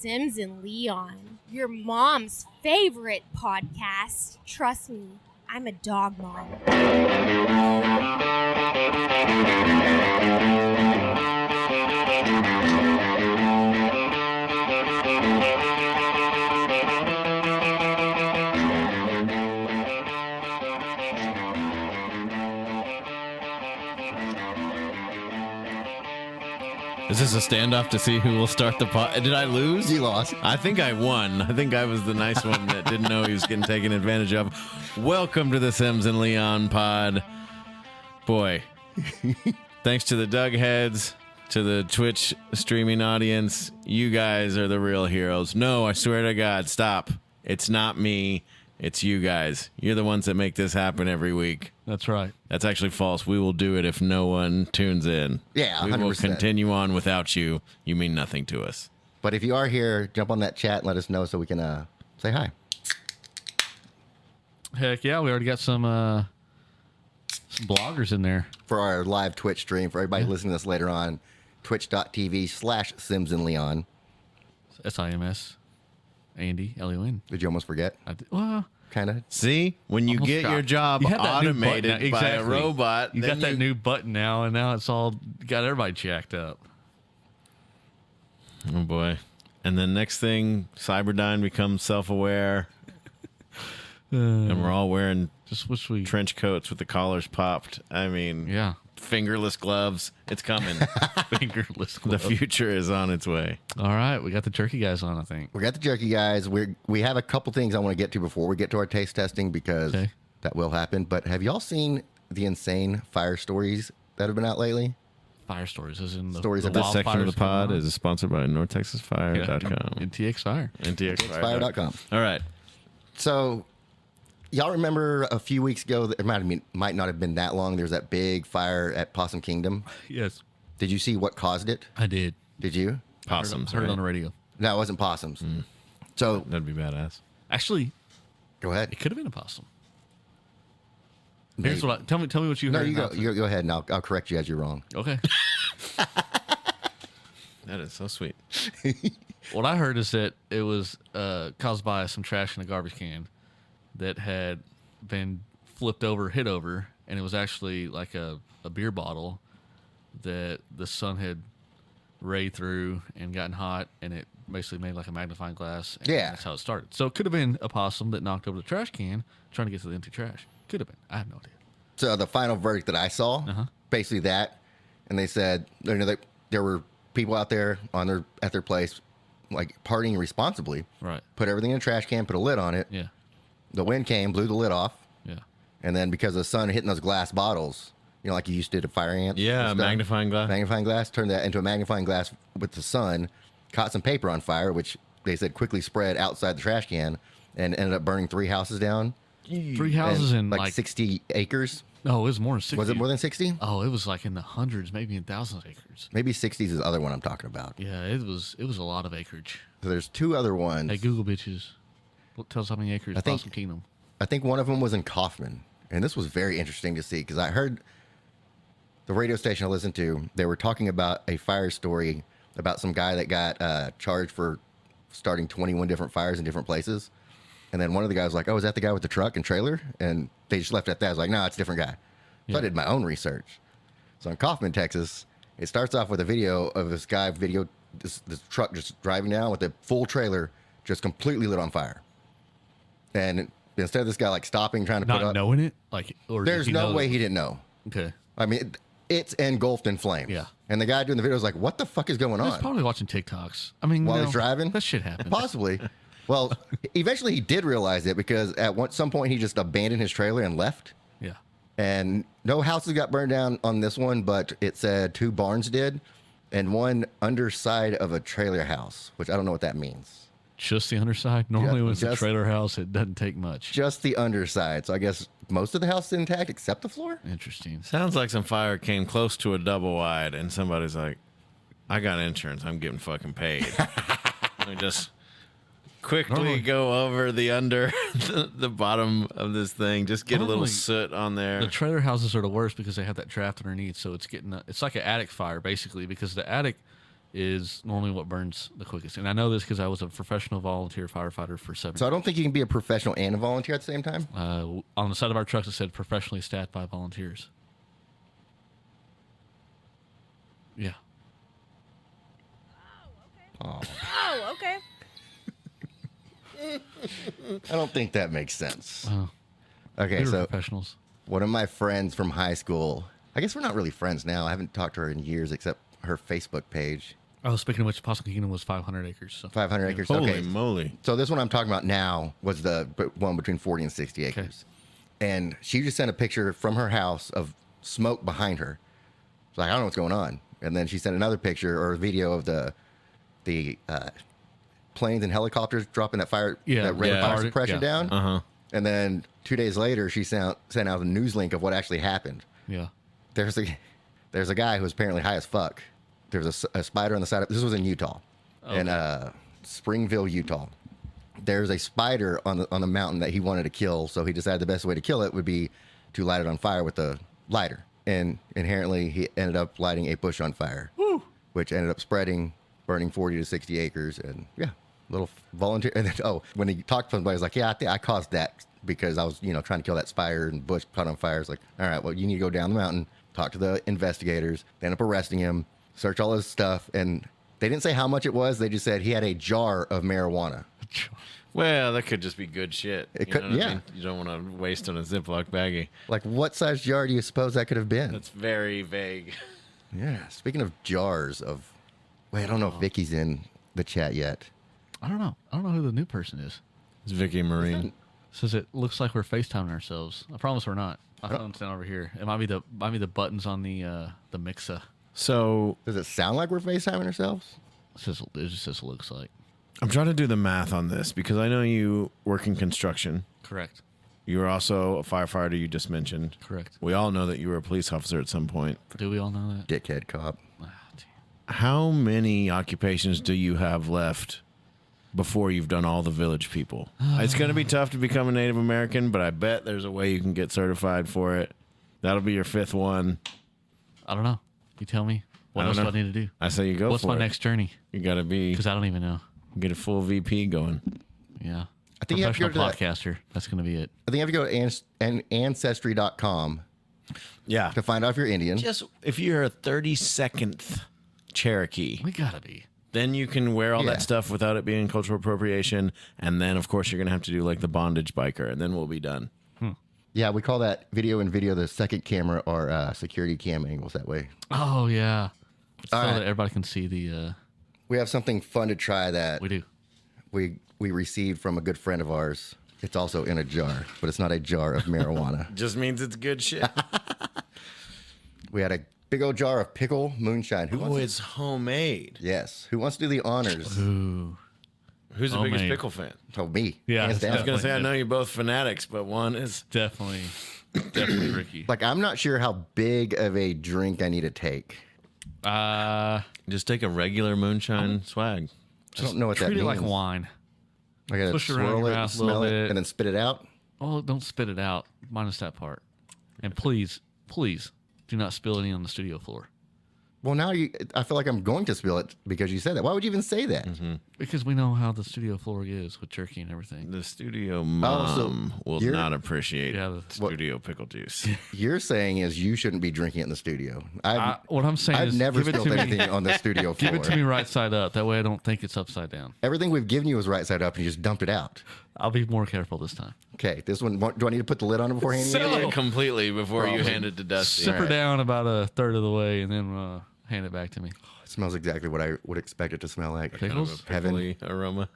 Sims and Leon, your mom's favorite podcast. Trust me, I'm a dog mom. Is this a standoff to see who will start the pod? Did I lose? You lost. I think I won. I think I was the nice one that didn't know he was getting taken advantage of. Welcome to the Sims and Leon pod. Boy, thanks to the Doug heads, to the Twitch streaming audience, you guys are the real heroes. No, I swear to God, stop. It's not me. It's you guys. You're the ones that make this happen every week. That's right. That's actually false. We will do it if no one tunes in. Yeah, 100%. We will continue on without you. You mean nothing to us. But if you are here, jump on that chat and let us know so we can say hi. Heck yeah, we already got some bloggers in there. For our live Twitch stream, for everybody listening to this later on, twitch.tv/SimsandLeon. SIMS. Andy, Leon. Did you almost forget? Well, kind of. See, when you get your job automated by a robot, you got that new button now, and now it's all got everybody jacked up. Oh boy! And then next thing, Cyberdyne becomes self-aware, and we're all wearing just wish we trench coats with the collars popped. I mean, yeah, fingerless gloves. It's coming. Fingerless gloves. The future is on its way. All right, we got the turkey guys on. I think we got the jerky guys. We have a couple things I want to get to before we get to our taste testing because that will happen. But have y'all seen the insane fire stories that have been out lately? Fire stories, as in the stories This section of the pod is sponsored by NorthTexasFire.com. NTX Fire. NTXFire.com. All right. So, y'all remember a few weeks ago, it might not have been that long, there was that big fire at Possum Kingdom? Yes. Did you see what caused it? I did. Did you? Possums. Heard it on the radio. No, it wasn't possums. So that'd be badass. Actually, go ahead. It could have been a possum. Maybe. Here's what tell me what you heard. No, you go. You go ahead, and I'll correct you as you're wrong. Okay. That is so sweet. What I heard is that it was caused by some trash in a garbage can that had been flipped over, hit over, and it was actually like a beer bottle that the sun had rayed through and gotten hot, and it basically made like a magnifying glass. And that's how it started. So it could have been a possum that knocked over the trash can trying to get to the empty trash. Could have been. I have no idea. So the final verdict that I saw, basically that, and they said there were people out there at their place, like partying responsibly. Right. Put everything in a trash can, put a lid on it. Yeah. The wind came, blew the lid off. Yeah. And then because of the sun hitting those glass bottles, like you used to do to fire ants. Yeah, magnifying glass. Magnifying glass. Turned that into a magnifying glass with the sun. Caught some paper on fire, which they said quickly spread outside the trash can and ended up burning 3 houses down. 3 houses in like 60 acres. No, it was more than 60. Was it more than 60? Oh, it was like in the hundreds, maybe in thousands of acres. Maybe 60s is the other one I'm talking about. Yeah, it was a lot of acreage. So there's 2 other ones. Hey, Google bitches. Tell us how many acres Possum Kingdom. I think one of them was in Kaufman. And this was very interesting to see because I heard the radio station I listened to, they were talking about a fire story about some guy that got charged for starting 21 different fires in different places. And then one of the guys was like, oh, is that the guy with the truck and trailer? And they just left it at that. I was like, no, it's a different guy. So I did my own research. So in Kaufman, Texas, it starts off with a video of this guy this truck just driving down with a full trailer just completely lit on fire. And instead of this guy like stopping, trying to put up. Not knowing it? There's no way he didn't know. Okay. I mean, it's engulfed in flames. Yeah. And the guy doing the video was like, what the fuck is going on? He's probably watching TikToks. I mean, while he's driving? That shit happens. Possibly. Well, eventually he did realize it because at some point he just abandoned his trailer and left. Yeah. And no houses got burned down on this one, but it said 2 barns did and 1 underside of a trailer house, which I don't know what that means. Just the underside? Normally when it's a trailer house, it doesn't take much. Just the underside. So I guess most of the house is intact except the floor? Interesting. Sounds like some fire came close to a double wide and somebody's like, I got insurance. I'm getting fucking paid. Let me just quickly go over the bottom of this thing. Just get a little soot on there. The trailer houses are the worst because they have that draft underneath. So it's like an attic fire basically because the attic is normally what burns the quickest. And I know this because I was a professional volunteer firefighter for 7 So I don't think you can be a professional and a volunteer at the same time. on the side of our trucks, it said professionally staffed by volunteers. Yeah. Oh, Oh, okay. I don't think that makes sense. Oh, Okay, we were so professionals. one of my friends from high school, I guess we're not really friends now. I haven't talked to her in years except her Facebook page. Oh, speaking of which, Apostle Kingdom was 500 acres. So. 500 acres. Holy Okay. moly. So this one I'm talking about now was the one between 40 and 60 acres. And she just sent a picture from her house of smoke behind her. It's like, I don't know what's going on. And then she sent another picture or a video of the planes and helicopters dropping that fire, that red fire suppression down. Uh-huh. And then 2 days later, she sent out a news link of what actually happened. Yeah. There's a guy who was apparently high as fuck. There was a spider on the side of this was in Utah, in Springville, Utah. There's a spider on the mountain that he wanted to kill, so he decided the best way to kill it would be to light it on fire with a lighter. And inherently, he ended up lighting a bush on fire, which ended up spreading, burning 40 to 60 acres. And yeah, little volunteer. And then, when he talked to somebody, he was like, yeah, I think I caused that because I was, trying to kill that spider and bush caught on fire. It's like, all right, well, you need to go down the mountain, talk to the investigators. They end up arresting him, search all his stuff. And they didn't say how much it was. They just said he had a jar of marijuana. Well, that could just be good shit. It You could- know what I yeah. mean? You don't want to waste on a Ziploc baggie. Like, what size jar do you suppose that could have been? That's very vague. Yeah. Speaking of jars of, wait, I don't know if Vicky's in the chat yet. I don't know. I don't know who the new person is. It's Vicky Marine. Says it looks like we're FaceTiming ourselves. I promise we're not. My phone's down over here. It might be the buttons on the mixer. So Does it sound like we're FaceTiming ourselves? It just says looks like. I'm trying to do the math on this because I know you work in construction. Correct. You were also a firefighter, you just mentioned. Correct. We all know that you were a police officer at some point. Do we all know that? Dickhead cop. Ah, damn. How many occupations do you have left before you've done all the village people? It's going to be tough to become a Native American, but I bet there's a way you can get certified for it. That'll be your 5th one. I don't know. You tell me. What else do I need to do? I say you go What's for my it. next journey? You got to be Because I don't even know. get a full VP going. Yeah. I think you have to go Professional to that. podcaster. That's going to be it. I think you have to go to ancestry.com Yeah. to find out if you're Indian. Just if you're a 32nd Cherokee, We got to be. then you can wear all Yeah. that stuff without it being cultural appropriation. And then, of course, you're going to have to do like the bondage biker, and then we'll be done. Yeah, we call that video the second camera or security cam angles that way. Oh, yeah. So All right. that everybody can see the. We have something fun to try that We do. we received from a good friend of ours. It's also in a jar, but it's not a jar of marijuana. Just means it's good shit. We had a big old jar of pickle moonshine. Who Oh, wants it's homemade. Yes. Who wants to do the honors? Ooh. Who's the biggest Homemade. pickle fan? Oh, me. Yeah, Hands it's down. I was going to say, I Definitely. know you're both fanatics, but one is. Definitely Ricky. Like, I'm not sure how big of a drink I need to take. Just take a regular moonshine swag. I don't know what that Treat means. it like wine. I gotta Push it around swirl your it, mouth a little smell it, bit. and then spit it out. Oh, don't spit it out. Minus that part. And please, please do not spill any on the studio floor. Well, now I feel like I'm going to spill it because you said that. Why would you even say that? Because we know how the studio floor is with jerky and everything. The studio mom will you're- not appreciate Yeah, studio pickle juice. You're saying is you shouldn't be drinking it in the studio. What I'm saying I've is never give it spilled to me. anything on the studio floor. Give it to me right side up. That way I don't think it's upside down. Everything we've given you was right side up, and you just dumped it out. I'll be more careful this time. Okay, this one. Do I need to put the lid on it before handing Seal it? it completely before you Probably. hand it to Dusty. Sip her right. down about a third of the way and then hand it back to me. It smells exactly what I would expect it to smell like. Kind of Pickles? a pickly aroma.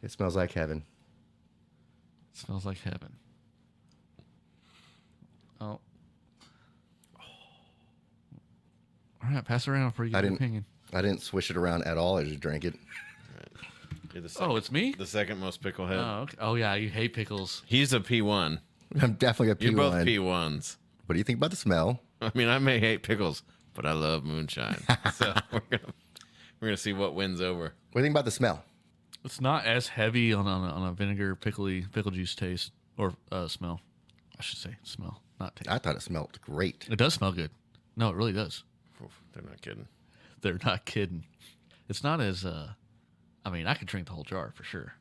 It smells like heaven. Smells like heaven. Oh. All right, pass it around before you I get your didn't. opinion. I didn't swish it around at all. I just drank it. You're the Oh, it's me? the second most pickle head. Oh, okay. Oh, yeah, you hate pickles. He's a P1. I'm definitely a P1. You're both P1s. What do you think about the smell? I mean, I may hate pickles, but I love moonshine. So we're gonna see what wins over. What do you think about the smell? It's not as heavy on a vinegar pickle juice taste or smell. I should say smell, not taste. I thought it smelled great. It does smell good. No, it really does. Oof, they're not kidding. They're not kidding. It's not as. I mean, I could drink the whole jar for sure.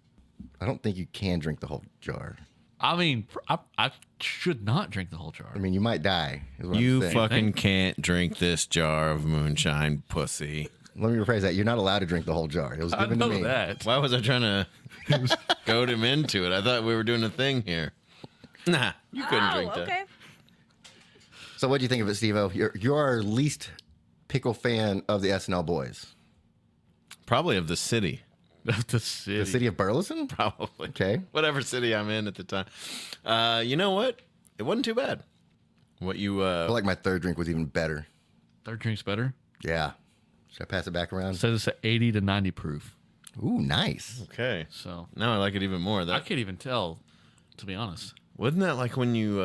I don't think you can drink the whole jar. I mean, I should not drink the whole jar. I mean, you might die. Is what I'm You saying. fucking can't drink this jar of moonshine, pussy. Let me rephrase that. You're not allowed to drink the whole jar. It was I given to know me. that. Why was I trying to goad him into it? I thought we were doing a thing here. Nah, you couldn't drink that. okay. So what do you think of it, Steve-O? You're our least pickle fan of the SNL boys. Probably of the city. The city. The city of Burleson? Probably. Okay. Whatever city I'm in at the time. You know what? It wasn't too bad. What you I feel like my third drink was even better. Third drink's better. Yeah. Should I pass it back around? Says it's at 80 to 90 proof. Ooh, nice. okay. So Now I like it even more. I That can't even tell, to be honest. wasn't that like when you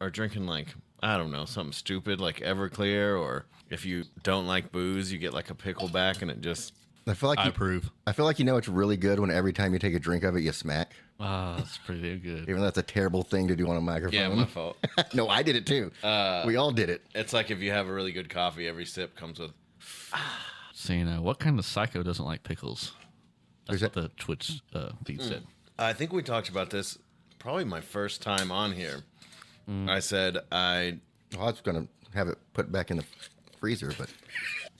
are drinking like I don't know something stupid like Everclear, or if you don't like booze, you get like a pickleback and it just I feel like I you, approve. I feel like you know it's really good when every time you take a drink of it, you smack. Ah, that's pretty damn good. Even though that's a terrible thing to do on a microphone. fault. No, I did it too. We all did it. It's like if you have a really good coffee, every sip comes with. So, what kind of psycho doesn't like pickles? That's Is what the Twitch feed said. I think we talked about this probably my first time on here. I said Well, I was going to have it put back in the freezer, but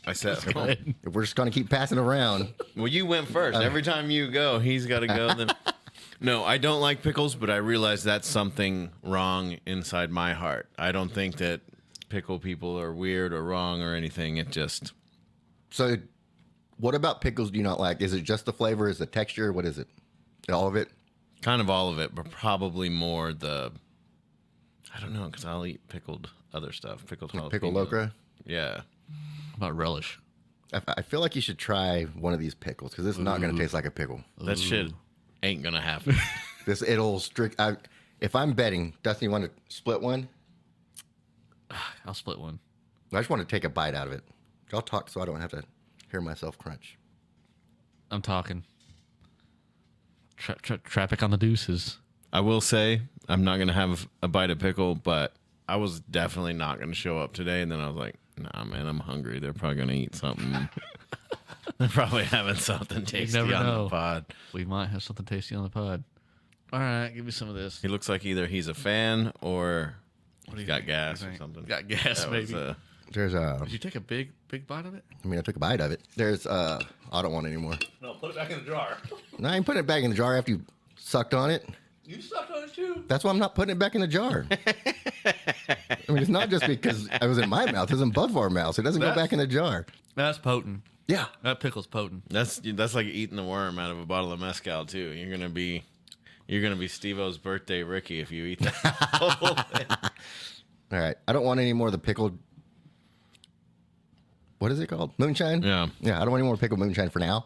I said if we're just going to keep passing around. well, you went first. Every time you go, he's got to go. Then no, I don't like pickles, but I realize that's something wrong inside my heart. I don't think that pickle people are weird or wrong or anything. It just So, what about pickles do you not like? Is it just the flavor? Is it the texture? What is it? All of it? kind of all of it, but probably more the. I don't know because I'll eat pickled other stuff. Pickled jalapeno. Pickle Locra? Yeah. How about relish? I feel like you should try one of these pickles because it's not going to taste like a pickle. That shit ain't gonna happen. It'll strict. If I'm betting, Dustin, you want to split one? I'll split one. I just want to take a bite out of it. I'll talk so I don't have to hear myself crunch. I'm talking. Traffic on the deuces. I will say I'm not gonna have a bite of pickle, but I was definitely not gonna show up today. And then I was like, nah, man, I'm hungry. They're probably gonna eat something. They're probably having something tasty never on know. the pod. We might have something tasty on the pod. All right, give me some of this. He looks like either he's a fan or he's got gas or something. Got gas, That maybe. was, There's Did you take a big bite of it? I took a bite of it. There's I don't want it anymore. No, put it back in the jar. No, I ain't putting it back in the jar after you sucked on it. You sucked on it too. That's why I'm not putting it back in the jar. I mean, it's not just because I was in my mouth. It's in both of our mouths. It doesn't go back in the jar. That's potent. Yeah. That pickle's potent. that's like eating the worm out of a bottle of mezcal too. You're gonna be Steve-O's birthday Ricky if you eat that whole thing. All right. I don't want any more of the pickled. What is it called? Moonshine? Yeah. Yeah, I don't want any more pickled moonshine for now.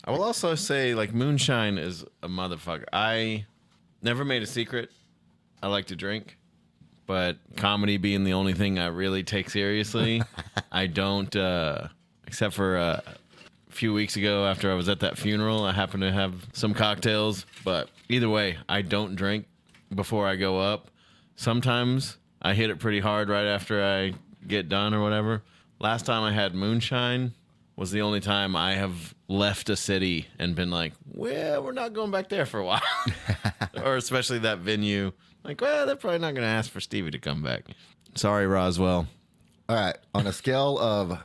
I will also say, like, moonshine is a motherfucker. I never made a secret. I like to drink, but comedy being the only thing I really take seriously, I don't. Except for a few weeks ago, after I was at that funeral, I happened to have some cocktails. But either way, I don't drink before I go up. Sometimes I hit it pretty hard right after I get done or whatever. Last time I had moonshine was the only time I have left a city and been like, well, we're not going back there for a while. Or especially that venue. Like, well, they're probably not going to ask for Stevie to come back. Sorry, Roswell. All right. On a scale of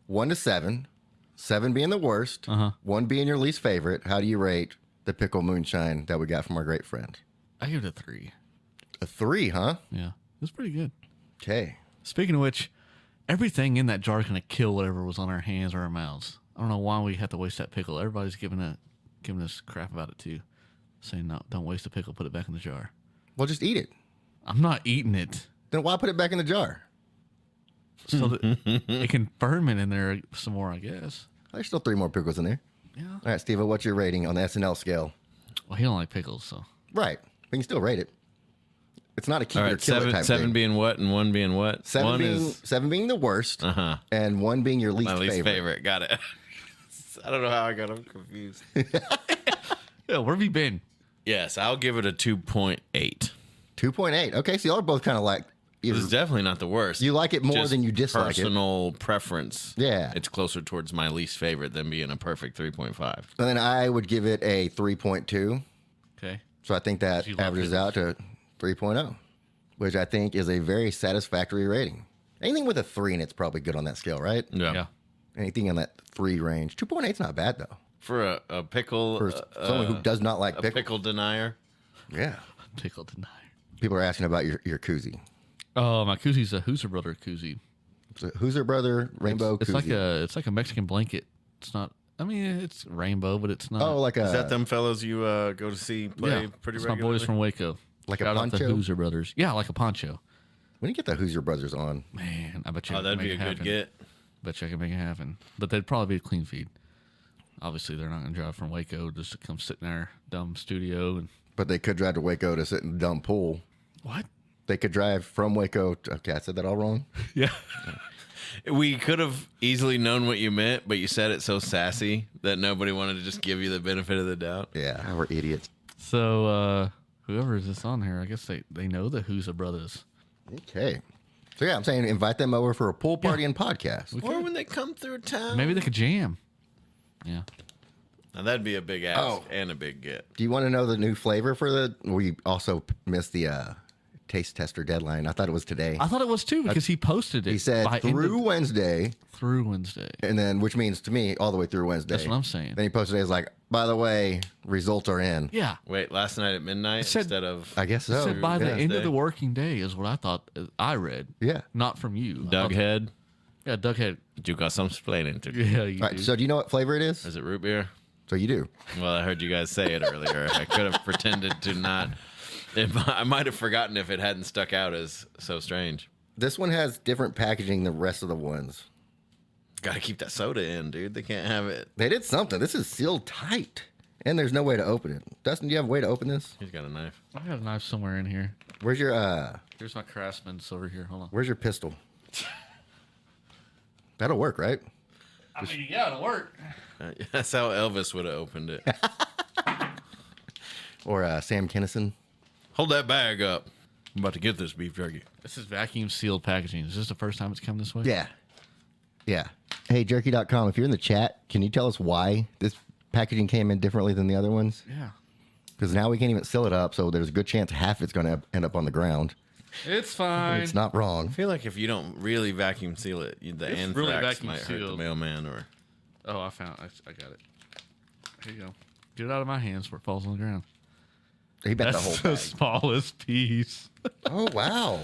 1 to 7, 7 being the worst, 1 being your least favorite, how do you rate the pickle moonshine that we got from our great friend? I give it a 3. A 3, huh? Yeah, it's pretty good. Okay. Speaking of which, everything in that jar is going to kill whatever was on our hands or our mouths. I don't know why we have to waste that pickle. Everybody's giving us crap about it too, saying no, don't waste the pickle. Put it back in the jar. Well, just eat it. I'm not eating it, Then why put it back in the jar? so that it can ferment in there some more. I guess. There's still 3 more pickles in there. Yeah. All right, Steve, what's your rating on the SNL scale? Well, he don't like pickles, so Right. We can still rate it. It's not a keep All it or right, kill it type seven thing. being what and 1 being what? 7 1 being is 7 being the worst, and 1 being your least my least favorite. favorite. Got it. I don't know how I got them confused. yeah. Where have you been? Yes, I'll give it a 2.8. 2.8. Okay, so y'all are both kind of like This is definitely not the worst. You like it more Just than you dislike it. Personal preference. Yeah. It's closer towards my least favorite than being a perfect 3.5. And then I would give it a 3.2. Okay. So I think that You love averages it. out to 3.0, which I think is a very satisfactory rating. Anything with a 3 in it's probably good on that scale, right? Yeah. Anything in that 3 range. 2.8 is not bad, though. For a pickle. For someone who does not like a pickle. pickle denier. Yeah. Pickle denier. People are asking about your koozie. Oh, my koozie's a Hooser Brother koozie. It's a Hooser Brother Rainbow It's koozie. like a Mexican blanket. It's not. I mean, it's rainbow, but it's not. Oh, like Is a that them fellows you go to see play pretty it's regularly? my boys from Waco. Like a Shout out to poncho? Hooser Brothers. Yeah, like a poncho. when you get the Hooser Brothers on. Man, I bet you. Oh, I can that'd make be a it good happen. get. Bet you I can make it happen. But they'd probably be a clean feed. Obviously, they're not going to drive from Waco just to come sit in our dumb studio and. But they could drive to Waco to sit in the dumb pool. What? They could drive from Waco to, okay, I said that all wrong. Yeah. We could have easily known what you meant, but you said it so sassy that nobody wanted to just give you the benefit of the doubt. Yeah, we're idiots. So whoever is this on here, I guess they know the Hooser Brothers. Okay. So yeah, I'm saying invite them over for a pool party and podcast. Or when they come through town. Maybe they could jam. Yeah. Now, that'd be a big ask Oh. and a big get. Do you want to know the new flavor for the? We also missed the taste tester deadline. I thought it was today. I thought it was too because he posted it. He said by end through of- Wednesday, through Wednesday. and then which means to me all the way through Wednesday. That's what I'm saying. Then he posted it as like, by the way, results are in. Yeah. Wait, last night at midnight said- instead of I guess It so. said by the yeah. end of Wednesday. the working day is what I thought. I read. Yeah. Not from you. I Doug thought- Head. Yeah, Doug had. You got some explaining to do. Yeah, you All right. do. So do you know what flavor it is? Is it root beer? So you do. Well, I heard you guys say it earlier. I could have pretended to not. I might have forgotten if it hadn't stuck out as so strange. This one has different packaging than the rest of the ones. Got to keep that soda in, dude. They can't have it. They did something. This is sealed tight, and there's no way to open it. Dustin, do you have a way to open this? He's got a knife. I got a knife somewhere in here. Where's your Here's my Craftsman's over here. Hold on. Where's your pistol? That'll work, right? I mean, yeah, it'll work. That's how Elvis would have opened it. Or Sam Kinison? Hold that bag up. I'm about to get this beef jerky. This is vacuum sealed packaging. Is this the first time it's come this way? Yeah. Yeah. Hey, jerky.com, if you're in the chat, can you tell us why this packaging came in differently than the other ones? Yeah. Because now we can't even seal it up, so there's a good chance half it's going to end up on the ground. It's fine. It's not wrong. I feel like if you don't really vacuum seal it, the It's anthrax really vacuum might hurt the sealed. mailman. Or Oh, I got it. Here you go. Get it out of my hands before it falls on the ground. He bet the That's whole the bag. smallest piece. Oh, wow.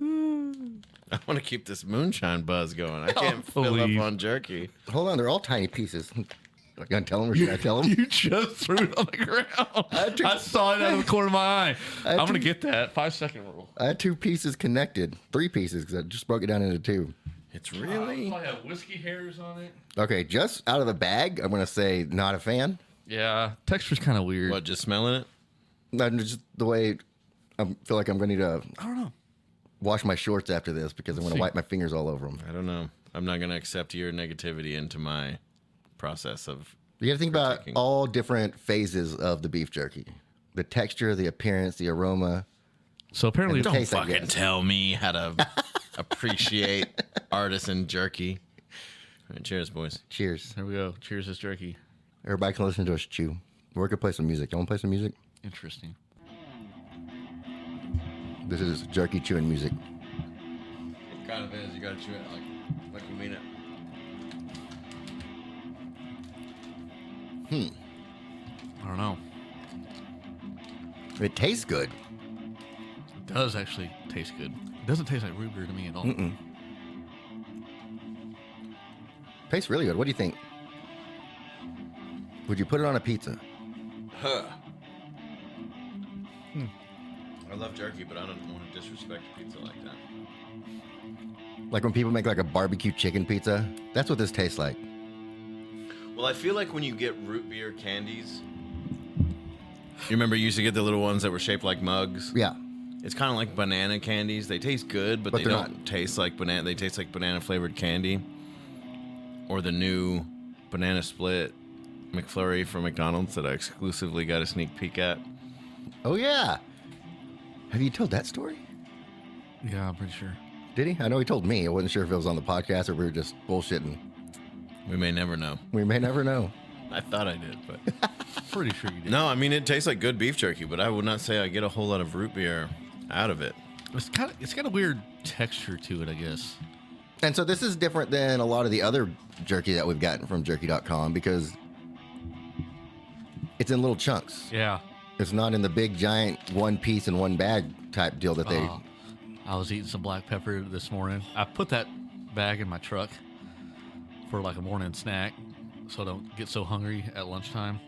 I want to keep this moonshine buzz going. I can't fill believe. up on jerky. Hold on, they're all tiny pieces. Are you going to tell them or should I tell them? You just threw it on the ground. had I saw it out of the corner of my eye. had I'm going to to- get that. 5-second rule. I had 2 pieces connected. 3 pieces because I just broke it down into 2. It's really. I have whiskey hairs on it. Okay, just out of the bag, I'm going to say not a fan. Yeah, texture's kind of weird. What, just smelling it? Not just the way I feel like I'm going to need to I don't know. wash my shorts after this because I'm going to see. wipe my fingers all over them. I don't know. I'm not going to accept your negativity into my process of. You got to think about Critiquing. all different phases of the beef jerky: the texture, the appearance, the aroma. So apparently, And the Don't taste, I fucking guess. tell me how to appreciate artisan jerky. All right, cheers, boys. Cheers! there we go. Cheers, this jerky. Everybody can listen to us chew. We're gonna play some music. You want to play some music? Interesting. This is jerky chewing music. It kind of is. You got to chew it like you mean it. I don't know. It tastes good. It does actually taste good. It doesn't taste like root beer to me at all. Tastes really good. What do you think? Would you put it on a pizza? Huh. I love jerky, but I don't want to disrespect pizza like that. Like when people make like a barbecue chicken pizza? That's what this tastes like. Well, I feel like when you get root beer candies, you remember you used to get the little ones that were shaped like mugs? Yeah. It's kind of like banana candies. They taste good, but they they're don't taste like banana. They taste like banana flavored candy. Or the new banana split McFlurry from McDonald's that I exclusively got a sneak peek at. Oh yeah. Have you told that story? Yeah, I'm pretty sure. Did he? I know he told me. I wasn't sure if it was on the podcast or we were just bullshitting. We may never know. We may never know. I thought I did, but Pretty sure you did. no. I mean, it tastes like good beef jerky, but I would not say I get a whole lot of root beer out of it. It's got a weird texture to it, I guess. And so this is different than a lot of the other jerky that we've gotten from jerky.com because it's in little chunks. Yeah. It's not in the big giant one piece in one bag type deal that they. I was eating some black pepper this morning. I put that bag in my truck for like a morning snack so I don't get so hungry at lunchtime.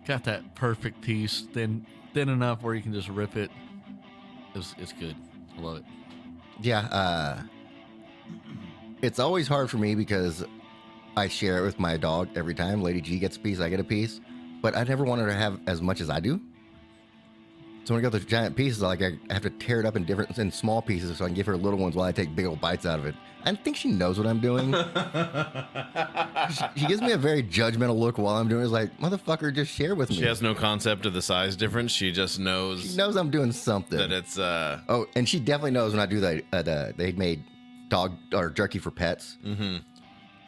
Got that perfect piece, thin enough where you can just rip it. It's good. I love it. Yeah. It's always hard for me because I share it with my dog every time. Lady G gets a piece, I get a piece. But I never want her to have as much as I do. So when I got those giant pieces, I have to tear it up in small pieces so I can give her little ones while I take big old bites out of it. I think she knows what I'm doing. she gives me a very judgmental look while I'm doing it. It's like, motherfucker, just share with me. She has no concept of the size difference. She just knows. She knows I'm doing something. That it's Oh, and she definitely knows when I do the they made dog or jerky for pets. Mm-hmm.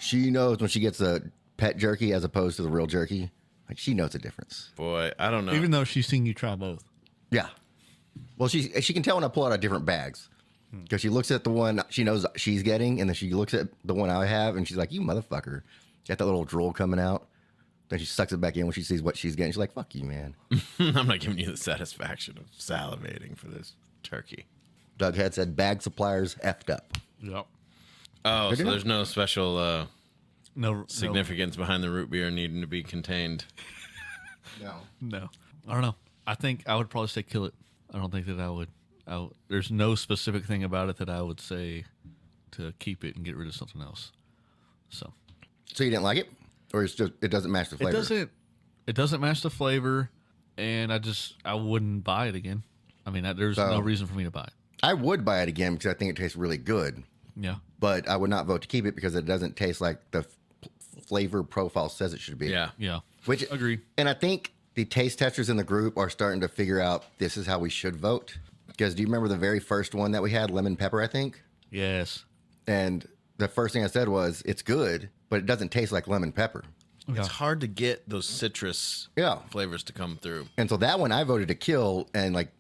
She knows when she gets the pet jerky as opposed to the real jerky. Like she knows the difference. Boy, I don't know. Even though she's seen you try both. Yeah. Well, she can tell when I pull out of different bags because she looks at the one she knows she's getting, and then she looks at the one I have, and she's like, "You motherfucker!" Got that little drool coming out. Then she sucks it back in when she sees what she's getting. She's like, "Fuck you, man." I'm not giving you the satisfaction of salivating for this turkey. Doug Head said, "Bag suppliers effed up." Yep. Oh, so enough. there's no special No significance behind the root beer needing to be contained. No. I don't know. I think I would probably say kill it. I don't think that I would. There's no specific thing about it that I would say to keep it and get rid of something else. So you didn't like it, or it's just it doesn't match the flavor? It doesn't match the flavor, and I wouldn't buy it again. I mean, there's no reason for me to buy it. I would buy it again because I think it tastes really good. Yeah. But I would not vote to keep it because it doesn't taste like the flavor profile says it should be. Yeah. Yeah. Which agree. And I think the taste testers in the group are starting to figure out this is how we should vote. Because do you remember the very first one that we had, lemon pepper, I think? Yes. And the first thing I said was, it's good, but it doesn't taste like lemon pepper. It's hard to get those citrus flavors to come through. And so that one I voted to kill, and like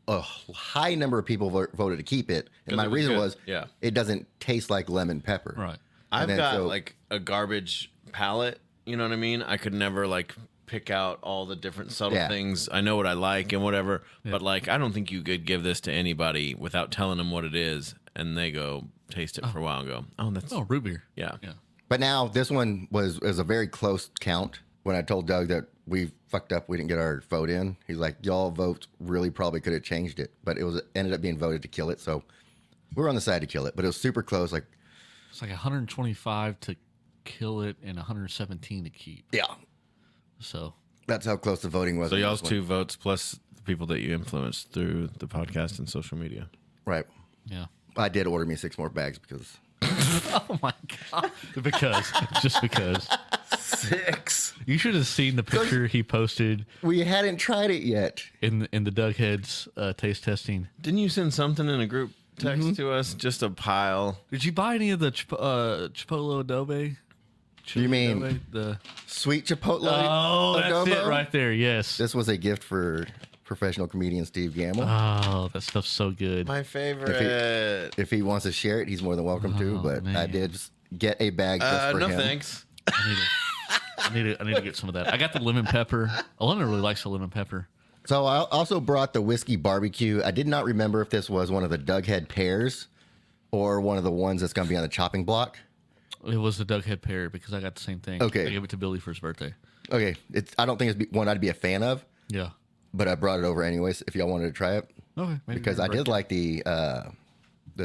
a high number of people voted to keep it. And my reason was, it doesn't taste like lemon pepper. Right. I've got like a garbage palate, you know what I mean? I could never like pick out all the different subtle things. I know what I like and whatever, but like I don't think you could give this to anybody without telling them what it is, and they go taste it for a while and go, "Oh, that's root beer." Yeah. But now this one was a very close count. When I told Doug that we fucked up, we didn't get our vote in. He's like, "Y'all votes really probably could have changed it," but it ended up being voted to kill it. So we were on the side to kill it, but it was super close. Like it's like 125 to kill it and 117 to keep. Yeah. So that's how close the voting was. So y'all's 2 votes plus the people that you influenced through the podcast and social media. Right. Yeah. I did order me 6 more bags because. Oh my god! Just because. 6. You should have seen the picture he posted. We hadn't tried it yet. In the Doug Heads taste testing. Didn't you send something in a group text to us? Just a pile. Did you buy any of the Chipotle adobe? You mean adobe? The sweet Chipotle? Oh, that's adobo? it right there. Yes. This was a gift for professional comedian Steve Gamble. Oh, that stuff's so good. My favorite. If he wants to share it, he's more than welcome to. But man. I did get a bag just for no him. thanks. I need to get some of that. I got the lemon pepper. Alana really likes the lemon pepper. So I also brought the whiskey barbecue. I did not remember if this was one of the Doug Head pears or one of the ones that's going to be on the chopping block. It was the Doug Head pear because I got the same thing. Okay. I gave it to Billy for his birthday. Okay. I don't think it's one I'd be a fan of, Yeah. but I brought it over anyways if y'all wanted to try it. Okay. Maybe Because I did like the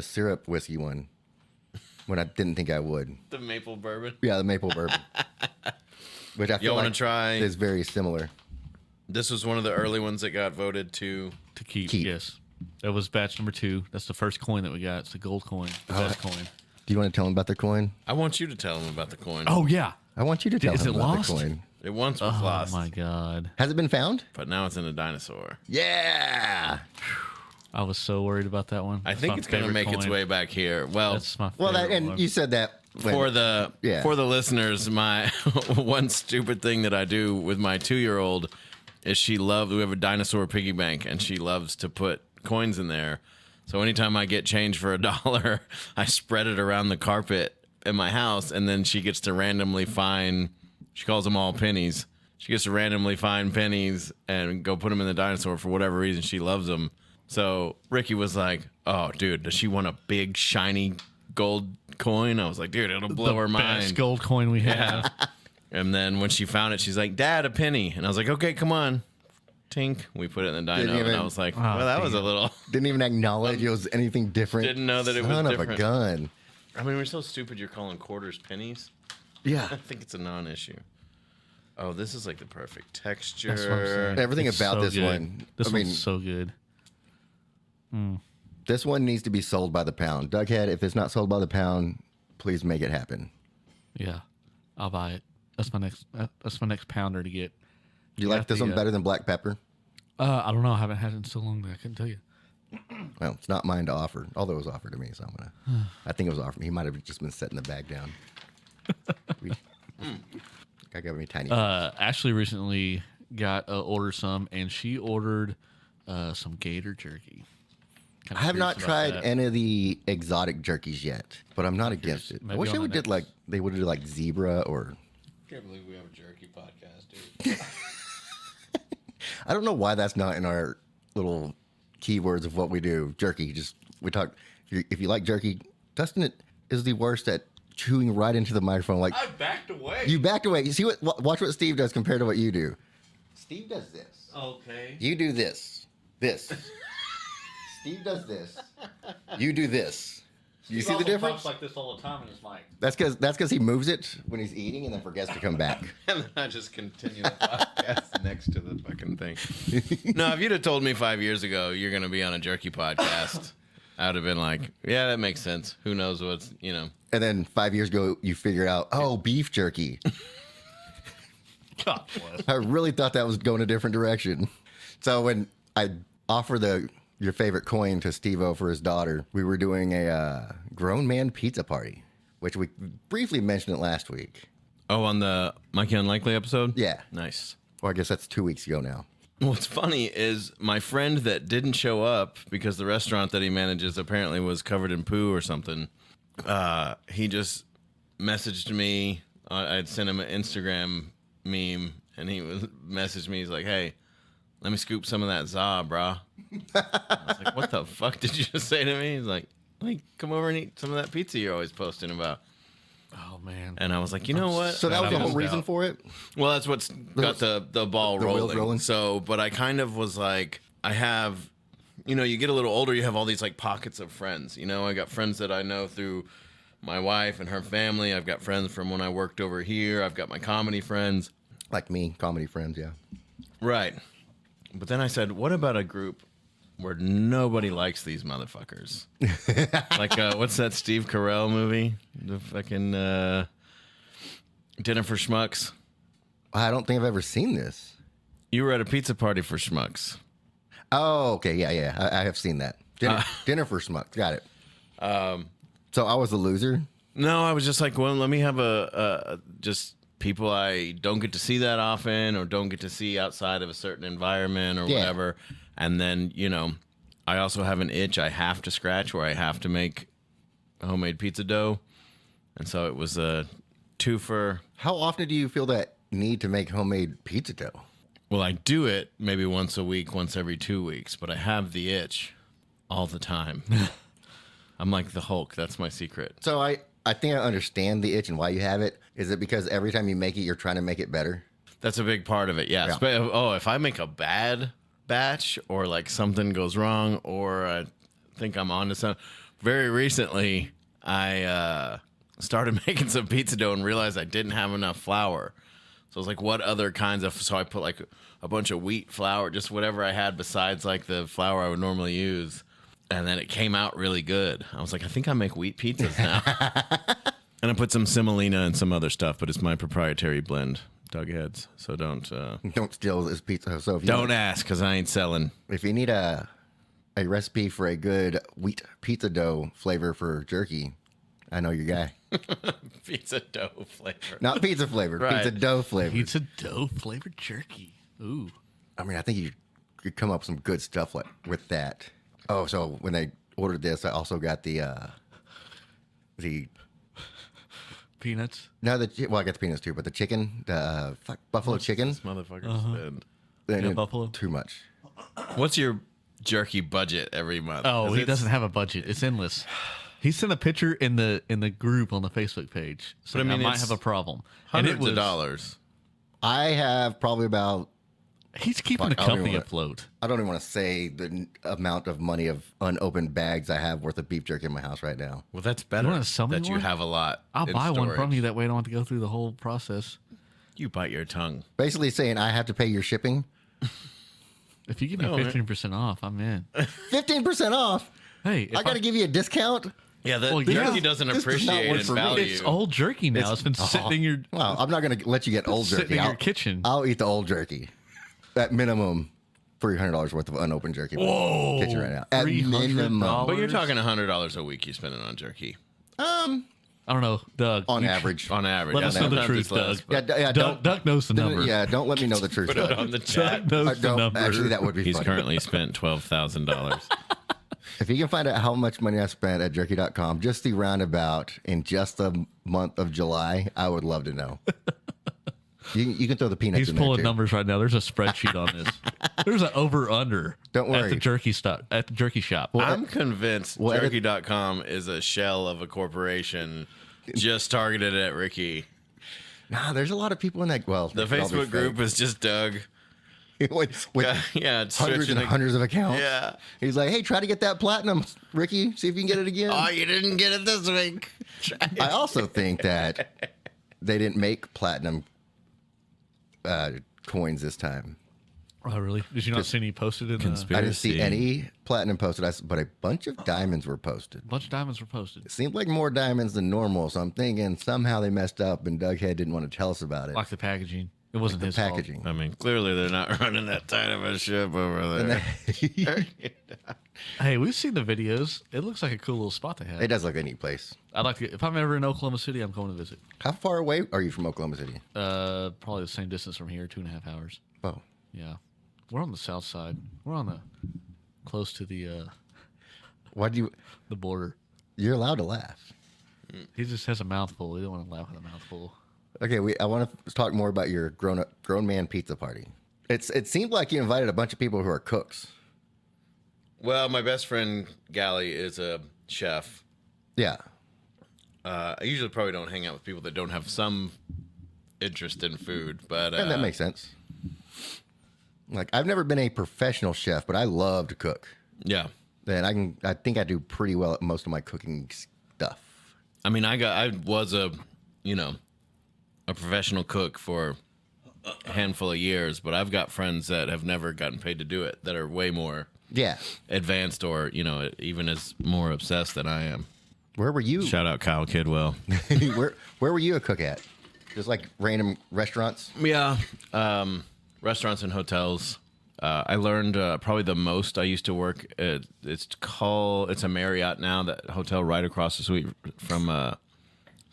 syrup whiskey one when I didn't think I would. The maple bourbon. Yeah, the maple bourbon. Which I feel wanna like try? is very similar. This was one of the early ones that got voted to keep. Yes. That was batch number 2. That's the first coin that we got. It's the gold coin. The best coin. Do you want to tell him about the coin? I want you to tell them about the coin. Oh, yeah. I want you to tell Is him it about lost? the coin. It once was lost. Oh, my God. Has it been found? But now it's in a dinosaur. Yeah. I was so worried about that one. I think it's going to make its way back here. Well, That's my Well, favorite and one. you said that for the listeners, my one stupid thing that I do with my 2-year-old is we have a dinosaur piggy bank, and she loves to put coins in there. So anytime I get change for $1, I spread it around the carpet in my house, and then she gets to randomly find, she calls them all pennies. She gets to randomly find pennies and go put them in the dinosaur for whatever reason. She loves them. So Ricky was like, oh, dude, does she want a big, shiny gold coin? I was like, dude, it'll blow her mind. Best gold coin we have. And then when she found it, she's like, Dad, a penny. And I was like, okay, come on. Tink. We put it in the dino, and I was like, well, that was a little... Didn't even acknowledge it was anything different. Didn't know that it was Son of different. a gun. I mean, we're so stupid you're calling quarters pennies. Yeah. I think it's a non-issue. Oh, this is like the perfect texture. That's what I'm saying. Everything It's about so this good. one. This I one's mean, so good. this one needs to be sold by the pound. Doughead, if it's not sold by the pound, please make it happen. Yeah, I'll buy it. That's my next pounder to get. Do you like got this the, one better than Black Pepper? I don't know. I haven't had it in so long that I couldn't tell you. Well, it's not mine to offer, although it was offered to me, so I'm gonna. I think it was offered. He might have just been setting the bag down. I got me tiny. Ashley recently got ordered some, and she ordered some gator jerky. I have not tried any of the exotic jerkies yet, but I'm not against it. I maybe wish on they the would did like they would do like zebra or. I can't believe we have a jerky podcast, dude. I don't know why that's not in our little keywords of what we do. Jerky. We talk. If you like jerky, Dustin is the worst at chewing right into the microphone. Like I backed away. you backed away. You see watch what Steve does compared to what you do. Steve does this. Okay. You do this. This. Steve does this. You do this. You see the difference? like this all the time in his mic. That's because he moves it when he's eating and then forgets to come back. And then I just continue the podcast next to the fucking thing. No, if you'd have told me 5 years ago you're going to be on a jerky podcast, I would have been like, yeah, that makes sense. Who knows what's, And then 5 years ago, you figure out, oh, beef jerky. God bless. I really thought that was going a different direction. So when I offer your favorite coin to Steve-O for his daughter, we were doing a grown man pizza party, which we briefly mentioned it last week. Oh, on the Mikey Unlikely episode? Yeah. Nice. Well, I guess that's 2 weeks ago now. What's funny is my friend that didn't show up because the restaurant that he manages apparently was covered in poo or something. He just messaged me. I'd sent him an Instagram meme, and he messaged me. He's like, "Hey, let me scoop some of that za, brah." I was like, "What the fuck did you just say to me?" He's like, "Come over and eat some of that pizza you're always posting about." Oh man. And I was like, you know what? So that was the whole missed reason out. for it? Well, that's what's got the ball the wheels rolling. rolling. So, but I kind of was like, I have, you get a little older, you have all these like pockets of friends. I got friends that I know through my wife and her family. I've got friends from when I worked over here. I've got my comedy friends. Like me, comedy friends, yeah. Right. But then I said, what about a group where nobody likes these motherfuckers? Like, what's that Steve Carell movie? The fucking Dinner for Schmucks. I don't think I've ever seen this. You were at a pizza party for schmucks. Oh, okay. Yeah. I have seen that. Dinner for Schmucks. Got it. So I was a loser? No, I was just like, well, let me have just people I don't get to see that often or don't get to see outside of a certain environment or whatever. And then, I also have an itch I have to scratch where I have to make homemade pizza dough. And so it was a twofer. How often do you feel that need to make homemade pizza dough? Well, I do it maybe once a week, once every 2 weeks, but I have the itch all the time. I'm like the Hulk. That's my secret. So I think I understand the itch and why you have it. Is it because every time you make it, you're trying to make it better? That's a big part of it, yes. Yeah. But, if I make a bad batch or like something goes wrong or I think I'm onto something. Very recently, I started making some pizza dough and realized I didn't have enough flour. So I was like, what other kinds of... So I put like a bunch of wheat flour, just whatever I had besides like the flour I would normally use. And then it came out really good. I was like, I think I make wheat pizzas now. And I put some semolina and some other stuff, but it's my proprietary blend, Doug Heads. So don't Don't steal this pizza. So if you don't ask because I ain't selling. If you need a a recipe for a good wheat pizza dough flavor for jerky, I know your guy. Pizza dough flavor. Not pizza flavored, Right. pizza dough flavored. Pizza dough flavored jerky. Ooh. I mean, I think you could come up with some good stuff with that. Oh, so when they ordered this, I also got the Peanuts. no, well, I got the peanuts too, but the chicken, the buffalo chicken. This motherfucker spend. They didn't- buffalo? Too much. What's your jerky budget every month? Oh, 'Cause he it's- doesn't have a budget. It's endless. He sent a picture in the group on the Facebook page. So But I mean, I might it's have a problem. Hundreds of dollars. I have probably about, He's keeping the Fuck, I don't company even afloat. I don't even want to say the amount of money of unopened bags I have worth of beef jerky in my house right now. Well, that's better wanna sell me that you one? have a lot. I'll in buy one from storage. you. That way I don't have to go through the whole process. You bite your tongue. Basically saying I have to pay your shipping. If you give me No, man. 15% off, I'm in. 15% off. Hey, if I got to give you a discount. Yeah, the Well, jerky yeah. doesn't This does not appreciate work in for me. value. It's old jerky now. It's been sitting in your Well, I'm not going to let you get old jerky. sitting in your kitchen. I'll eat the old jerky. At minimum, $300 worth of unopened jerky. in my kitchen right now. At minimum. $300? But you're talking $100 a week you spending on jerky I don't know, Doug. On you- average. on average. Let us know the Sometimes truth, it's less, Doug. but Yeah, Doug knows the number. Yeah, don't let me know the truth. Put it Doug. on the chat. Doug knows the Don't. number. Actually, that would be He's funny. currently spent $12,000. If you can find out how much money I spent at jerky.com, just the roundabout in just the month of July, I would love to know. You can throw the peanuts He's in there pulling too. numbers right now. There's a spreadsheet on this. There's an over/under. Don't At worry. the jerky stop. At the jerky shop. I'm convinced well, jerky.com is a shell of a corporation just targeted at Ricky. Nah, there's a lot of people in that. Well, The they could all be Facebook group fake. is just Doug. with Yeah, it's hundreds stretching and hundreds of accounts. Yeah. He's like, hey, try to get that platinum, Ricky. See if you can get it again. Oh, you didn't get it this week. I also think that they didn't make platinum coins this time. Oh, really? Did you not see any posted in the... I didn't see Conspiracy. any platinum posted, but a bunch of diamonds were posted. A bunch of diamonds were posted. It seemed like more diamonds than normal, so I'm thinking somehow they messed up and Doug Head didn't want to tell us about it. Like the packaging. It wasn't the his fault. packaging. I mean, clearly they're not running that tight of a ship over there. Hey, we've seen the videos. It looks like a cool little spot they have. It does look like a neat place. I'd like to get, if I'm ever in Oklahoma City, I'm going to visit. How far away are you from Oklahoma City? Probably the same distance from here, 2.5 hours. Oh, Yeah. We're on the south side. We're on the close to the why do you? border. You're allowed to laugh. He just has a mouthful. He don't want to laugh at a mouthful. Okay, I want to talk more about your grown man pizza party. It seemed like you invited a bunch of people who are cooks. Well, my best friend Gally is a chef. Yeah. I usually probably don't hang out with people that don't have some interest in food, but And that makes sense. Like, I've never been a professional chef, but I love to cook. yeah. And I think I do pretty well at most of my cooking stuff. I mean, I was a professional cook for a handful of years, but I've got friends that have never gotten paid to do it that are way more Yeah. advanced or even as more obsessed than I am. Where were you? Shout out Kyle Kidwell. where were you a cook at? Just like random restaurants? Yeah, restaurants and hotels. I learned probably the most. I used to work at it's a Marriott now, that hotel right across the street from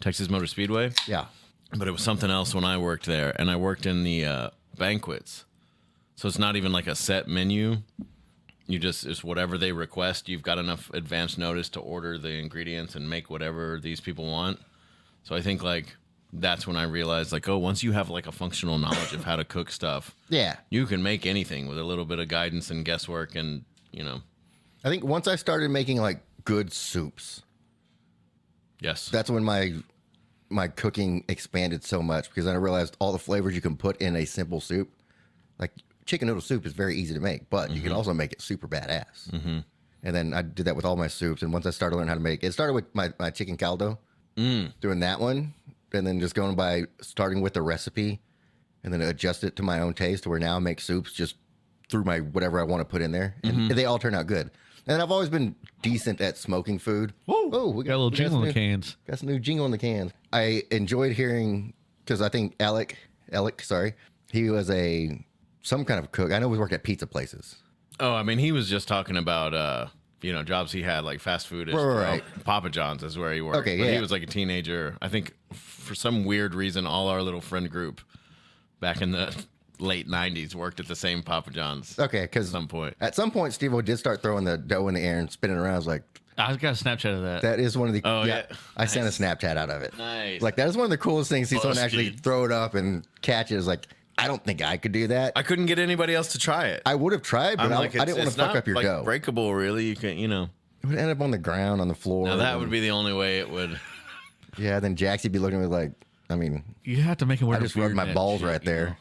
Texas Motor Speedway. Yeah. But it was something else when I worked there, and I worked in the banquets. So it's not even like a set menu. It's whatever they request. You've got enough advance notice to order the ingredients and make whatever these people want. So I think like that's when I realized like, oh, once you have like a functional knowledge of how to cook stuff, Yeah. you can make anything with a little bit of guidance and guesswork and, I think once I started making like good soups, yes. that's when my cooking expanded so much because then I realized all the flavors you can put in a simple soup. Like chicken noodle soup is very easy to make, but you can also make it super badass. Mm-hmm. And then I did that with all my soups. And once I started learning how to make it, started with my chicken caldo, doing that one, and then just going by starting with the recipe and then adjust it to my own taste to where now I make soups just through my whatever I want to put in there. And they all turn out good. And I've always been decent at smoking food. Whoa. Oh, we Got a little jingle in the cans. Got some new jingle in the cans. I enjoyed hearing, because I think Alec, he was some kind of cook. I know we worked at pizza places. Oh, I mean, he was just talking about, jobs he had, like fast food. Right. Papa John's is where he worked. Okay, But yeah. he was like a teenager. I think for some weird reason, all our little friend group back in the late 90s worked at the same Papa John's. Okay, because at some point, Steve-O did start throwing the dough in the air and spinning around. I was like, I got a Snapchat of that. that is one of the. Oh, yeah. I sent a Snapchat out of it. Nice. Like, that is one of the coolest things. See someone Busted. actually throw it up and catch it. Is like, I don't think I could do that. I couldn't get anybody else to try it. I would have tried, but I didn't want to fuck up your dough. Breakable, really. You can, It would end up on the ground, on the floor. Now that would be the only way it would. Yeah, then Jaxie'd be looking at me like, I mean, You have to make him wear I just rubbed my balls right there.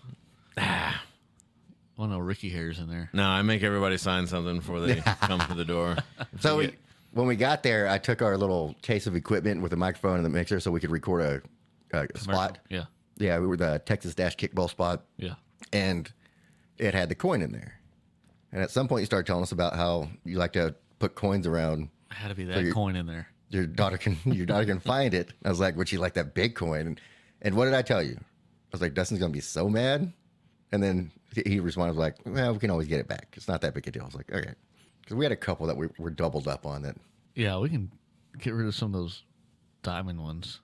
Well, no Ricky hairs in there. No, I make everybody sign something before they come to the door. So when we got there, I took our little case of equipment with a microphone and the mixer so we could record a spot. Yeah. Yeah, we were the Texas Dash kickball spot. Yeah. And it had the coin in there. And at some point, you started telling us about how you like to put coins around. Had to be that coin in there. Your daughter can find it. I was like, would she like that big coin? And what did I tell you? I was like, Dustin's gonna be so mad. And then he responded like, well, we can always get it back. It's not that big a deal. I was like, okay, because we had a couple that we were doubled up on that. Yeah, we can get rid of some of those diamond ones.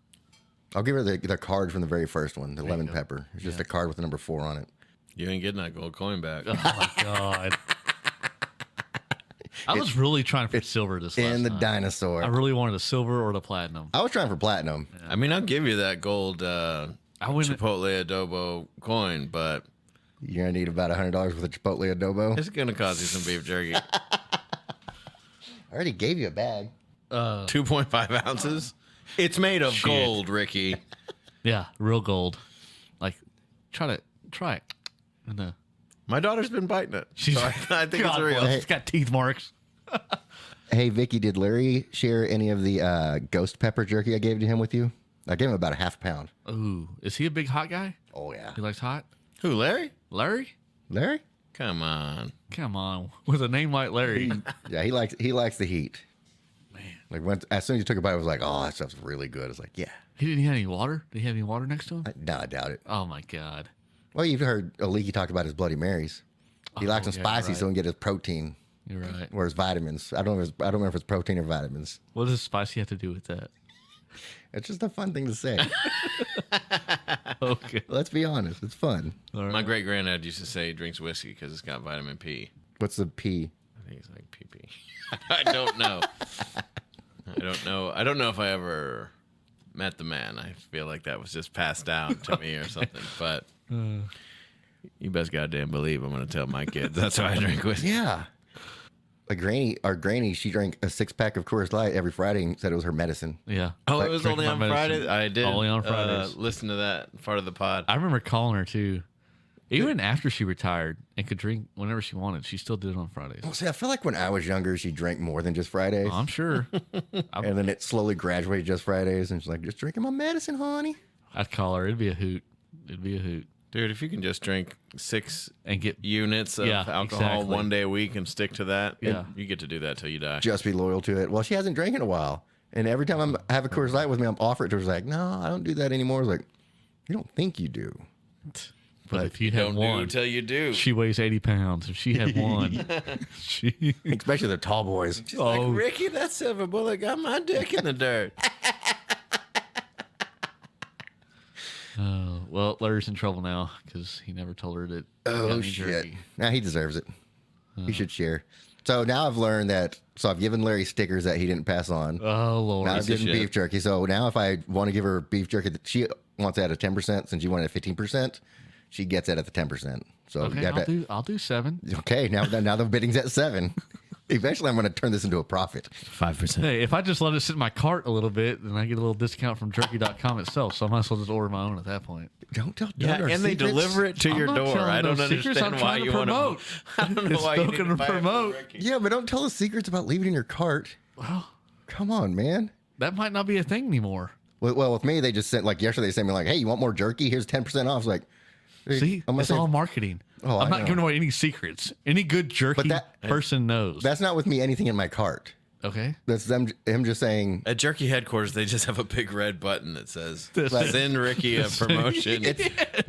I'll give her the card from the very first one, the lemon pepper. It's just a card with the number 4 on it. You ain't getting that gold coin back. Oh my god! I was really trying for silver this last And the time. dinosaur. I really wanted the silver or the platinum. I was trying for platinum. I mean, I'll give you that gold wouldn't- Chipotle adobo coin, but You're gonna need about $100 worth of Chipotle adobo. it's gonna cost you some beef jerky. I already gave you a bag. 2.5 ounces. It's made of Shit. gold, Ricky. Yeah, real gold. Like, try it. And My daughter's been biting it. she's, So I think it's God real. bless, she's got teeth marks. Hey, Vicky, did Larry share any of the ghost pepper jerky I gave to him with you? I gave him about a half pound. Ooh, is he a big hot guy? Oh, yeah. He likes hot. Who, Larry? Larry? Larry? Come on. Come on, with a name like Larry. Yeah, he likes the heat. Man, Like as soon as you took a bite, I was like, "Oh, that stuff's really good." It's like, yeah, he didn't have any water. Did he have any water next to him? no, I doubt it. Oh my god. Well, you've heard Leaky talk about his Bloody Marys. He likes them yeah, spicy right. so he can get his protein You're right. or his vitamins. I don't remember if it's protein or vitamins. What does spicy have to do with that? It's just a fun thing to say. Okay. Let's be honest, it's fun. All right. My great granddad used to say he drinks whiskey because it's got vitamin P. What's the P? I think it's like PP. I don't know. I don't know if I ever met the man. I feel like that was just passed down to me or something. But you best goddamn believe I'm going to tell my kids that's why I drink whiskey. Yeah. Our granny, she drank a 6-pack of Coors Light every Friday and said it was her medicine. Yeah. Oh, it was Drink only my on medicine. Friday? I did Only on Fridays. listen to that part of the pod. I remember calling her too. Even after she retired and could drink whenever she wanted, she still did it on Fridays. Well, see, I feel like when I was younger, she drank more than just Fridays. I'm sure. And then it slowly graduated just Fridays. And she's like, just drinking my medicine, honey. I'd call her. It'd be a hoot. It'd be a hoot. Dude, if you can just drink 6 And get units of Yeah, alcohol exactly. one day a week and stick to that, Yeah. you get to do that till you die. Just be loyal to it. Well, she hasn't drank in a while. And every time I have a Coors Light with me, I'm offered to her. She's like, no, I don't do that anymore. I was like, you don't think you do. But if you had Don't one, do till you do. she weighs 80 pounds. If she had one, she. Especially the tall boys. She's like, Ricky, that silver bullet got my dick in the dirt. Well, Larry's in trouble now because he never told her that. he got Oh, any shit. jerky. Nah, he deserves it. He should share. So now I've learned that. So I've given Larry stickers that he didn't pass on. Oh Lord. Now I've given shit. beef jerky. So now if I want to give her beef jerky, she wants it at a 10%. Since you want it at 15%, she gets it at the 10%. So Okay, you have to- I'll do 7. okay, now the bidding's at 7. Eventually, I'm going to turn this into a profit. 5%. Hey, if I just let it sit in my cart a little bit, then I get a little discount from jerky.com itself. So I might as well just order my own at that point. Don't tell Yeah, Doug our and they secrets. deliver it to I'm your not door. telling I don't no secrets. understand I'm why trying you to want to. promote. I don't know It's why you still need to gonna buy it from promote. Ricky. Yeah, but don't tell us secrets about leaving in your cart. Well, Come on, man. that might not be a thing anymore. Well, with me, they just sent, like yesterday, they sent me like, hey, you want more jerky? Here's 10% off. I was like, hey, See, I'm gonna it's say- all marketing. Oh, I'm I not know. giving away any secrets. Any good jerky But that- person knows. that's not with me anything in my cart. Okay. That's him just saying, At Jerky headquarters, they just have a big red button that says Like- "Send Ricky a promotion."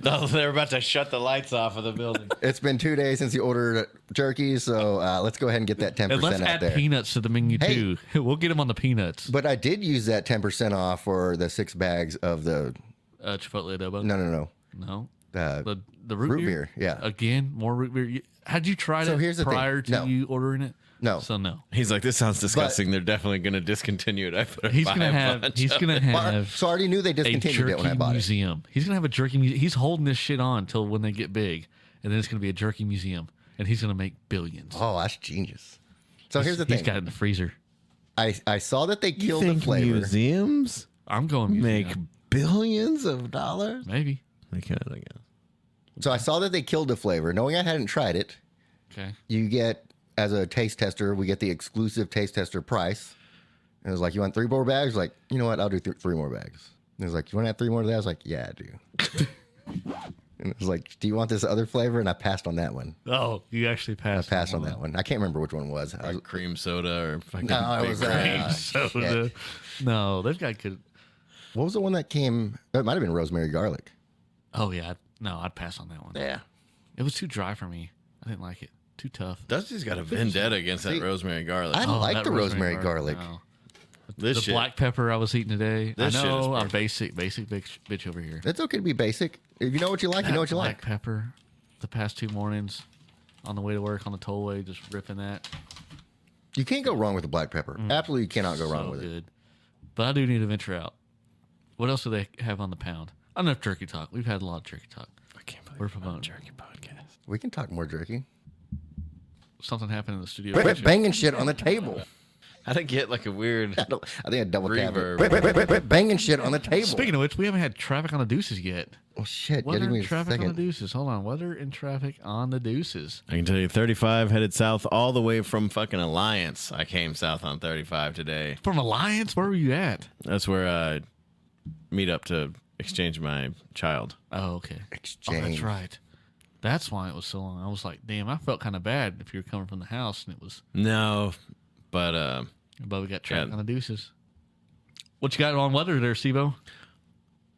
No, they're about to shut the lights off of the building. it's been 2 days since you ordered jerky, so let's go ahead and get that 10% And let's out add there. peanuts to the menu Hey. too. We'll get them on the peanuts. But I did use that 10% off for the 6 bags of the, Chipotle adobo. no. No. Uh, The root, root beer, yeah. Again, more root beer. Had you tried So it here's the thing. prior to No. you ordering it? No. So no. He's like, "This sounds disgusting. They're definitely going to discontinue it." I better He's buy gonna a have. bunch He's of gonna it. have so I already knew they a discontinued it when I jerky bought museum. He's gonna have a jerky museum. He's holding this shit on until when they get big, and then it's gonna be a jerky museum, and he's gonna make billions. it. Oh, that's genius. So here's the He's thing. got it in the freezer. I saw that they You killed the think flavor. museums I'm going make museum. billions of dollars? Maybe. They could, I guess. So I saw that they killed the flavor. Knowing I hadn't tried it, Okay. you get, as a taste tester, we get the exclusive taste tester price. And it was like, "You want 3 more bags?" Like, you know what? I'll do 3 more bags. And it was like, "You want to have 3 more of that?" I was like, "Yeah, I do." And it was like, "Do you want this other flavor?" And I passed on that one. Oh, you actually passed. Passed on that one. I can't remember which one it was. I was Like cream soda or fucking no, it big was cream. Soda. No, they've got good. what was the one that came? It might have been rosemary garlic. Oh yeah. No, I'd pass on that one. Yeah. It was too dry for me. I didn't like it. Too tough. Dusty's got a vendetta against that See, rosemary garlic. I like that the rosemary garlic. No. This The shit. black pepper I was eating today. This I shit is know I'm perfect. basic bitch over here. It's okay to be basic. If you know what you like, you know what you Black like. pepper. The past 2 mornings, on the way to work on the tollway, just ripping that. You can't go wrong with the black pepper. Absolutely, you cannot go wrong So with it. good. But I do need to venture out. What else do they have on the pound? Enough jerky talk. We've had a lot of jerky talk. I can't believe We're we're promoting promoting. Jerky Podcast. We can talk more jerky. Something happened in the studio. Quit banging shit on the table. How'd it get like a weird? I think I double tapped it. Reverb. Quit banging shit on the table. Speaking of which, we haven't had traffic on the Deuces yet. Oh shit! Weather Give me and a traffic on the second. Deuces. Hold on. Weather and traffic on the Deuces. I can tell you, 35 headed south all the way from fucking Alliance. I came south on 35 today. From Alliance, where were you at? That's where I meet up to exchange my child. Oh, okay. Oh, Exchange. that's right. That's why it was so long. I was like, damn, I felt kind of bad if you were coming from the house and it was. No, but But we got traffic Yeah. on the Deuces. What you got on weather there, Sibo?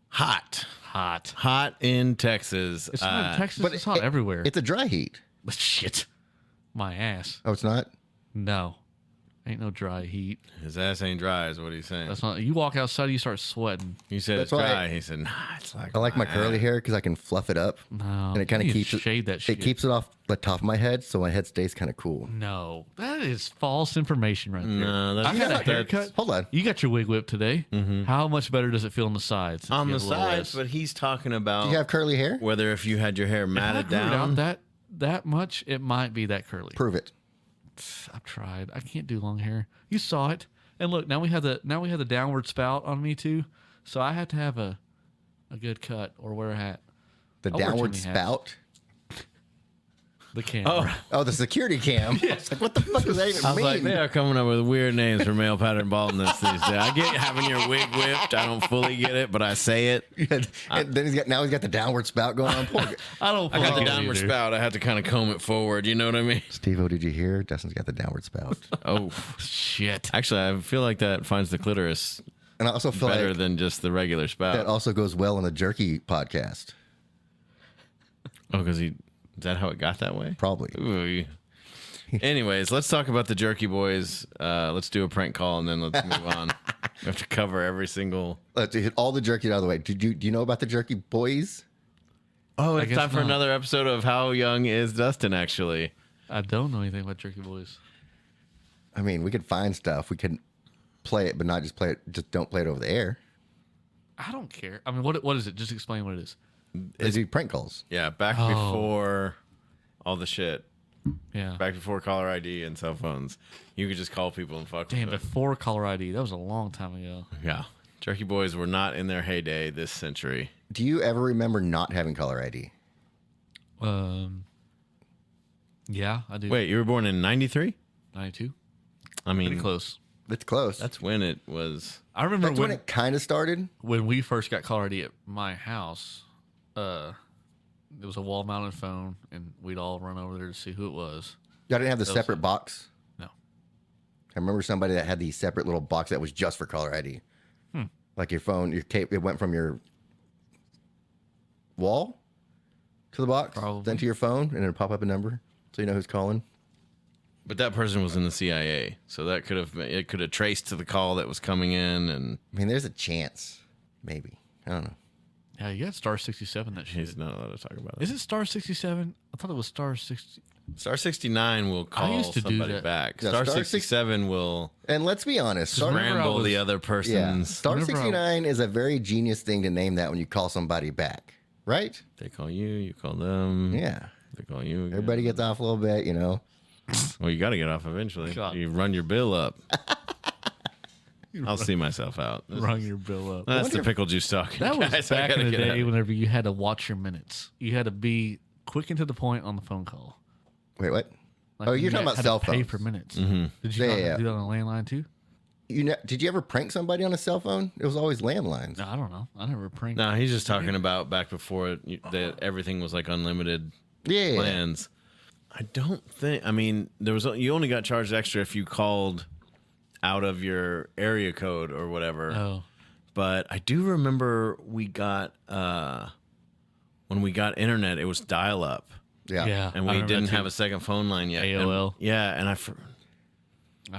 hot. Hot. In Texas. It's not in Texas. but It's hot everywhere. It's a dry heat. Shit. My ass. Oh, it's not. No. Ain't no dry heat. His ass ain't dry, is what he's saying. That's not. You walk outside, you start sweating. You said That's it's why dry. He said, "Nah, it's like." I like my curly hair because I can fluff it up, No. and it kind you of need keeps to it. shade that shit. It keeps it off the top of my head, so my head stays kind of cool. No, that is false information right there. No, that's I had a that's- haircut. Hold on. You got your wig whip today. How much better does it feel on the sides? if on you the have a little sides, less? but he's talking about Do you have curly hair? whether if you had your hair If I matted grew it down. out that much, it might be that curly. Prove it. I've tried. I can't do long hair. You saw it. And look, now we have the downward spout on me too. So I have to have a good cut or wear a hat. The I'll wear downward Timmy hats. spout. The camera. Oh, the security cam. It's like, what the fuck does that even I was mean? like, they are coming up with weird names for male pattern baldness these days. I get having your wig whipped. I don't fully get it, but I say it. and then he's got the downward spout going on. Poor guy. I don't. I got fully the get it downward either. spout. I had to kind of comb it forward. You know what I mean? Steve-O, did you hear? Dustin's got the downward spout. Oh, Shit. actually, I feel like that finds the clitoris And I also feel better like than just the regular spout. that also goes well on the Jerky podcast. Oh, because is that how it got that way? Probably. Ooh. Anyways, let's talk about the Jerky Boys. Let's do a prank call and then let's move on. We have to cover every single. Let's hit all the jerky out of the way. Do you know about the Jerky Boys? Oh, it's guess time for not. another episode of How Young is Dustin, actually. I don't know anything about Jerky Boys. I mean, we could find stuff. We could play it, but not just play it. Just don't play it over the air. I don't care. I mean, what is it? Just explain what it is. They do prank calls. Yeah, back Oh. before all the shit. Yeah. Back before caller ID and cell phones. You could just call people and fuck Damn, with them. before caller ID. That was a long time ago. Yeah. Jerky Boys were not in their heyday this century. Do you ever remember not having caller ID? Yeah, I do. Wait, you were born in 93? 92. I mean, Pretty close. It's close. that's when it was. I remember That's when it kind of started. when we first got caller ID at my house. There was a wall-mounted phone, and we'd all run over there to see who it was. Y'all didn't have the separate box. No. I remember somebody that had the separate little box that was just for caller ID. Like your phone, your tape, it went from your wall to the box, then to your phone, and it'd pop up a number so you know who's calling. But that person was in the CIA, so that could have traced to the call that was coming in, and I mean, there's a chance, maybe. I don't know. Yeah, you got star 67. That shit. he's not allowed to talk about it. Is it star 67? I thought it was star 60. Star 69 will call used to do somebody that. back. Yeah, Star Star 67 will And let's be honest, scramble the other yeah, person's. Star Whenever 69 is a very genius thing to name that when you call somebody back, right? They call you, you call them. Yeah. They call you. Again. Everybody gets off a little bit, you know. Well, you got to get off eventually. God. You run your bill up. I'll see myself out. Rung your bill up. That's the pickle juice talking. That was guys. I back gotta in the get day out. whenever you had to watch your minutes. You had to be quick and to the point on the phone call. Wait, what? Like Oh, you you're talking about had cell to pay phones. for minutes. Mm-hmm. Did you Yeah. do that on a landline too? Did you ever prank somebody on a cell phone? It was always landlines. No, I don't know. I never pranked. No, he's just talking about back before that everything was like unlimited Yeah. plans. I don't think. I mean, you only got charged extra if you called out of your area code or whatever. Oh, But I do remember we got when we got internet, it was dial up, Yeah. yeah. and I we remember didn't that too. have a second phone line yet. AOL. And I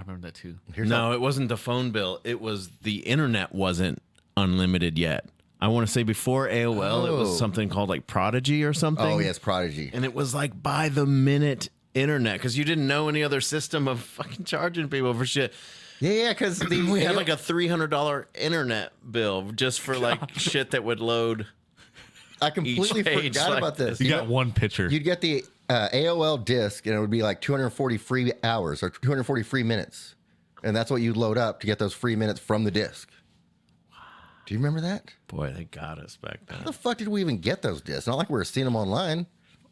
remember that too. no, it wasn't the phone bill. It was the internet wasn't unlimited yet. I want to say before AOL, it Oh. was something called like Prodigy or something. Oh, yes, Prodigy. And it was like by the minute internet because you didn't know any other system of fucking charging people for shit. Yeah, because We had like a $300 internet bill just for like shit that would load. I completely each page forgot like about this. You got one picture. You'd get the AOL disc, and it would be like 240 free hours or 240 free minutes. And that's what you'd load up to get those free minutes from the disc. Do you remember that? Boy, they got us back How then. the fuck did we even get those discs? Not like we were seeing them online.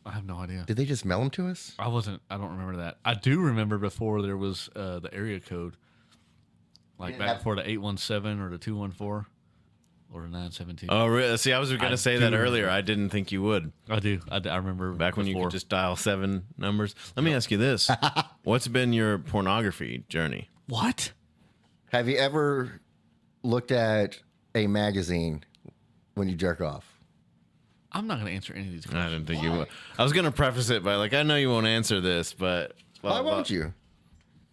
I have no idea. Did they just mail them to us? I don't remember that. I do remember before there was the area code, like back before the 817 or the 214 or the 917. Oh, really? See, I was going I to say do that earlier. remember. I didn't think you would. I do. I remember Back when you before. could just dial 7 numbers. Let me ask you this. What's been your pornography journey? What? Have you ever looked at a magazine when you jerk off? I'm not going to answer any of these I questions. didn't think you would. I was going to preface it by like, I know you won't answer this, but... Why won't you?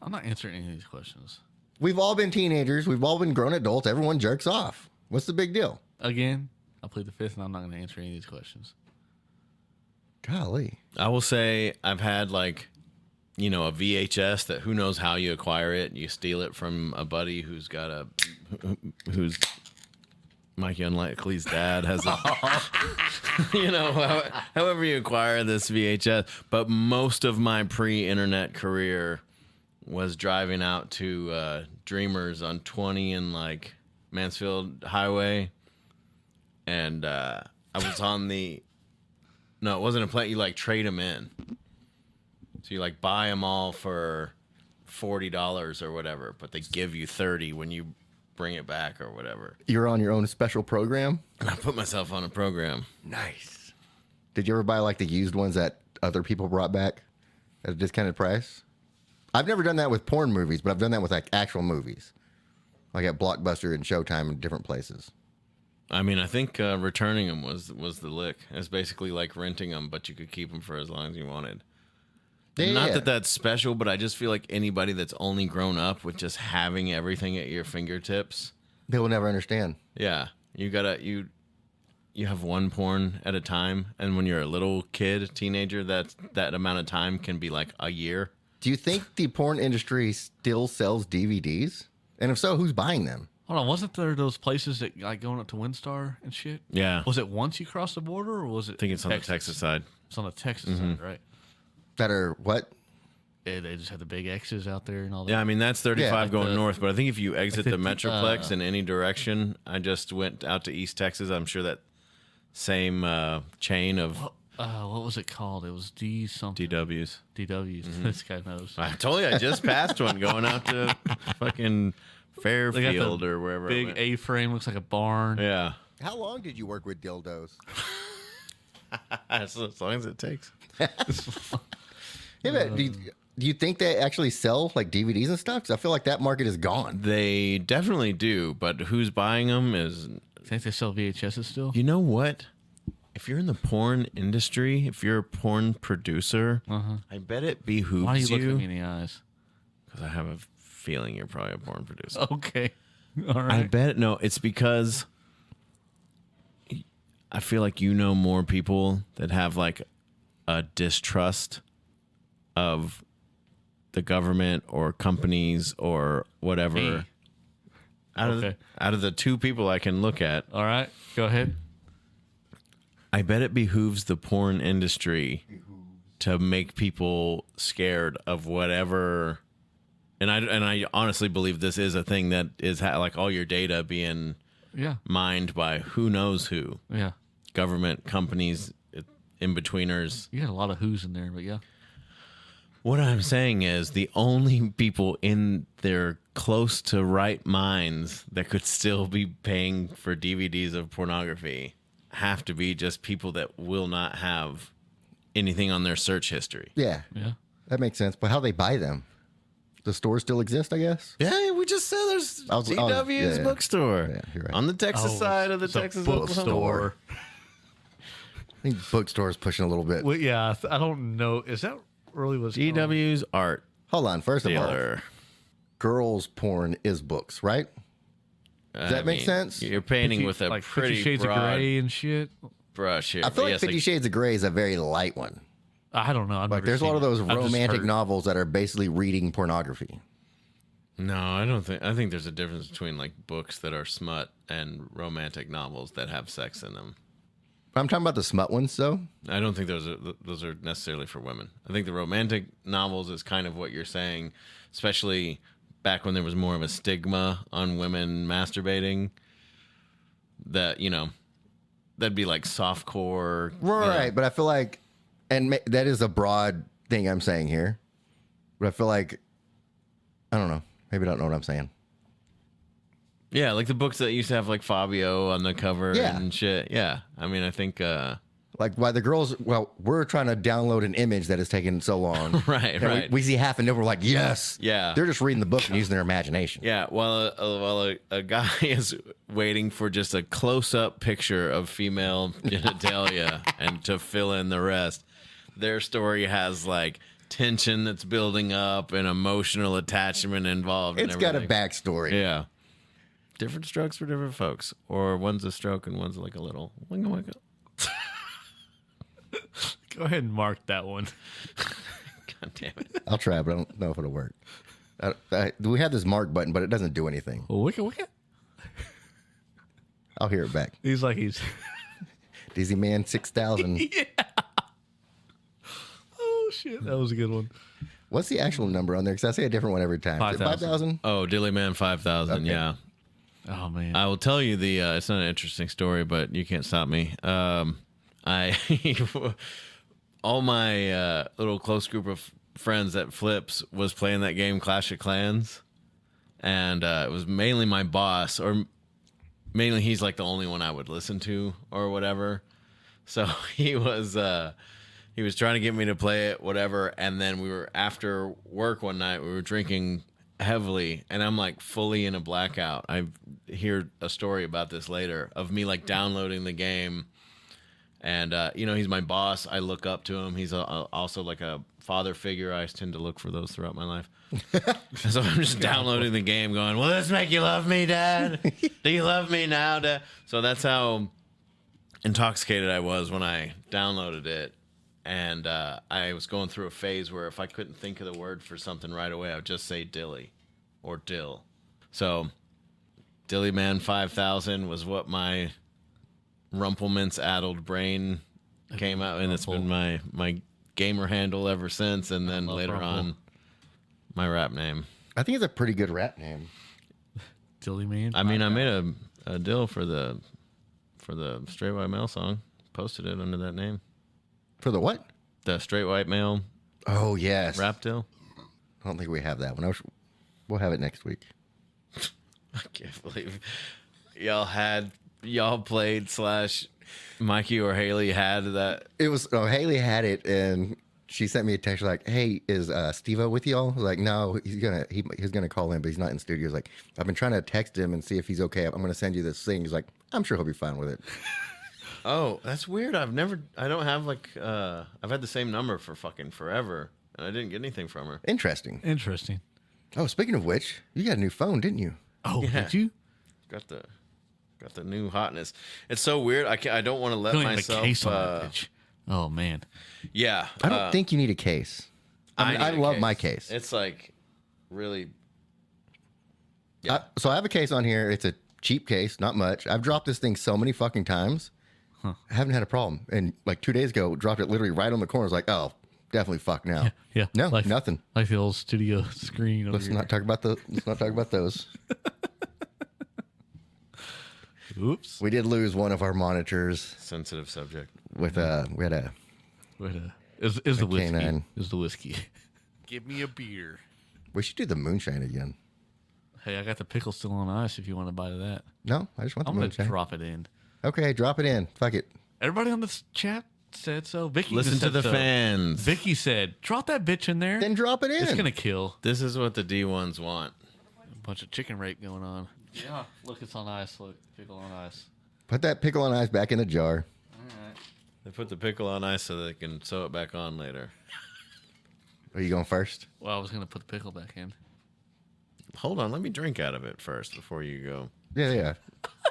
I'm not answering any of these questions. We've all been teenagers. We've all been grown adults. Everyone jerks off. What's the big deal? Again, I plead the fifth, and I'm not going to answer any of these questions. Golly. I will say I've had like, a VHS that who knows how you acquire it. You steal it from a buddy who's got who's Mikey Unlikely's dad has a, however you acquire this VHS. But most of my pre-internet career was driving out to Dreamers on 20 and like Mansfield Highway. And I was on no, it wasn't a plane. You like trade them in. So you like buy them all for $40 or whatever, but they give you 30 when you bring it back or whatever. You're on your own special program? And I put myself on a program. Nice. Did you ever buy like the used ones that other people brought back at a discounted price? I've never done that with porn movies, but I've done that with like actual movies, like at Blockbuster and Showtime and different places. I mean, I think returning them was the lick. It's basically like renting them, but you could keep them for as long as you wanted. Yeah. Not that that's special, but I just feel like anybody that's only grown up with just having everything at your fingertips. They will never understand. Yeah, you have one porn at a time, and when you're a little kid, teenager, that amount of time can be like a year. Do you think the porn industry still sells DVDs? And if so, who's buying them? Hold on, wasn't there those places that like going up to Windstar and shit? Yeah, Was it once you crossed the border, or was it? I think it's on the Texas side. It's on the Texas side, right? That are what? Yeah, they just had the big X's out there and all that. Yeah, I mean that's 35 Yeah, like going north, but I think if you exit the 50, Metroplex in any direction, I just went out to East Texas. I'm sure that same chain of What was it called? It was D something. DWs. DWs. This guy knows. I told you I just passed one going out to fucking They got the Fairfield or wherever. I Big went. A-frame, looks like a barn. Yeah, How long did you work with dildos? as long as it takes. Yeah, but Do you think they actually sell like DVDs and stuff? 'Cause I feel like that market is gone. They definitely do, but who's buying them is. Think they sell VHSs still? You know what? If you're in the porn industry, if you're a porn producer, I bet it behooves Why are you looking at you. me in the eyes? Because I have a feeling you're probably a porn producer. Okay. All right. I bet no, it's because I feel like you know more people that have like a distrust of the government or companies or whatever. Me. Out of the two people I can look at, All right. Go ahead. I bet it behooves the porn industry to make people scared of whatever. And I honestly believe this is a thing that is like all your data being Yeah. mined by who knows who, Yeah. government, companies, in betweeners. You got a lot of who's in there, but yeah. What I'm saying is the only people in their close to right minds that could still be paying for DVDs of pornography have to be just people that will not have anything on their search history. Yeah, Yeah. that makes sense. But how they buy them? The stores still exist, I guess. Yeah, we just said there's DW's yeah. bookstore Yeah, you're right. on the Texas side of the it's a Texas bookstore. I think bookstore is pushing a little bit. Well, yeah, I don't know. Is that really what's going on? DW's art Hold on. First of all, dealer. girls' porn is books, right? Does that make sense? You're painting with a like pretty 50 Shades broad of Grey and shit? brush here. I feel like Yes, 50 Shades of Grey is a very light one. I don't know. Like, there's a lot of those romantic novels that are basically reading pornography. No, I don't think. I think there's a difference between like books that are smut and romantic novels that have sex in them. I'm talking about the smut ones, though. I don't think those are necessarily for women. I think the romantic novels is kind of what you're saying, especially back when there was more of a stigma on women masturbating. That that'd be like softcore, Right, but I feel like, and that is a broad thing I'm saying here, but I feel like, I don't know. Maybe I don't know what I'm saying. Yeah, like the books that used to have like Fabio on the cover and shit. Yeah, I mean, I think Like, why the girls, we're trying to download an image that has taken so long. Right, and right. We see half and we're like, yes. Yeah. They're just reading the book and using their imagination. Yeah, while a guy is waiting for just a close-up picture of female genitalia and to fill in the rest, their story has like tension that's building up and emotional attachment involved. It's and got a everything. backstory. Yeah. Different strokes for different folks. Or one's a stroke and one's like a little winga winga. Go ahead and mark that one. God damn it. I'll try, but I don't know if it'll work. We have this mark button, but it doesn't do anything. Well, wicked. I'll hear it back. He's like, Dizzy Man 6000. oh, shit. That was a good one. What's the actual number on there? Because I say a different one every time. 5,000. 5,000? Oh, Dillyman 5000, Okay. yeah. Oh, man. I will tell you it's not an interesting story, but you can't stop me. I all my little close group of friends at Flips was playing that game Clash of Clans, and it was mainly my boss, or mainly he's like the only one I would listen to or whatever. So he was trying to get me to play it, whatever, and then we were after work one night, we were drinking heavily, and I'm like fully in a blackout. I hear a story about this later of me like downloading the game. And, he's my boss. I look up to him. He's also like a father figure. I tend to look for those throughout my life. So I'm just downloading the game going, will this make you love me, Dad? Do you love me now, Dad? So that's how intoxicated I was when I downloaded it. And I was going through a phase where if I couldn't think of the word for something right away, I would just say dilly or dill. So Dillyman 5000 was what my Rumplemints-addled brain came out, and it's been my gamer handle ever since, and then later on, my rap name. I think it's a pretty good rap name. Dilly Man. I mean, I made a deal for the Straight White Male song, posted it under that name. For the what? The Straight White Male Oh, yes. rap deal. I don't think we have that one. We'll have it next week. I can't believe y'all played / Mikey or Haley had that. It was, Haley had it, and she sent me a text like, "Hey, is Steve-O with y'all?" I was like, "No, he's gonna call in, but he's not in studio." He's like, "I've been trying to text him and see if he's okay. I'm gonna send you this thing." He's like, "I'm sure he'll be fine with it." Oh, that's weird. I don't have like, I've had the same number for fucking forever, and I didn't get anything from her. Interesting. Oh, speaking of which, you got a new phone, didn't you? Oh, Yeah. did you? Got the new hotness. It's so weird. I don't want to let Don't even have myself. a case on that bitch. Oh man. Yeah. I don't think you need a case. I love my case. It's like really. So I have a case on here. It's a cheap case, not much. I've dropped this thing so many fucking times. I haven't had a problem. And like 2 days ago, dropped it literally right on the corner. I was like, oh, definitely fuck now. Yeah. No, like, nothing. Like the old studio screen. Let's not talk about those. Oops. We did lose one of our monitors Sensitive subject. with we had a Is the whiskey? canine. Is the whiskey? Give me a beer. we should do the moonshine again. Hey, I got the pickle still on ice. If you want to bite of that, No, I just want the I'm gonna moonshine. drop it in. Okay, drop it in. Fuck it. Everybody on this chat said so. Vicky Listen just to said the so. fans. Vicky said, "Drop that bitch in there. Then drop it in. It's gonna kill." This is what the D1s want. A bunch of chicken rape going on. Yeah, look, it's on ice. Look, pickle on ice. Put that pickle on ice back in the jar. All right. They put the pickle on ice so they can sew it back on later. Are you going first? Well, I was gonna put the pickle back in. Hold on, let me drink out of it first before you go Yeah.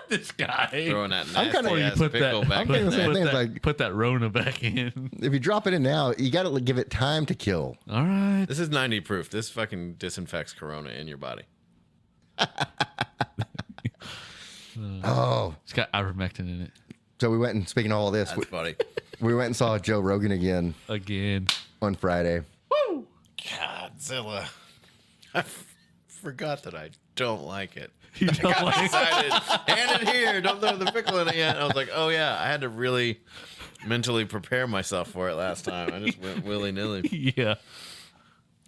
This guy. throwing that I'm kinda- nasty ass Put pickle that- back I'm in kinda there. saying- Put Things that, like- put that Rona back in. If you drop it in now, you got to give it time to kill. All right. This is 90 proof. This fucking disinfects Corona in your body. Oh, It's got ivermectin in it. so we went and speaking of all this, That's funny. we went and saw Joe Rogan again Again. on Friday. Godzilla. I forgot that I don't like it. You don't like Excited. Hand it here. Don't throw the pickle in it yet. I was like, oh yeah, I had to really mentally prepare myself for it last time. I just went willy nilly. Yeah.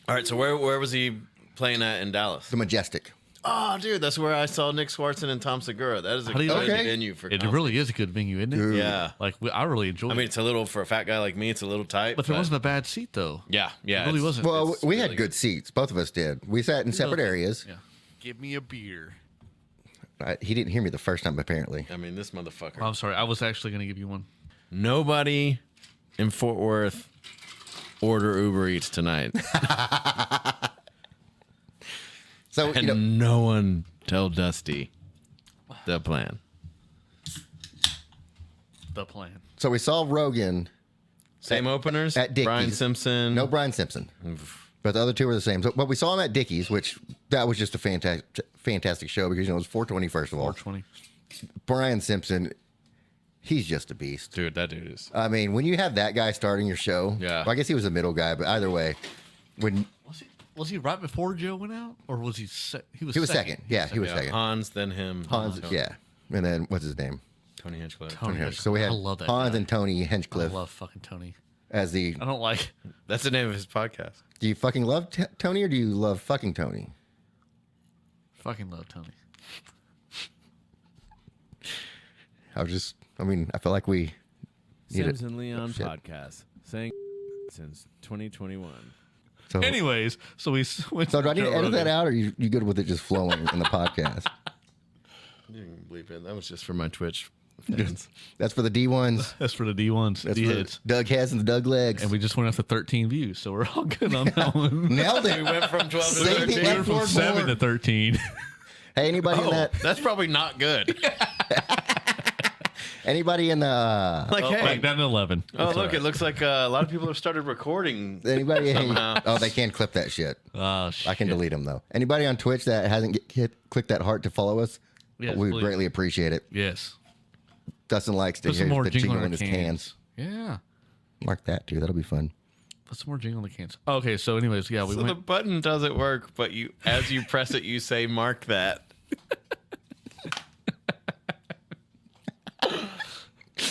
All right, so where was he playing at in Dallas? The Majestic. Oh, dude, that's where I saw Nick Swartzen and Tom Segura. That is a How do you good like it? venue for It comedy. really is a good venue, isn't it? Dude. Yeah. Like, I really enjoyed I mean, it. it's a little, for a fat guy like me, it's a little tight. But there wasn't a bad seat, though. Yeah. It really wasn't. Well, It's we really had good seats. Both of us did. We sat in separate areas. Yeah. Give me a beer. He didn't hear me the first time, apparently. I mean, this motherfucker. Oh, I'm sorry. I was actually going to give you one. Nobody in Fort Worth order Uber Eats tonight. So, And no one tell Dusty the plan. The plan. so we saw Rogan. Same openers? at Dickey's. Brian Simpson. No Brian Simpson. But the other two were the same. So, but we saw him at Dickey's, which that was just a fantastic show because, it was 420, first of all. 420. Brian Simpson, he's just a beast. Dude, that dude is. I mean, when you have that guy starting your show, Yeah. well, I guess he was a middle guy, but either way, when Was he right before Joe went out? Or was he he was second. Yeah, he was Yeah, second. Hans, then him. Hans, Tony. yeah. And then what's his name? Tony Hinchcliffe. Tony Hinchcliffe. Hinchcliffe. So we had I love that Hans guy. and Tony I Hinchcliffe love fucking Tony. as the. I don't like. That's the name of his podcast. Do you fucking love Tony or do you love fucking Tony? Fucking love Tony. I feel like we need Sims it. and Leon Shit. podcast. Saying since 2021. So, Anyways, so we went so do I to need Joe to edit that Rogan. out or you good with it just flowing in the podcast? You can bleep it. That was just for my Twitch fans. That's for the D1s. That's for the D1s, That's for D-heads. the Doug Heads and the Doug Legs. And we just went up to 13 views, so we're all good on that one. Nailed we it. went from 12 to Save the 13. We were from F-word 7 more. to 13. Hey, anybody in Oh, that? that's probably not good. Anybody in the? Like, hey. Back down to 11. Oh, It's look, all right. it looks like a lot of people have started recording. Anybody? Somehow. Oh, they can't clip that shit. Oh, shit. I can delete them though. Anybody on Twitch that hasn't clicked that heart to follow us, Yes, we would please. greatly appreciate it. Yes. Dustin likes to Put some hear more the jingle jingle on in the his cans. cans. Yeah. Mark that too. That'll be fun. Put some more jingle on the cans. Okay, so anyways, yeah, we So the went. button doesn't work, but as you press it, you say mark that.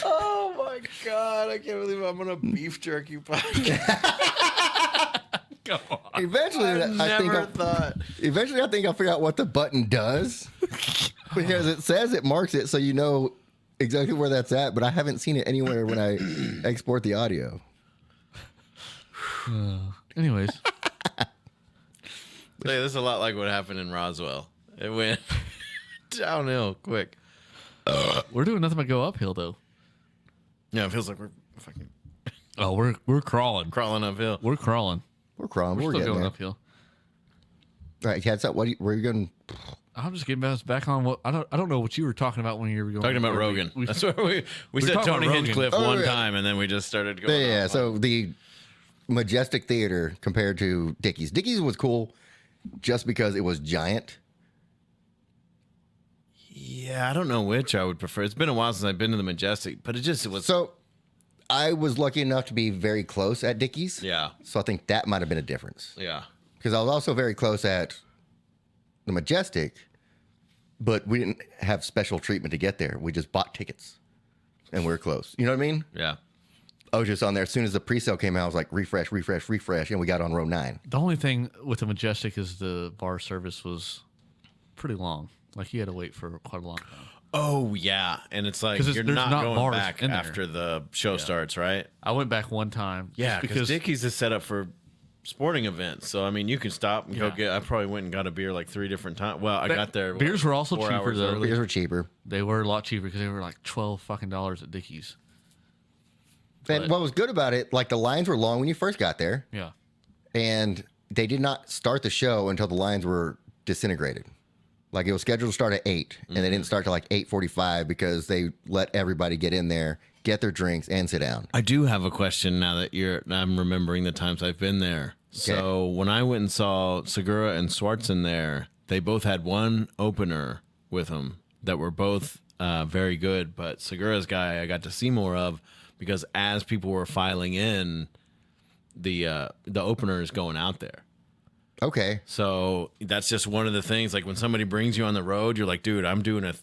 Oh my god, I can't believe I'm on a beef jerky podcast. Come on. Eventually, Eventually, I think I'll figure out what the button does because it says it marks it, so you know exactly where that's at. But I haven't seen it anywhere when I export the audio. Anyways, Hey, this is a lot like what happened in Roswell. It went downhill quick. we're doing nothing but go uphill though. Yeah, it feels like we're fucking Oh, we're crawling. crawling uphill. We're crawling. We're crawling. We're We're still getting going there. uphill. All right, Cats up. Where are you going? I'm just getting back on what I don't know what you were talking about when you were going. Talking about Rogan. That's where we said talking Tony about Rogan. Hinchcliffe Oh, one yeah. time, and then we just started going. Yeah. off. So the Majestic Theater compared to Dickies. Dickies was cool just because it was giant. Yeah, I don't know which I would prefer. It's been a while since I've been to the Majestic, but it was. So I was lucky enough to be very close at Dickies. Yeah. So I think that might have been a difference. Yeah. Because I was also very close at the Majestic, but we didn't have special treatment to get there. We just bought tickets and we were close. You know what I mean? Yeah. I was just on there. As soon as the pre-sale came out, I was like, refresh, and we got on row 9. The only thing with the Majestic is the bar service was pretty long. Like you had to wait for quite a long time. Oh yeah, and it's like 'Cause you're there's not not going bars back in there. after the show starts, right? I went back one time. Yeah, just because Dickies is set up for sporting events. So I mean, you can stop and go Yeah. get. I probably went and got a beer like 3 different times. Well, I got there. Beers were also 4 cheaper hours though. early. Beers were cheaper. They were a lot cheaper because they were like $12 at Dickies. And what was good about it, like the lines were long when you first got there, Yeah. and they did not start the show until the lines were disintegrated. Like it was scheduled to start at 8, and they didn't start till like 8:45 because they let everybody get in there, get their drinks, and sit down. I do have a question now that I'm remembering the times I've been there. So when I went and saw Segura and Swartz in there, they both had one opener with them that were both very good. But Segura's guy I got to see more of because as people were filing in, the opener is going out there. Okay. So that's just one of the things. Like when somebody brings you on the road, you're like, dude, I'm doing a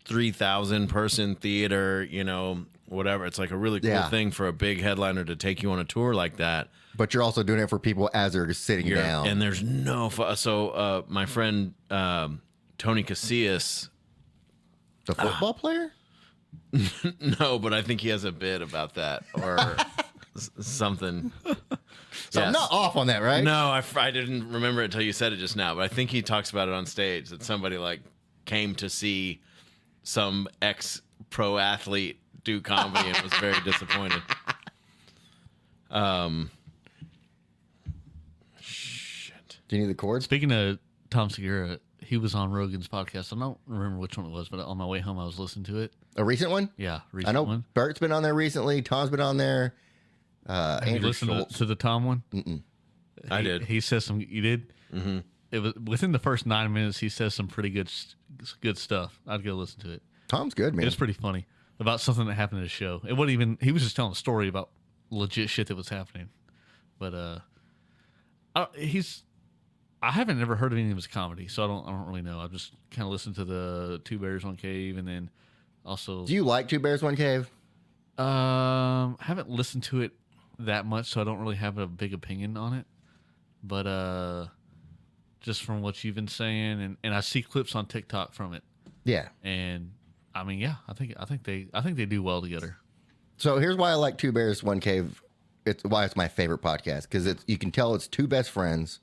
3,000 person theater, whatever. It's like a really cool thing for a big headliner to take you on a tour like that. But you're also doing it for people as they're sitting down. And there's no so my friend Tony Casillas, the football player? no, but I think he has a bit about that or something. So I'm not off on that, right? No, I didn't remember it until you said it just now, but I think he talks about it on stage that somebody like came to see some ex-pro athlete do comedy and was very disappointed. Shit. Do you need the chords? Speaking of Tom Segura, he was on Rogan's podcast. I don't remember which one it was, but on my way home, I was listening to it. A recent one? Yeah, I recent know one. Bert's been on there recently. Tom's been on there. Have you Andrew listened Schultz. to the Tom one? I did. He says some. You did. Mm-hmm. It was within the first 9 minutes. He says some pretty good stuff. I'd go listen to it. Tom's good, man. It's pretty funny about something that happened at a show. It wasn't even. He was just telling a story about legit shit that was happening. But I haven't never heard of any of his comedy, so I don't really know. I just kind of listened to the Two Bears One Cave, and then also Do you like Two Bears, One Cave? haven't listened to it that much, so I don't really have a big opinion on it. But just from what you've been saying, and I see clips on TikTok from it, Yeah. and I mean, yeah, I think they do well together. So here's why I like Two Bears, One Cave. It's why it's my favorite podcast because you can tell it's two best friends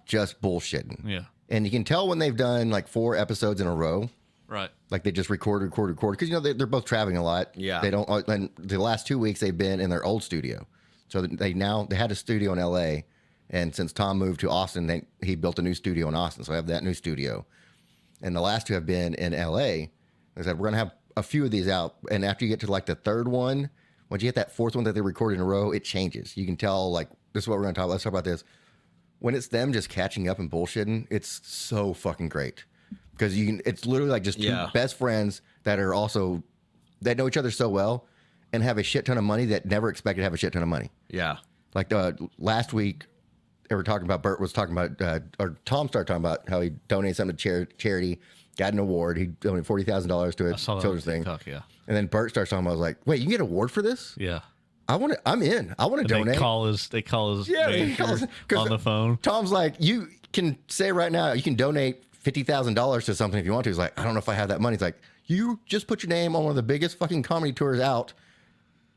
just bullshitting. Yeah, And you can tell when they've done like 4 episodes in a row. right. Like they just record because they're both traveling a lot. Yeah. They don't. And the last 2 weeks they've been in their old studio, so they had a studio in L.A. And since Tom moved to Austin, he built a new studio in Austin. So I have that new studio, and the last 2 have been in L.A. They said we're gonna have a few of these out, and after you get to like the 3rd one, once you get that 4th one that they recorded in a row, it changes. You can tell like this is what we're gonna talk about. Let's talk about this. When it's them just catching up and bullshitting, it's so fucking great. Because it's literally like just 2 best friends that know each other so well and have a shit ton of money that never expected to have a shit ton of money. Yeah. Like last week, they were talking about, Bert was talking about, or Tom started talking about how he donated something to charity, got an award. He donated $40,000 to a I saw that on children's thing. TikTok, yeah. And then Bert starts talking about, I was like, wait, you can get an award for this? Yeah. I'm in. I want to donate. They call his manager on the phone. Tom's like, you can say right now, you can donate $50,000 to something if you want to. He's like, I don't know if I have that money. He's like, you just put your name on one of the biggest fucking comedy tours out.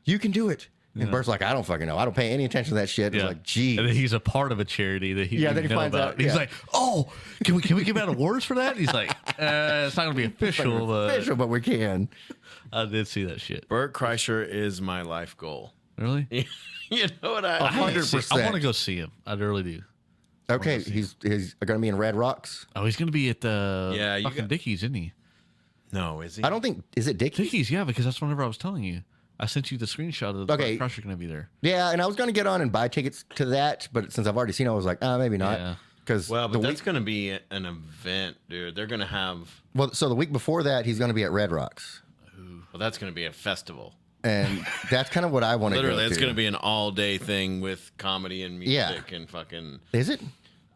You can do it. And Bert's like, I don't fucking know. I don't pay any attention to that shit. It's like, geez. And then he's a part of a charity that he then didn't he know finds about. out, He's yeah. like, oh, can we give out awards for that? And he's like, it's not gonna be official. Official, but we can. I did see that shit. Bert Kreischer is my life goal. Really? You know what I? 100%. I want to go see him. I really do. Okay, he's going to be in Red Rocks. Oh, he's gonna be at the you fucking got- Dickies, isn't he? No, is he? I don't think, is it Dickies? Dickies, yeah, because that's whenever I was telling you. I sent you the screenshot of the Okay. Crusher gonna be there. Yeah, and I was going to get on and buy tickets to that, but since I've already seen it, I was like, maybe not. Yeah. Because Well, but that's going to be an event, dude. They're going to have. so the week before that, he's going to be at Red Rocks. Well, that's going to be a festival. And that's kind of what I want to go to. Literally, it's going to be an all-day thing with comedy and music and fucking. Is it?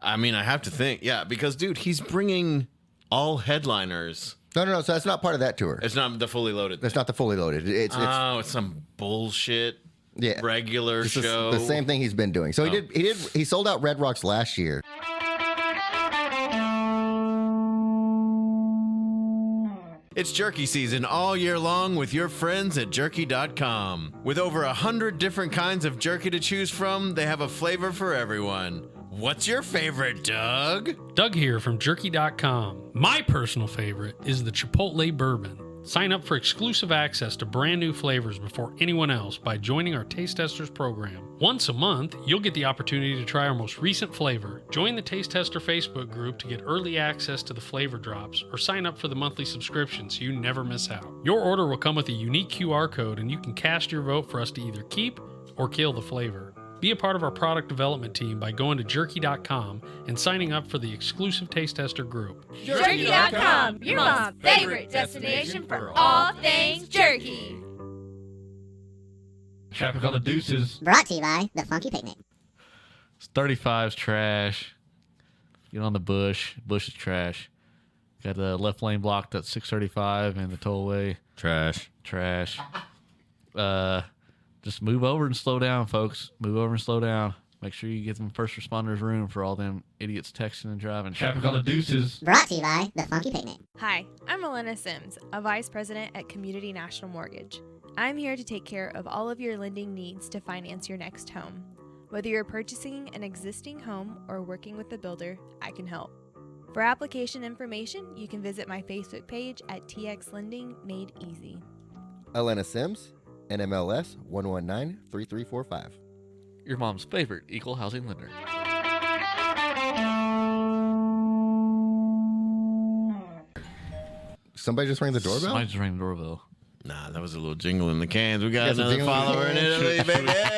I mean, I have to think, yeah, because dude, he's bringing all headliners. No. So that's not part of that tour. It's not the fully loaded. That's not the fully loaded. It's It's some bullshit. yeah, Regular it's show. the same thing he's been doing. So he sold out Red Rocks last year. It's jerky season all year long with your friends at jerky.com. With over 100 different kinds of jerky to choose from, they have a flavor for everyone. What's your favorite, Doug? Doug here from Jerky.com. My personal favorite is the Chipotle Bourbon. Sign up for exclusive access to brand new flavors before anyone else by joining our Taste Testers program. Once a month, you'll get the opportunity to try our most recent flavor. Join the Taste Tester Facebook group to get early access to the flavor drops, or sign up for the monthly subscription so you never miss out. Your order will come with a unique QR code, and you can cast your vote for us to either keep or kill the flavor. Be a part of our product development team by going to jerky.com and signing up for the exclusive Taste Tester group. Jerky.com, your mom's favorite destination for all things jerky. Traffic on the Deuces. Brought to you by The Funky Picnic. 35's trash. Get on the Bush. Bush is trash. Got the left lane blocked at 635 and the tollway. Trash. Trash. Just move over and slow down, folks. Move over and slow down. Make sure you get them first responders room for all them idiots texting and driving. Traffic on the Deuces. Brought to you by The Funky Picnic. Hi, I'm Elena Sims, a Vice President at Community National Mortgage. I'm here to take care of all of your lending needs to finance your next home. Whether you're purchasing an existing home or working with a builder, I can help. For application information, you can visit my Facebook page at TX Lending Made Easy. Elena Sims, NMLS 1193345. Your mom's favorite equal housing lender. Somebody just rang the doorbell? Somebody just rang the doorbell. Nah, that was a little jingle in the cans. We got You got some another jingle in the follower in cans? Italy,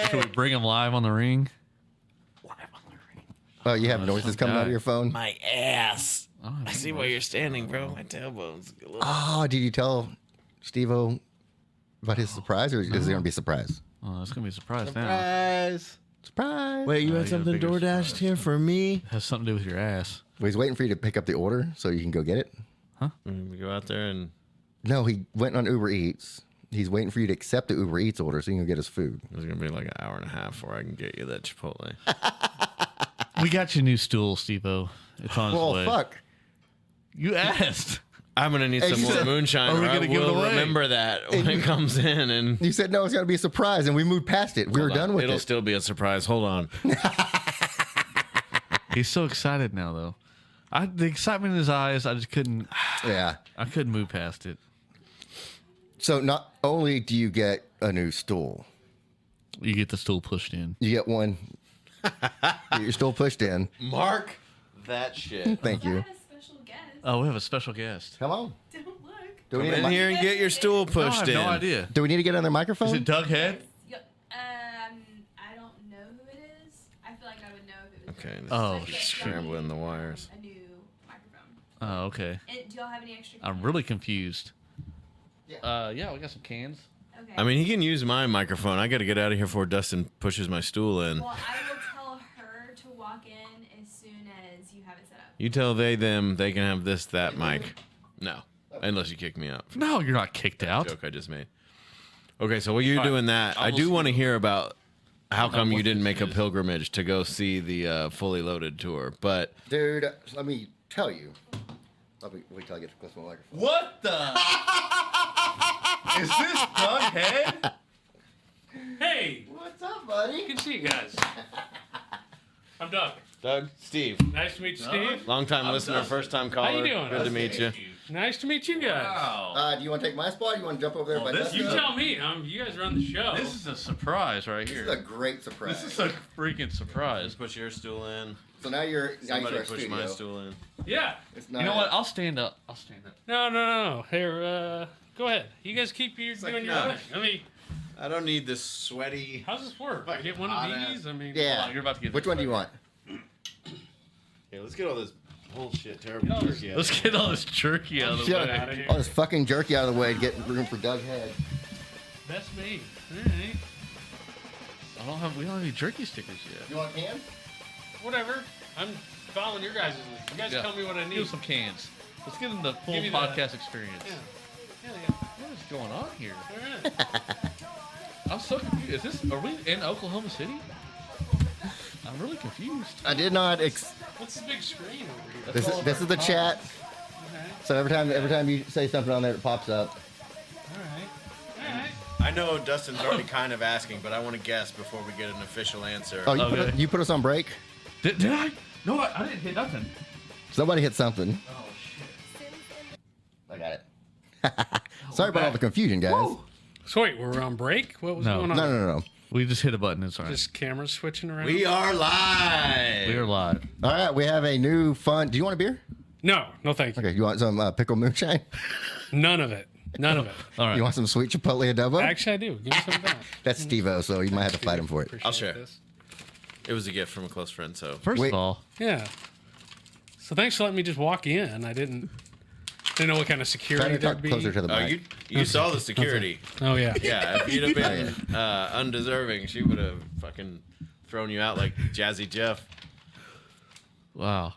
Should we baby. bring him live on the ring? Oh, you have noises coming out of your phone? My ass. Oh, I see where you're standing, bro. My tailbone's a little. Oh, did you tell Steve-O about his surprise, or is it going to be a surprise? Oh, that's going to be a surprise now. Surprise. Surprise! Wait, you Oh, had you got a something bigger DoorDashed surprise. here for me? It has something to do with your ass. Well, he's waiting for you to pick up the order so you can go get it. We go out there and No, he went on Uber Eats. He's waiting for you to accept the Uber Eats order so you can go get his food. it's gonna be like an hour and a half before I can get you that Chipotle. We got your new stool, Steve-O. It's on its Well, way. fuck. You asked. I'm gonna need Hey, some you more said- moonshine. Are we or I gonna give it will away? remember that when it comes in, and You said no, it's going to be a surprise, and we moved past it. We were done with it'll it. still be a surprise. Hold on. He's so excited now, though. The excitement in his eyes, I just couldn't. Yeah. I couldn't move past it. So not only do you get a new stool, You get the stool pushed in. you get one. You're still pushed in. Mark that shit. Thank you. Oh, we have a special guest. Come on. Don't look. Do we, Come need in here and get your stool I pushed have in. no idea. do we need to get on their microphone? Is it Doug Head? I don't know who it is. I feel like I would know if it was Okay. Oh, Scrambling the wires. a new microphone. Oh, okay. And do y'all have any extra? I'm really confused. Yeah, we got some cans. Okay. I mean, he can use my microphone. I got to get out of here before Dustin pushes my stool in. well, I will tell her to walk in as soon as you have it set up. You tell them, they can have that mic. No, unless you kick me out. No, you're not kicked out. Joke I just made. Okay, so while you're All right, doing that, I I will do see want to you. hear about how come you what didn't this make a is. pilgrimage to go see the fully loaded tour. But Dude, let me tell you. Let me wait till I get close to my microphone. What the? Is this Doug Head? Hey, What's up, buddy? Good to see you guys. I'm Doug. Doug, Steve. Nice to meet you, Steve. Long-time listener, first-time caller. How you doing? Good to meet you. Nice to meet you guys. Do you want to take my spot? You want to jump over there by Dustin? You tell me. You guys run the show. This is a surprise right This here. is a great surprise. This is a freaking surprise. Push your stool in. So now you're Somebody our push studio. my stool in. Yeah. It's not, You know what? I'll stand up. No. Here, go ahead. You guys keep doing your no. thing. I mean, I don't need this sweaty. how's this work? I get one of these? I mean, Yeah. Hold on, you're about to get Which one do you want? Okay, let's get all this bullshit terrible Get all this- jerky out. Let's get all this jerky out of the Shut way. out of here. all this fucking jerky out of the way to get room for Doug Head. That's me. All right. We don't have any jerky stickers yet. You want a can? Whatever. I'm following your guys' lead. You guys tell me what I need. Give us some cans. Let's get in the full Give me the- podcast experience. Yeah. What is going on here? All right. I'm so confused. Are we in Oklahoma City? I'm really confused. I did not. What's the big screen over here? This is the chat. Okay. So every time you say something on there, it pops up. All right. I know Dustin's already kind of asking, but I want to guess before we get an official answer. Oh, Okay. you put us on break? Did I? No, I didn't hit nothing. Somebody hit something. Oh shit. I got it. Sorry about all the confusion, guys. Woo. So wait, we're on break? What was No. going on? No. We just hit a button. It's all right. Just cameras switching around? We are live. We are live. All right, we have a new fun. Do you want a beer? No, thank you. Okay, you want some pickle moonshine? None of it. All right. You want some sweet chipotle adobo? Actually, I do. Give me some of that. That's Steve-O, so you might have to fight him for it. Appreciate I'll share. this. It was a gift from a close friend, so. First Wait. of all, Yeah. So thanks for letting me just walk in. I didn't know what kind of Try security to talk there'd be. closer to the Oh, mic. you saw the security. Oh, yeah. Yeah, if you'd have been undeserving, she would have fucking thrown you out like Jazzy Jeff. wow,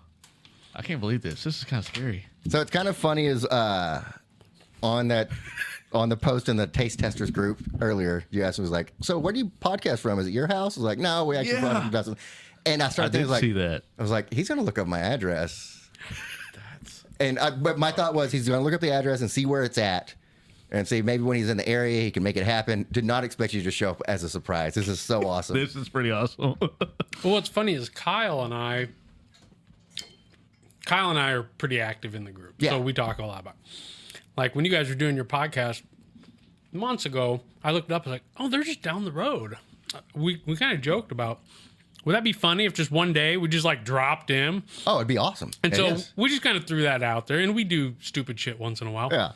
I can't believe this. This is kind of scary. So it's kind of funny is on the post in the Taste Testers group earlier, you asked me, was like, so where do you podcast from? Is it your house? I was like, no, we actually brought it from Dustin. And I I started did thinking, like, see that. I was like, he's going to look up my address. But my thought was he's going to look up the address and see where it's at and see maybe when he's in the area, he can make it happen. Did not expect you to show up as a surprise. This is so awesome. This is pretty awesome. Well, what's funny is Kyle and I are pretty active in the group. Yeah. So we talk a lot about, like, when you guys were doing your podcast months ago, I looked up, I was like, oh, they're just down the road. We kind of joked about, would that be funny if just one day we just like dropped in? Oh, it'd be awesome. And It so is. we just kind of threw that out there, and we do stupid shit once in a while. Yeah.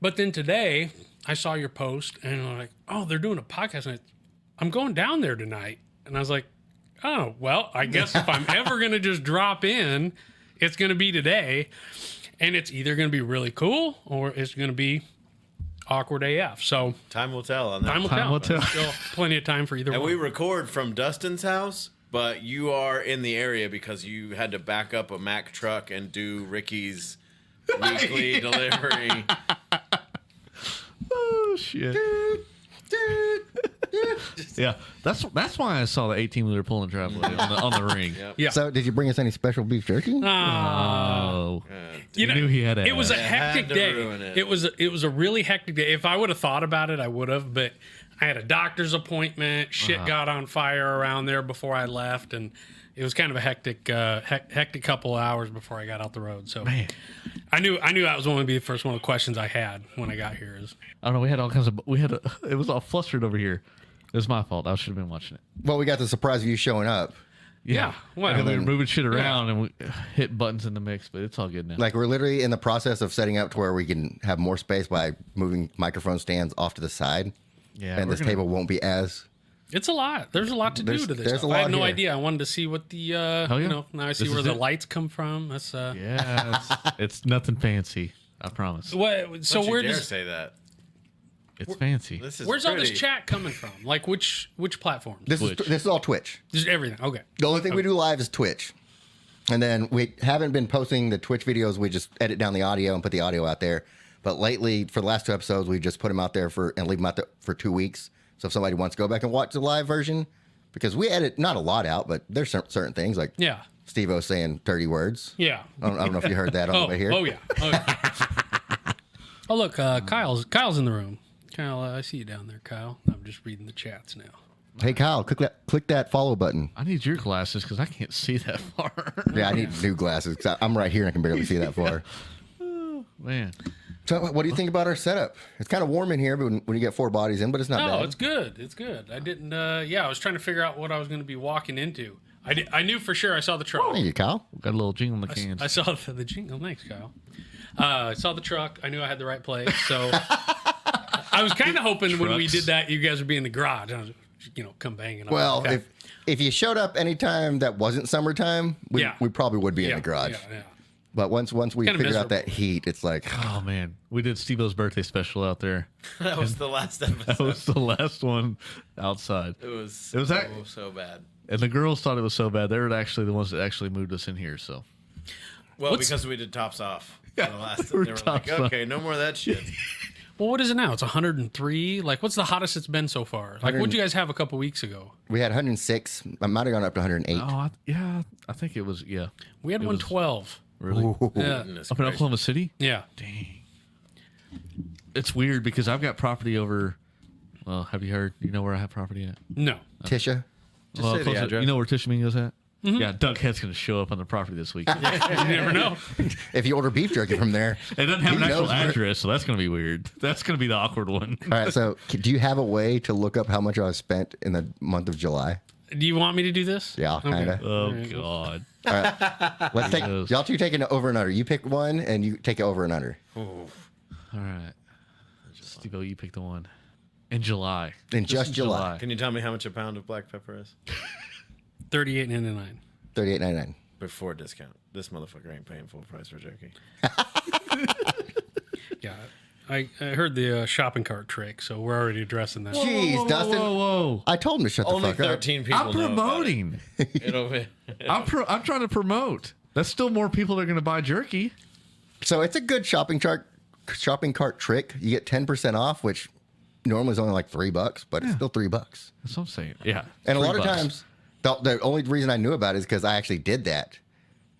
But then today, I saw your post, and I'm like, oh, they're doing a podcast, and I'm going down there tonight. And I was like, oh, well, I guess if I'm ever going to just drop in, it's going to be today. And it's either going to be really cool, or it's going to be awkward AF. So Time will tell on that. time will tell. will tell. Still plenty of time for either And one. we record from Dustin's house, but you are in the area because you had to back up a Mack truck and do Ricky's weekly delivery. Oh shit. Yeah, that's why I saw the 18-wheeler pulling driveway on the ring. Yep. Yeah. So did you bring us any special beef jerky? Oh, You know, knew he had it was a had hectic to day. ruin it. It was a really hectic day. If I would have thought about it, I would have. But I had a doctor's appointment. Shit got on fire around there before I left, and it was kind of a hectic couple of hours before I got out the road. So man. I knew that was going to be the first one of the questions I had when I got here. Is I don't know. We had all kinds of. It was all flustered over here. It was my fault. I should have been watching it. Well, we got the surprise of you showing up. yeah, well, And we were moving shit around and we hit buttons in the mix, but it's all good now. Like we're literally in the process of setting up to where we can have more space by moving microphone stands off to the side. yeah, And we're this gonna- table won't be as. it's a lot. There's a lot to do There's- to this. there's a Stuff. I had lot no here. idea. I wanted to see what the yeah. now I see This where is the it. lights come from. That's Yeah, it's nothing fancy. I promise. what. So Don't where you dare does say that. It's fancy. This is where's all this pretty. chat coming from? Like which platforms? This Twitch. is all Twitch. Just everything. Okay. The only thing we do live is Twitch. And then we haven't been posting the Twitch videos. We just edit down the audio and put the audio out there. But lately, for the last 2 episodes, we just put them out there and leave them out there for 2 weeks. So if somebody wants to go back and watch the live version, because we edit not a lot out, but there's certain things like Yeah. Steve-O saying 30 words. Yeah. I don't know if you heard that on the way here. Oh yeah. Oh, yeah. Look, Kyle's in the room. Kyle, I see you down there, Kyle. I'm just reading the chats now. Hey, Kyle, click that follow button. I need your glasses because I can't see that far. Yeah, I need new glasses because I'm right here and I can barely see that far. Man. So, what do you think about our setup? It's kind of warm in here, but when you get 4 bodies in, but it's not No, bad. it's good. It's good. I didn't. I was trying to figure out what I was going to be walking into. I knew for sure. I saw the truck. Thank you, Kyle. Got a little jingle in the cans. I saw the jingle. Thanks, Kyle. I saw the truck. I knew I had the right place. So I was kind of hoping when we did that, you guys would be in the garage. I was, come banging. Well, Okay. if you showed up anytime that wasn't summertime, we probably would be in the garage. Yeah. But once we Kinda figured out miserable. that heat, it's like, Oh, man. We did Steve-O's birthday special out there. That was the last That episode. was the last one outside. It was so bad. And the girls thought it was so bad. They were actually the ones that actually moved us in here. So Well, because we did tops off. Yeah, The last, we were they were like, tops off. okay, no more of that shit. Well, what is it now? It's 103. Like, what's the hottest it's been so far? Like, what'd you guys have a couple weeks ago? we had 106. I might have gone up to 108. I think it was, yeah. We had It was- 112. Really? Yeah. Goodness Up in gracious. Oklahoma City? Yeah. Dang. It's weird because I've got property over, well, have you heard? You know where I have property at? No. Tisha, Just say the closer- address. you know where Tishomingo's at? Yeah, Doug Head's going to show up on the property this week. You never know. if you order beef jerky from there. It doesn't have He an actual knows where- address, so that's going to be weird. That's going to be the awkward one. All right, so do you have a way to look up how much I spent in the month of July? Do you want me to do this? Yeah, Okay. kind of. Oh, Alright. God. All right, let's take Yes. y'all two take an over and under. You pick one, and you take it over and under. All right. Steve-O, you pick the one. In July. In just July. Can you tell me how much a pound of black pepper is? $38.99. $38.99. Before discount. This motherfucker ain't paying full price for jerky. Yeah. I heard the shopping cart trick, so we're already addressing that. Jeez, Dustin. Whoa. I told him to shut the Only fuck up. 13 people I'm know about promoting. it. It'll be- I'm trying to promote. That's still more people that are going to buy jerky. So it's a good shopping cart trick. You get 10% off, which normally is only like $3, but it's still $3. That's what I'm saying. Yeah. And a lot of $3. times, the only reason I knew about it is because I actually did that,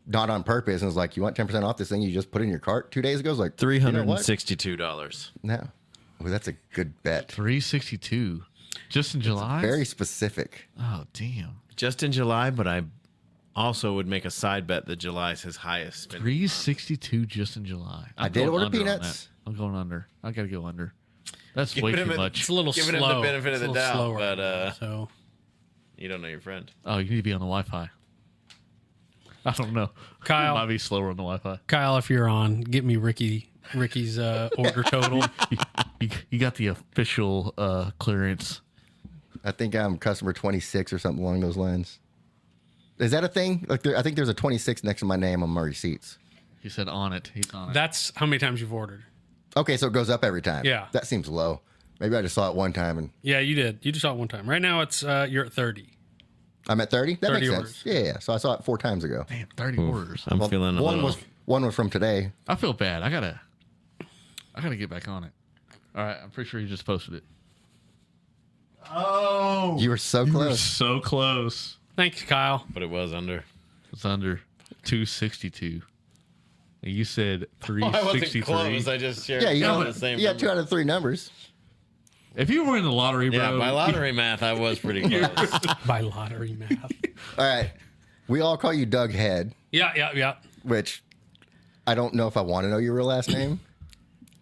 not on purpose. And it was like, you want 10% off this thing you just put in your cart 2 days ago? I was like, you know what? $362. No. Well, that's a good bet. $362 just in July. Very specific. Oh, damn. Just in July, but I also would make a side bet that July is his highest spend. $362 just in July. I did going order under on peanuts. that. I'm going under. I got to go under. That's Giving way him too a- much. It's a little Giving him slow. the benefit It's of a the little doubt, slow right but, now, so You don't know your friend. Oh, you need to be on the Wi-Fi. I don't know. Kyle. Might be slower on the Wi-Fi. Kyle, if you're on, get me Ricky's order total. You got the official clearance. I think I'm customer 26 or something along those lines. Is that a thing? Like, I think there's a 26 next to my name on my receipts. He said on it. He's on it. That's how many times you've ordered. Okay, so it goes up every time. Yeah. That seems low. Maybe I just saw it one time and Yeah, you did. You just saw it one time. Right now, it's you're at 30. I'm at 30. That 30 makes orders. sense. Yeah. So I saw it 4 times ago. Damn, 30 orders. I'm feeling a one little... was from today. I feel bad. I gotta get back on it. All right, I'm pretty sure he just posted it. Oh, You were so close. so close. Thanks, Kyle. But it was under. It's under 262. And you said I wasn't 363. close. I just shared Yeah, you all know, the same you got number. 2 out of 3 numbers. If you were in the lottery, bro. Yeah, by lottery math, I was pretty close. By lottery math. All right. We all call you Doug Head, Yeah. which I don't know if I want to know your real last name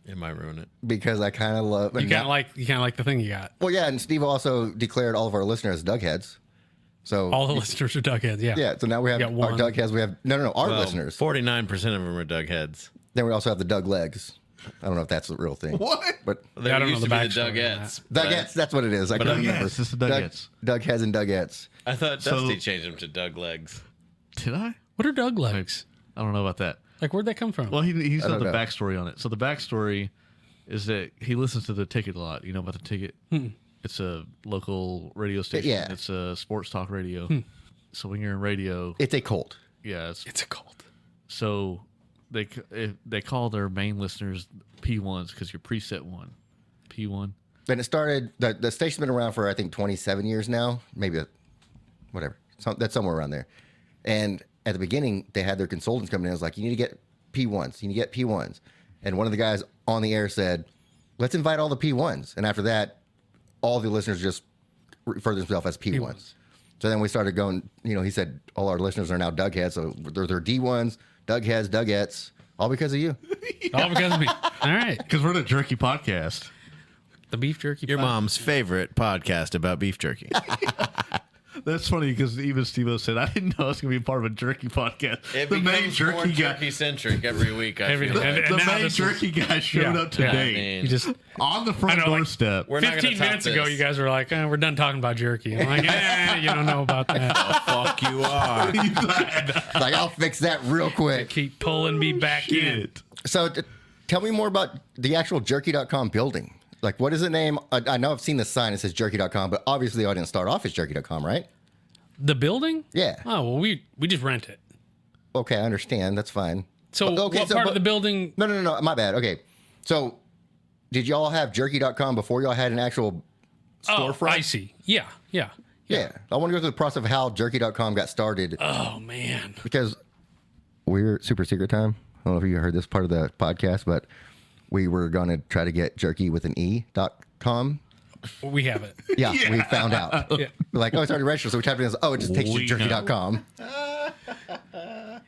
It might ruin it. because I kind of love. You kind of like the thing you got. Well, yeah, and Steve also declared all of our listeners as Doug Heads. So All the listeners are Doug Heads. Yeah. yeah, so now we have got our one. Doug Heads. We have no, our Well, listeners. 49% of them are Doug Heads. Then we also have the Doug Legs. I don't know if that's the real thing. What? But There I don't know used the to be the backstory on Dougettes. Dougettes, that's what it is. I couldn't remember. Yes, it's the Dougettes. Doug Heads and Dougettes. I thought So- Dusty changed them to Doug Legs. Did I? What are Doug legs? I don't know about that. Like, where'd that come from? Well, he's I got don't the know. backstory on it. So the backstory is that he listens to the Ticket a lot. You know about the Ticket? It's a local radio station. Yeah. It's a sports talk radio. So when you're in radio, It's a cult. yeah, it's a cult. so they call their main listeners P1s because you're preset one. P1. Then it started, the station's been around for, I think, 27 years now. Maybe, whatever. That's somewhere around there. And at the beginning, they had their consultants come in and was like, you need to get P1s. You need to get P1s. And one of the guys on the air said, let's invite all the P1s. And after that, all the listeners just refer to themselves as P1s. So then we started going, he said all our listeners are now Doug heads. So they're D1s, Doug heads, Dougettes, all because of you. All because of me. All right. Because we're the Jerky Podcast. The Beef Jerky Your Pod. mom's favorite podcast about beef jerky. That's funny because even Steve said, I didn't know I was going to be part of a jerky podcast. It the main becomes more jerky guy. jerky-centric every week, I feel like. And The now main this is- jerky guy showed Yeah. up today. I mean, You just On the front I know, like, doorstep. we're not gonna 15 top minutes ago, this. you guys were like, we're done talking about jerky. I'm like, you don't know about that. Fuck you are. Like, I'll fix that real quick. Keep pulling me back in. Shit. So tell me more about the actual jerky.com building. Like, what is the name? I know I've seen the sign. It says jerky.com, but obviously I didn't start off as jerky.com, right? The building? Yeah. Oh, well, we just rent it. Okay, I understand. That's fine. So But- okay, what so- part but- of the building? No. My bad. Okay. So did y'all have jerky.com before y'all had an actual storefront? I see. Yeah. Yeah. I want to go through the process of how jerky.com got started Oh, man. because we're super secret time. I don't know if you heard this part of the podcast, but we were going to try to get jerky with an E.com. We have it. Yeah, we found out. Yeah. We're like, it's already registered. So we typed in, it just takes you to We jerky.com.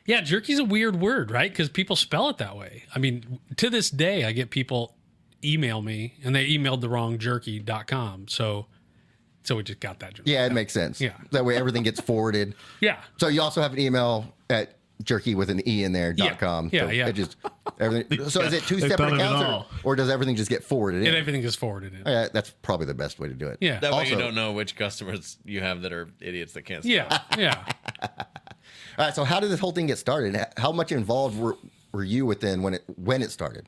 Yeah, jerky's a weird word, right? Because people spell it that way. I mean, to this day, I get people email me and they emailed the wrong jerky.com. So we just got that. Yeah, it makes sense. Yeah. That way everything gets forwarded. Yeah. So you also have an email at jerky with an E in there, Yeah. .com. Yeah, so yeah. It just, everything. So is it two They've separate done it accounts all. or does everything just get forwarded in? And everything is forwarded in. Yeah, that's probably the best way to do it. Yeah. That way you Also- don't know which customers you have that are idiots that can't spell. Yeah. All right. So how did this whole thing get started? How much involved were you within when it started?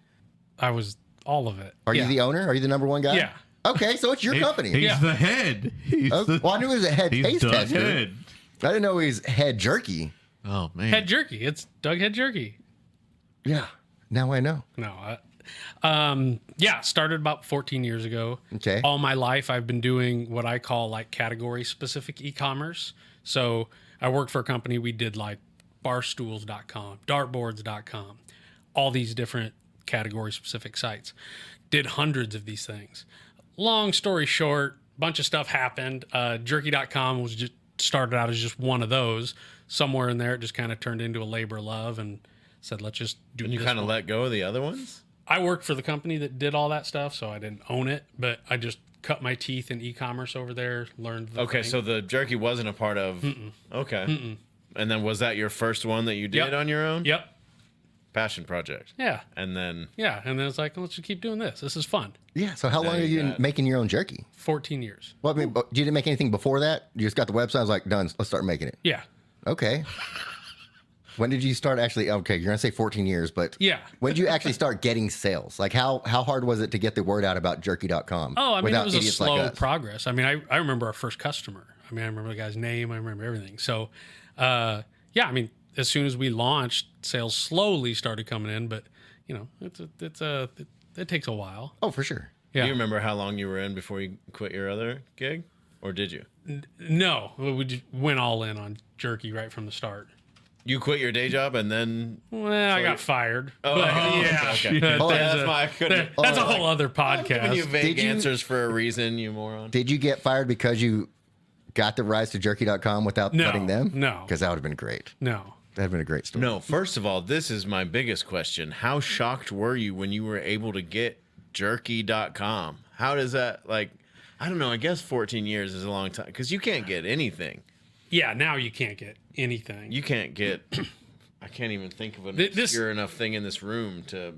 I was all of it. Are Yeah. you the owner? Are you the number one guy? Yeah. Okay, so it's your company. He's Yeah. the head. He's Oh, the, well, I knew he was a head he's taste Doug tester. Head. I didn't know he was head jerky. Oh, man. Head jerky. It's Doug Head Jerky. Yeah. Now I know. No. Started about 14 years ago. Okay. All my life, I've been doing what I call like category specific e-commerce. So I worked for a company. We did like barstools.com, dartboards.com, all these different category specific sites. Did hundreds of these things. Long story short, bunch of stuff happened. Jerky.com was just started out as just one of those. Somewhere in there, it just kind of turned into a labor of love and said, let's just do And you this kind of one. let go of the other ones? I worked for the company that did all that stuff, so I didn't own it, but I just cut my teeth in e-commerce over there, learned the Okay, thing. so the jerky wasn't a part of... Okay. And then was that your first one that you did Yep. on your own? Yep. Passion project. Yeah. And then... Yeah. And then it's like, let's just keep doing this. This is fun. Yeah. So how long you are you got- making your own jerky? 14 years. Well, I mean, you didn't make anything before that? You just got the website. I was like, done. Let's start making it. Yeah. Okay. When did you start actually? Okay, you're gonna say 14 years, but Yeah. when did you actually start getting sales? Like how hard was it to get the word out about jerky.com? Oh, I mean, without it was a idiots like slow us? progress. I mean, I remember our first customer. I mean, I remember the guy's name. I remember everything. So, I mean, as soon as we launched, sales slowly started coming in, but you know, it takes a while. Oh, for sure. Yeah. Do you remember how long you were in before you quit your other gig? Or did you? No, we just went all in on jerky right from the start. You quit your day job and then... Well, I got fired. Oh, But, okay, yeah. okay. There's That's a- why I couldn't... That's a whole other Giving you podcast. vague Did you- answers for a reason, you moron. Did you get fired because you got the rise to jerky.com without No, letting them? no. Because that would have been great. No. That'd have been a great story. No, first of all, this is my biggest question. How shocked were you when you were able to get jerky.com? How does that, like, I don't know, I guess 14 years is a long time because you can't get anything. Yeah, now you can't get anything. You can't get, I can't even think of an This- obscure enough thing in this room to,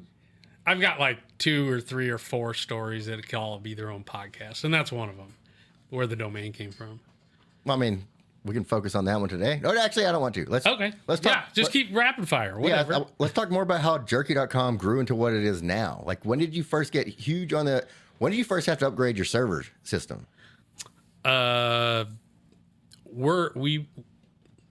I've got like 2 or 3 or 4 stories that could all be their own podcast, and that's one of them, where the domain came from. Well, I mean, we can focus on that one today. No, actually, I don't want to. Let's Okay. Let's talk. Yeah, just keep rapid fire. Yeah, Whatever. let's talk more about how jerky.com grew into what it is now. Like, when did you first get huge on the? When did you first have to upgrade your server system?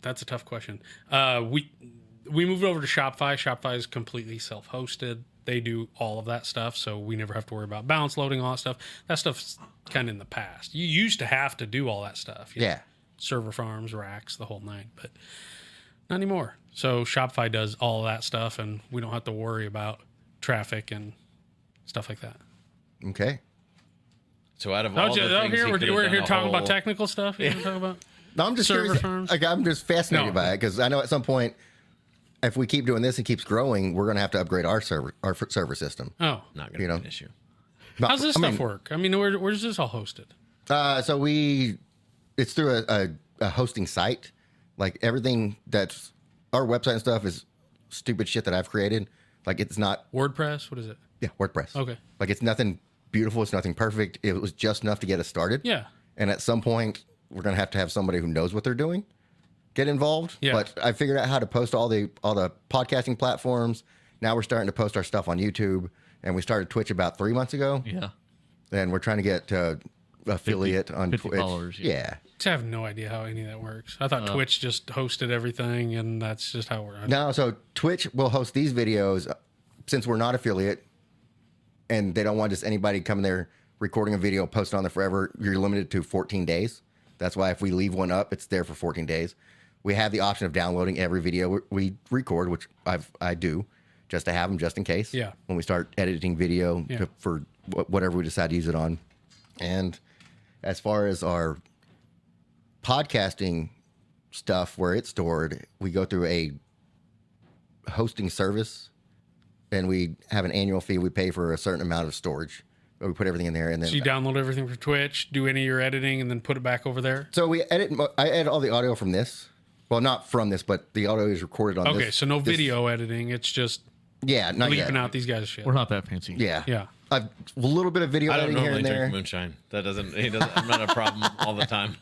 That's a tough question. We moved over to Shopify. Shopify is completely self-hosted. They do all of that stuff, so we never have to worry about balance loading, all that stuff. That stuff's kind of in the past. You used to have to do all that stuff. you know, Yeah. server farms, racks, the whole nine, but not anymore. So Shopify does all of that stuff, and we don't have to worry about traffic and stuff like that. Okay. So out of all the things here, he could have we're done here a talking about whole- technical stuff. You want to talk about? No, I'm just Server curious. farms? Like, I'm just fascinated No. by it because I know at some point, if we keep doing this and keeps growing, we're going to have to upgrade our server system. Oh, Not going to You know. be an issue. Not- how's this I mean, stuff work? I mean, where's this all hosted? So it's through a hosting site. Like everything that's our website and stuff is stupid shit that I've created. Like it's not, WordPress? What is it? yeah, WordPress. Okay. Like it's nothing beautiful. It's nothing perfect. It was just enough to get us started. Yeah. And at some point, we're going to have somebody who knows what they're doing get involved. Yeah. But I figured out how to post all the podcasting platforms. Now we're starting to post our stuff on YouTube, and we started Twitch about 3 months ago. Yeah. And we're trying to get affiliate on 50 Twitch. followers, Yeah. I have no idea how any of that works. I thought Twitch just hosted everything, and that's just how it works. No, so Twitch will host these videos since we're not affiliate, and they don't want just anybody coming there recording a video, posting on there forever. You're limited to 14 days. That's why if we leave one up, it's there for 14 days. We have the option of downloading every video we record, which I do, just to have them just in case. Yeah. When we start editing video Yeah. for whatever we decide to use it on. And as far as our podcasting stuff, where it's stored, we go through a hosting service, and we have an annual fee. We pay for a certain amount of storage. We put everything in there, and then So you download everything from Twitch, do any of your editing, and then put it back over there? so I edit all the audio from this. Well, not from this, but the audio is recorded on this. Okay, so no this- video editing. It's just Yeah, not bleeping yet. out these guys' shit. We're not that fancy. Yeah, Yeah. A little bit of video I don't editing here normally and there. drink moonshine. That doesn't. I'm not a problem all the time.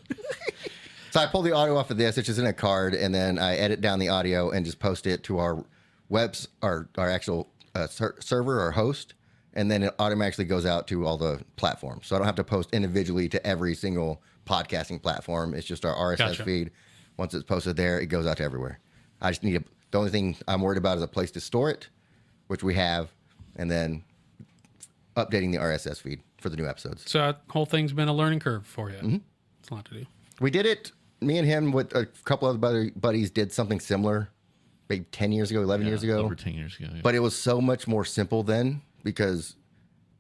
So I pull the audio off of this, which is in a card, and then I edit down the audio and just post it to our our actual server or host, and then it automatically goes out to all the platforms. So I don't have to post individually to every single podcasting platform. It's just our RSS Gotcha. feed. Once it's posted there, it goes out to everywhere. I just need the only thing I'm worried about is a place to store it, which we have, and then updating the RSS feed for the new episodes. So that whole thing's been a learning curve for you. Mm-hmm. It's a lot to do. We did it. Me and him with a couple other buddies did something similar, maybe 10 years ago, 11 years ago. Over 10 years ago. Yeah. But it was so much more simple then because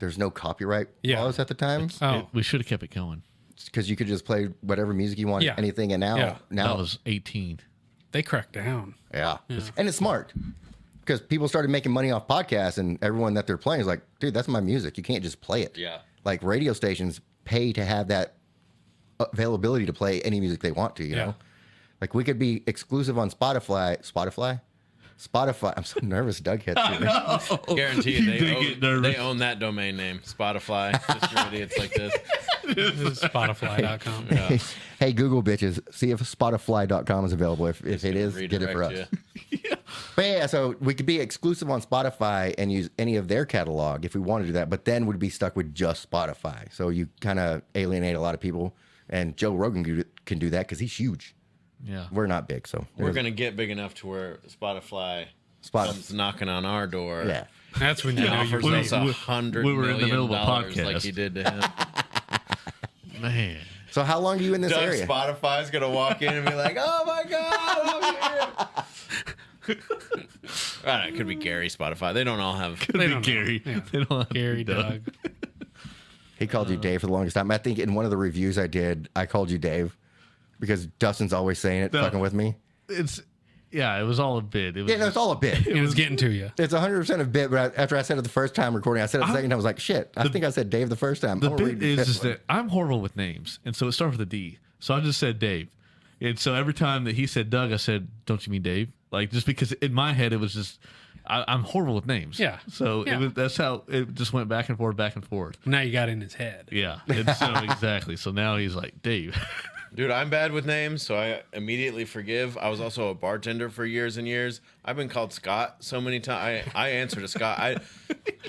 there's no copyright Yeah. laws at the time. Oh, We should have kept it going. Because you could just play whatever music you want, Yeah. anything. And now, Yeah. That was 18. they cracked down. yeah. And it's smart because people started making money off podcasts, and everyone that they're playing is like, dude, that's my music. You can't just play it. Yeah. Like radio stations pay to have that availability to play any music they want to, you Yeah. know? Like we could be exclusive on Spotify. I'm so nervous. Doug hit me. Guarantee You did you, get nervous. they own that domain name. Spotify. Just for idiots like this. This is Spotify.com. Hey, Google bitches, see if Spotify.com is available. If it is, get it for us. Redirect you. But yeah, so we could be exclusive on Spotify and use any of their catalog if we want to do that, but then we'd be stuck with just Spotify. So you kind of alienate a lot of people, and Joe Rogan can do that because he's huge. Yeah. We're not big, so We're gonna get big enough to where Spotify comes knocking on our door. Yeah. That's when you And know you're offers us safe. $100 we were in the middle million of a podcast. like he did to him. Man. So how long are you in this Doug area? Spotify's gonna walk in and be like, "Oh my god, I'm here." I don't know, it could be Gary Spotify. They don't all have. They Be don't know. Gary. Yeah. They don't have Gary, Doug. He called you Dave for the longest time. I think in one of the reviews I did, I called you Dave because Dustin's always saying it, No. fucking with me. It was all a bit. It was Yeah, no, it's all a bit. It was getting to you. It's 100% a bit, but after I said it the first time recording, I said it the second time, I was like, shit, I think I said Dave the first time. The I'm gonna bit read the is fifth just one. that I'm horrible with names, and so it starts with a D. So I just said Dave, and so every time that he said Doug, I said, "Don't you mean Dave?" Like just because in my head it was just I'm horrible with names. Yeah. So Yeah. that's how it just went back and forth, back and forth. Now you got in his head. Yeah. And so exactly. So now he's like Dave. Dude, I'm bad with names, so I immediately forgive. I was also a bartender for years and years. I've been called Scott so many times. I answer to Scott.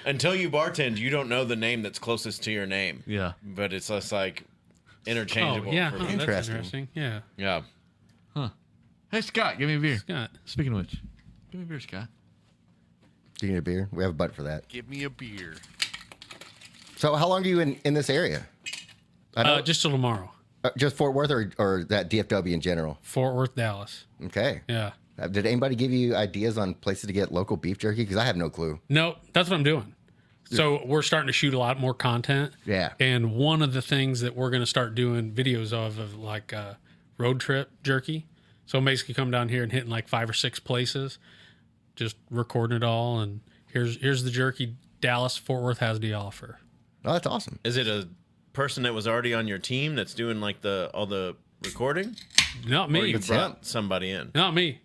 Until you bartend, you don't know the name that's closest to your name. Yeah. But it's just like interchangeable. Oh, yeah. for Huh, me. that's interesting. Yeah. Yeah. Hey Scott, give me a beer. Scott. Speaking of which, give me a beer, Scott. Do you need a beer? We have a button for that. Give me a beer. So how long are you in this area? I know, Just till tomorrow. just Fort Worth or that DFW in general? Fort Worth, Dallas. Okay. Yeah. Did anybody give you ideas on places to get local beef jerky? Because I have no clue. No, that's what I'm doing. So we're starting to shoot a lot more content. Yeah. And one of the things that we're going to start doing videos of like road trip jerky. So basically come down here and hitting like 5 or 6 places, just recording it all. And here's the jerky Dallas Fort Worth has to offer. Oh, that's awesome. Is it a person that was already on your team that's doing like all the recording? Not Or me. you brought somebody in? Not me.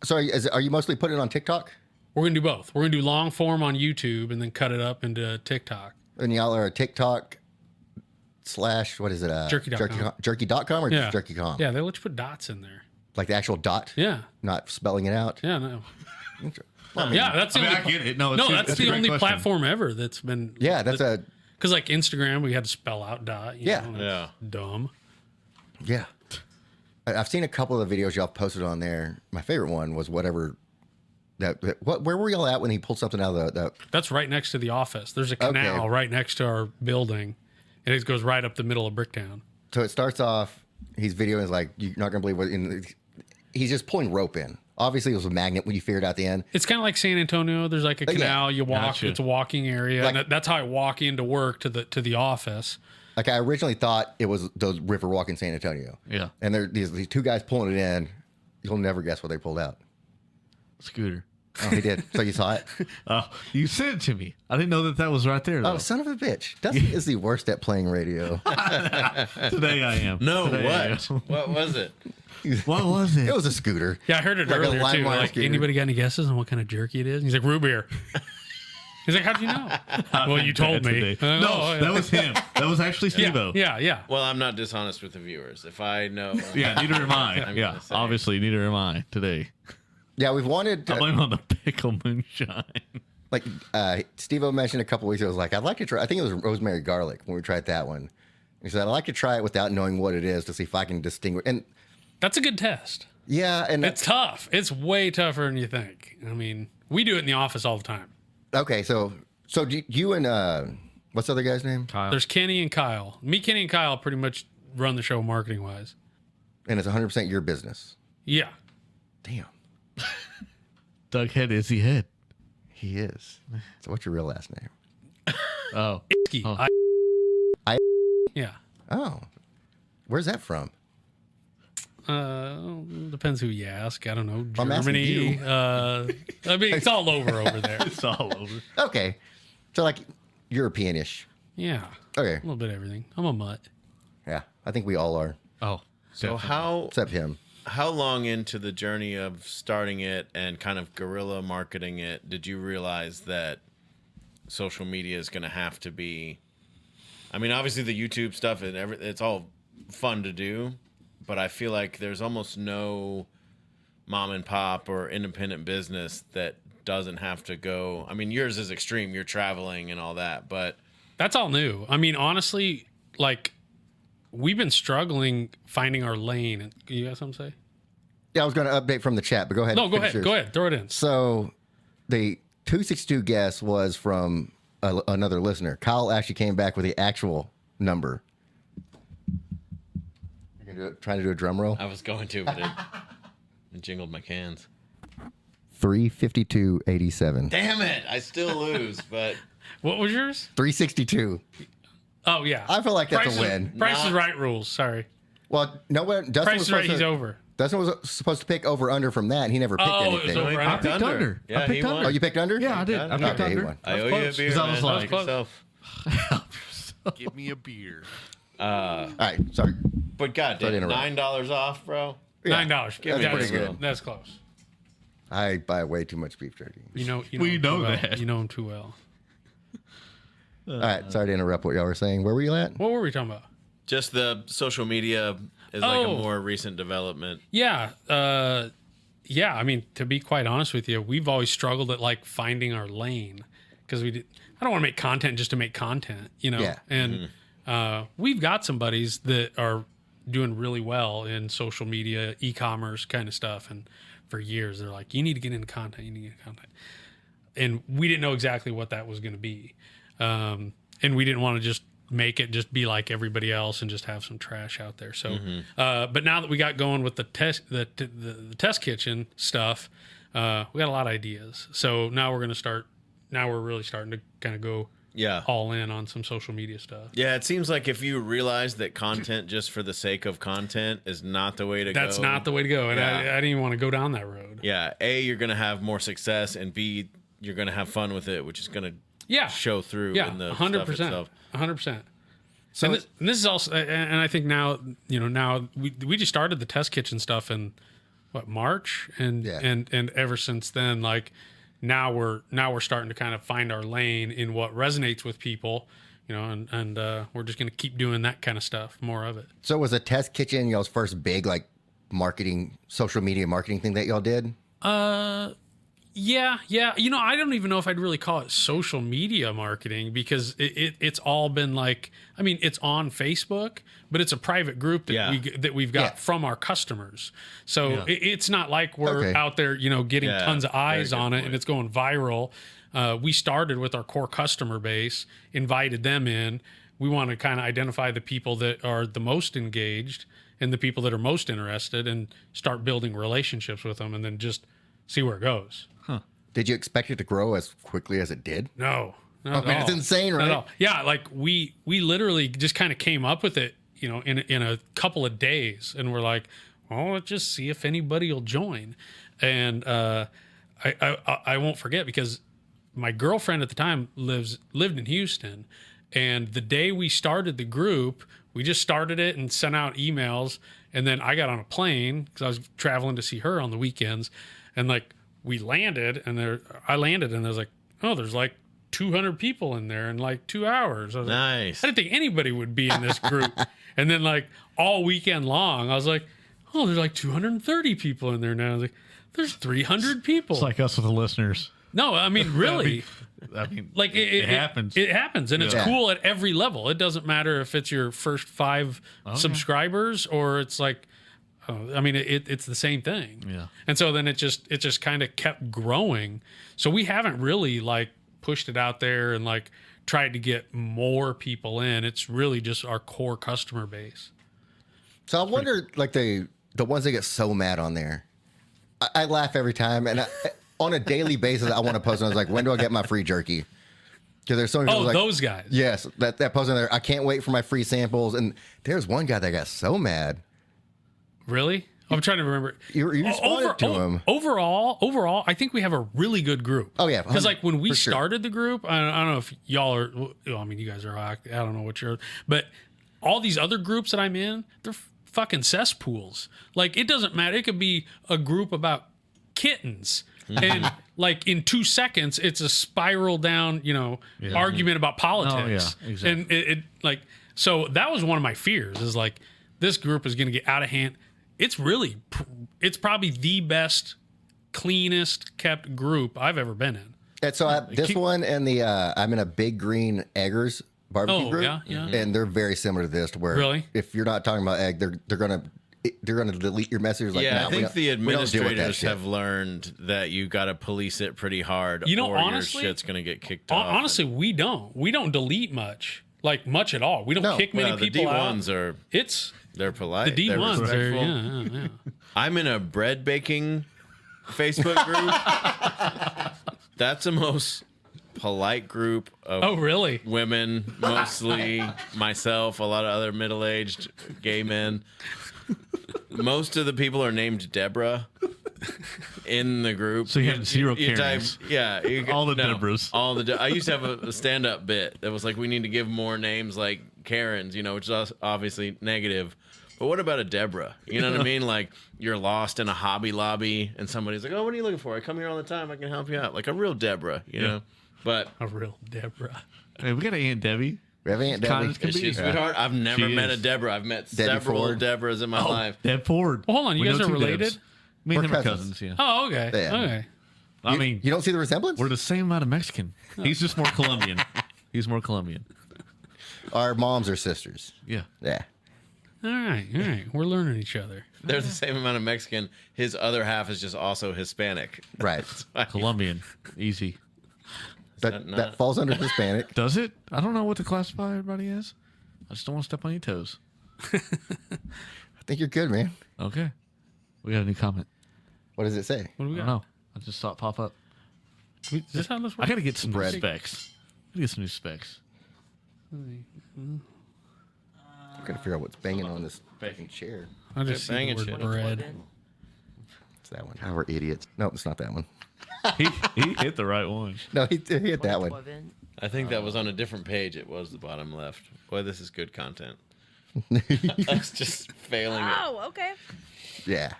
So are you mostly putting it on TikTok? We're going to do both. We're going to do long form on YouTube and then cut it up into TikTok. And y'all are a TikTok / what is it? Jerky.com. Jerky.com or Yeah. just Jerky.com? Yeah, they let you put dots in there. Like the actual dot? Yeah. Not spelling it out? Yeah, no. Well, Yeah, that's the I mean, only I get it. No, that's it's a the great only question. platform ever that's been Yeah, because like Instagram we had to spell out dot. You Yeah. know, Yeah. that's dumb. yeah. I've seen a couple of the videos y'all posted on there. My favorite one was whatever where were y'all at when he pulled something out of the That's right next to the office. There's a canal Okay. right next to our building, and it goes right up the middle of Bricktown. So it starts off, he's videoing, is like, you're not going to believe what, he's just pulling rope in. Obviously, it was a magnet when you figured out the end. It's kind of like San Antonio. There's like a Yeah. canal. You walk. Gotcha. It's a walking area. Like- and that's how I walk into work to the office. Like, I originally thought it was those river walk in San Antonio. Yeah. And there these 2 guys pulling it in. You'll never guess what they pulled out. Scooter. Oh, he did. So you saw it? Oh, you sent it to me. I didn't know that was right there, though. Oh, son of a bitch. Dusty is the worst at playing radio. Today I am. No, Today I what? am. What was it? What was it? It was a scooter. Yeah, I heard it Like a earlier too. LimeWire Like, scooter. anybody got any guesses on what kind of jerky it is? And he's like, root beer. He's like, how'd you know? Well, you told me. Today. No, Oh, yeah. that was him. That was actually Steve-O. Yeah. Well, I'm not dishonest with the viewers. If I know, Yeah, neither am I. I'm Yeah, gonna say. obviously, neither am I today. Yeah, we've wanted I blame it on the pickle moonshine. like Steve-O mentioned a couple weeks ago, was like, I'd like to try, I think it was rosemary garlic when we tried that one. He said, I'd like to try it without knowing what it is to see if I can distinguish. And That's a good test. yeah, and It's tough. It's way tougher than you think. I mean, we do it in the office all the time. okay, so do you and what's the other guy's name? Kyle. There's Kenny and Kyle. Me, Kenny, and Kyle pretty much run the show marketing wise. And it's 100% your business. Yeah. Damn, Doug Head is he head. he is. So what's your real last name? Oh. Icky. Oh. I- Yeah. Oh, where's that from? Depends who you ask. I don't know. I'm asking Germany. you. I mean, it's all over there. It's all over. Okay, so like European-ish. Yeah. Okay, A little bit of everything. I'm a mutt. yeah, I think we all are, Oh. so definitely. except him. how long into the journey of starting it and kind of guerrilla marketing it did you realize that social media is going to have to be? I mean, obviously the YouTube stuff and it's all fun to do, but I feel like there's almost no mom and pop or independent business that doesn't have to go. I mean, yours is extreme. You're traveling and all that, but That's all new. I mean, honestly, like, we've been struggling finding our lane. You got something to say? Yeah, I was going to update from the chat, but go ahead. No, go finish ahead. yours. Go ahead. Throw it in. So the 262 guess was from another listener. Kyle actually came back with the actual number. You can do it, trying to do a drum roll. I was going to, but it jingled my cans. 352.87. Damn it! I still lose, but What was yours? 362. Oh, yeah. I feel like that's Price a win. Price is right rules. Sorry. Well, no one. Dustin Price was is right. supposed He's to, over. Dustin was supposed to pick over under from that, and he never picked Oh, it was anything. over. I picked under. Yeah, I picked he won. under. Oh, you picked under? Yeah, I did. I picked Okay, he under. won. I owe you a close. beer, 'Cause I was man. like- Help yourself. Give me a beer. All right, sorry. But God, Sorry to damn, interrupt. $9 off, bro. $9. That's pretty good. That's close. I buy way too much beef jerky. You know We him know too well. that. You know him too well. All right, sorry to interrupt what y'all were saying. Where were you at? What were we talking about? Just the social media is like a Oh. more recent development. Yeah. Yeah. I mean, to be quite honest with you, we've always struggled at like finding our lane because I don't want to make content just to make content, you know? Yeah. And we've got some buddies that are doing really well in social media, e-commerce kind of stuff. And for years, they're like, you need to get into content. You need to get into content. And we didn't know exactly what that was going to be. And we didn't want to just make it just be like everybody else and just have some trash out there. So, but now that we got going with the test kitchen stuff, we got a lot of ideas. So now we're going to start now we're really starting to kind of go all in on some social media stuff. Yeah, it seems like if you realize that content just for the sake of content is not the way to go. That's not the way to go. And I didn't even want to go down that road. Yeah. A, you're going to have more success, and B, you're going to have fun with it, which is going to show through in the 100%, stuff itself. 100%. So and this is also, and I think now, now we just started the test kitchen stuff in March, and ever since then, like now we're starting to kind of find our lane in what resonates with people, and we're just going to keep doing that kind of stuff, more of it. So was a test kitchen y'all's first big like social media marketing thing that y'all did? Yeah. I don't even know if I'd really call it social media marketing, because it's all been like, I mean, it's on Facebook, but it's a private group that we've got from our customers. So it's not like we're out there, getting tons of eyes on it and it's going viral. We started with our core customer base, invited them in. We want to kind of identify the people that are the most engaged and the people that are most interested, and start building relationships with them, and then just see where it goes. Did you expect it to grow as quickly as it did? No. It's insane, right? Not at all. Yeah, like we literally just kind of came up with it, in a couple of days, and we're like, well, let's just see if anybody will join. And I won't forget, because my girlfriend at the time lived in Houston, and the day we started the group, we just started it and sent out emails, and then I got on a plane because I was traveling to see her on the weekends, and like we landed, and I landed, and there's like, oh, there's like 200 people in there in like 2 hours. I was Nice. like, I didn't think anybody would be in this group. And then like all weekend long, I was like, oh, there's like 230 people in there now. I was like, there's 300 people. It's like us with the listeners. No, I mean, really. I mean, Like it happens. It happens, and it's cool at every level. It doesn't matter if it's your first 5 subscribers, or it's like, I mean, it's the same thing. Yeah. And so then it just kind of kept growing. So we haven't really like pushed it out there and like tried to get more people in. It's really just our core customer base. So I wonder, like the ones that get so mad on there. I laugh every time, and on a daily basis, I want to post. And I was like, when do I get my free jerky? Because there's so many people like, those guys. Yes, that post on there. I can't wait for my free samples. And there's one guy that got so mad. Really? I'm trying to remember. You responded to him. Overall, I think we have a really good group. Oh, yeah. Because like when we For sure. started the group, I don't know if y'all are, well, I mean, you guys are, I don't know what you're, but all these other groups that I'm in, they're fucking cesspools. Like, it doesn't matter. It could be a group about kittens. And like in 2 seconds, it's a spiral down, argument about politics. Oh, yeah, exactly. And it like, so that was one of my fears, is like, this group is going to get out of hand. It's probably the best, cleanest kept group I've ever been in. And so this one and the I'm in a Big Green Eggers barbecue group, yeah. and they're very similar to this. To where Really? if you're not talking about egg, they're gonna delete your message. Like, I think the we don't deal with that administrators shit. have learned that you got to police it pretty hard, or honestly, your shit's going to get kicked off. Honestly, we don't delete much at all. We don't kick many people out. The D1s they're polite. The they're D1s respectful. yeah. I'm in a bread baking Facebook group. That's the most polite group of Oh, really? women, mostly myself, a lot of other middle-aged gay men. Most of the people are named Deborah in the group. So you have zero Karens. All the Debras. I used to have a stand-up bit that was like, we need to give more names like Karens, which is obviously negative. But what about a Deborah? You know what I mean? Like, you're lost in a Hobby Lobby, and somebody's like, oh, what are you looking for? I come here all the time. I can help you out. Like a real Deborah, you know? But A real Deborah. Hey, we got an Aunt Debbie. We have Aunt Debbie. Kind as can is she be. a sweetheart? I've never She met a is. Deborah. I've met Debbie several Ford. Deborahs in my life. Deb Ford. Well, hold on, you We guys know are 2 related? Debs. Me and We're him are cousins. cousins, yeah. Oh, okay. Yeah. Okay. I mean, You don't see the resemblance? we're the same amount of Mexican. He's just more Colombian. He's more Colombian. Our moms are sisters. Yeah. Yeah. All right. We're learning each other. They're the same amount of Mexican. His other half is just also Hispanic. Right. Colombian. Easy. That falls under Hispanic. Does it? I don't know what to classify everybody as. I just don't want to step on your toes. I think you're good, man. Okay. We got a new comment. What does it say? What do we I got? don't know. I just saw it pop up. Is this how this I works? got to get some new Bread. specs. I gotta get some new specs. I'm gonna figure out what's banging on this fucking chair. I just see banging the shit. word bread. It's that one. Oh, we're idiots. Nope, it's not that one. he hit the right one. No, he hit that one. I think that was on a different page. It was the bottom left. Boy, this is good content. Us just failing it. Oh, okay. Yeah.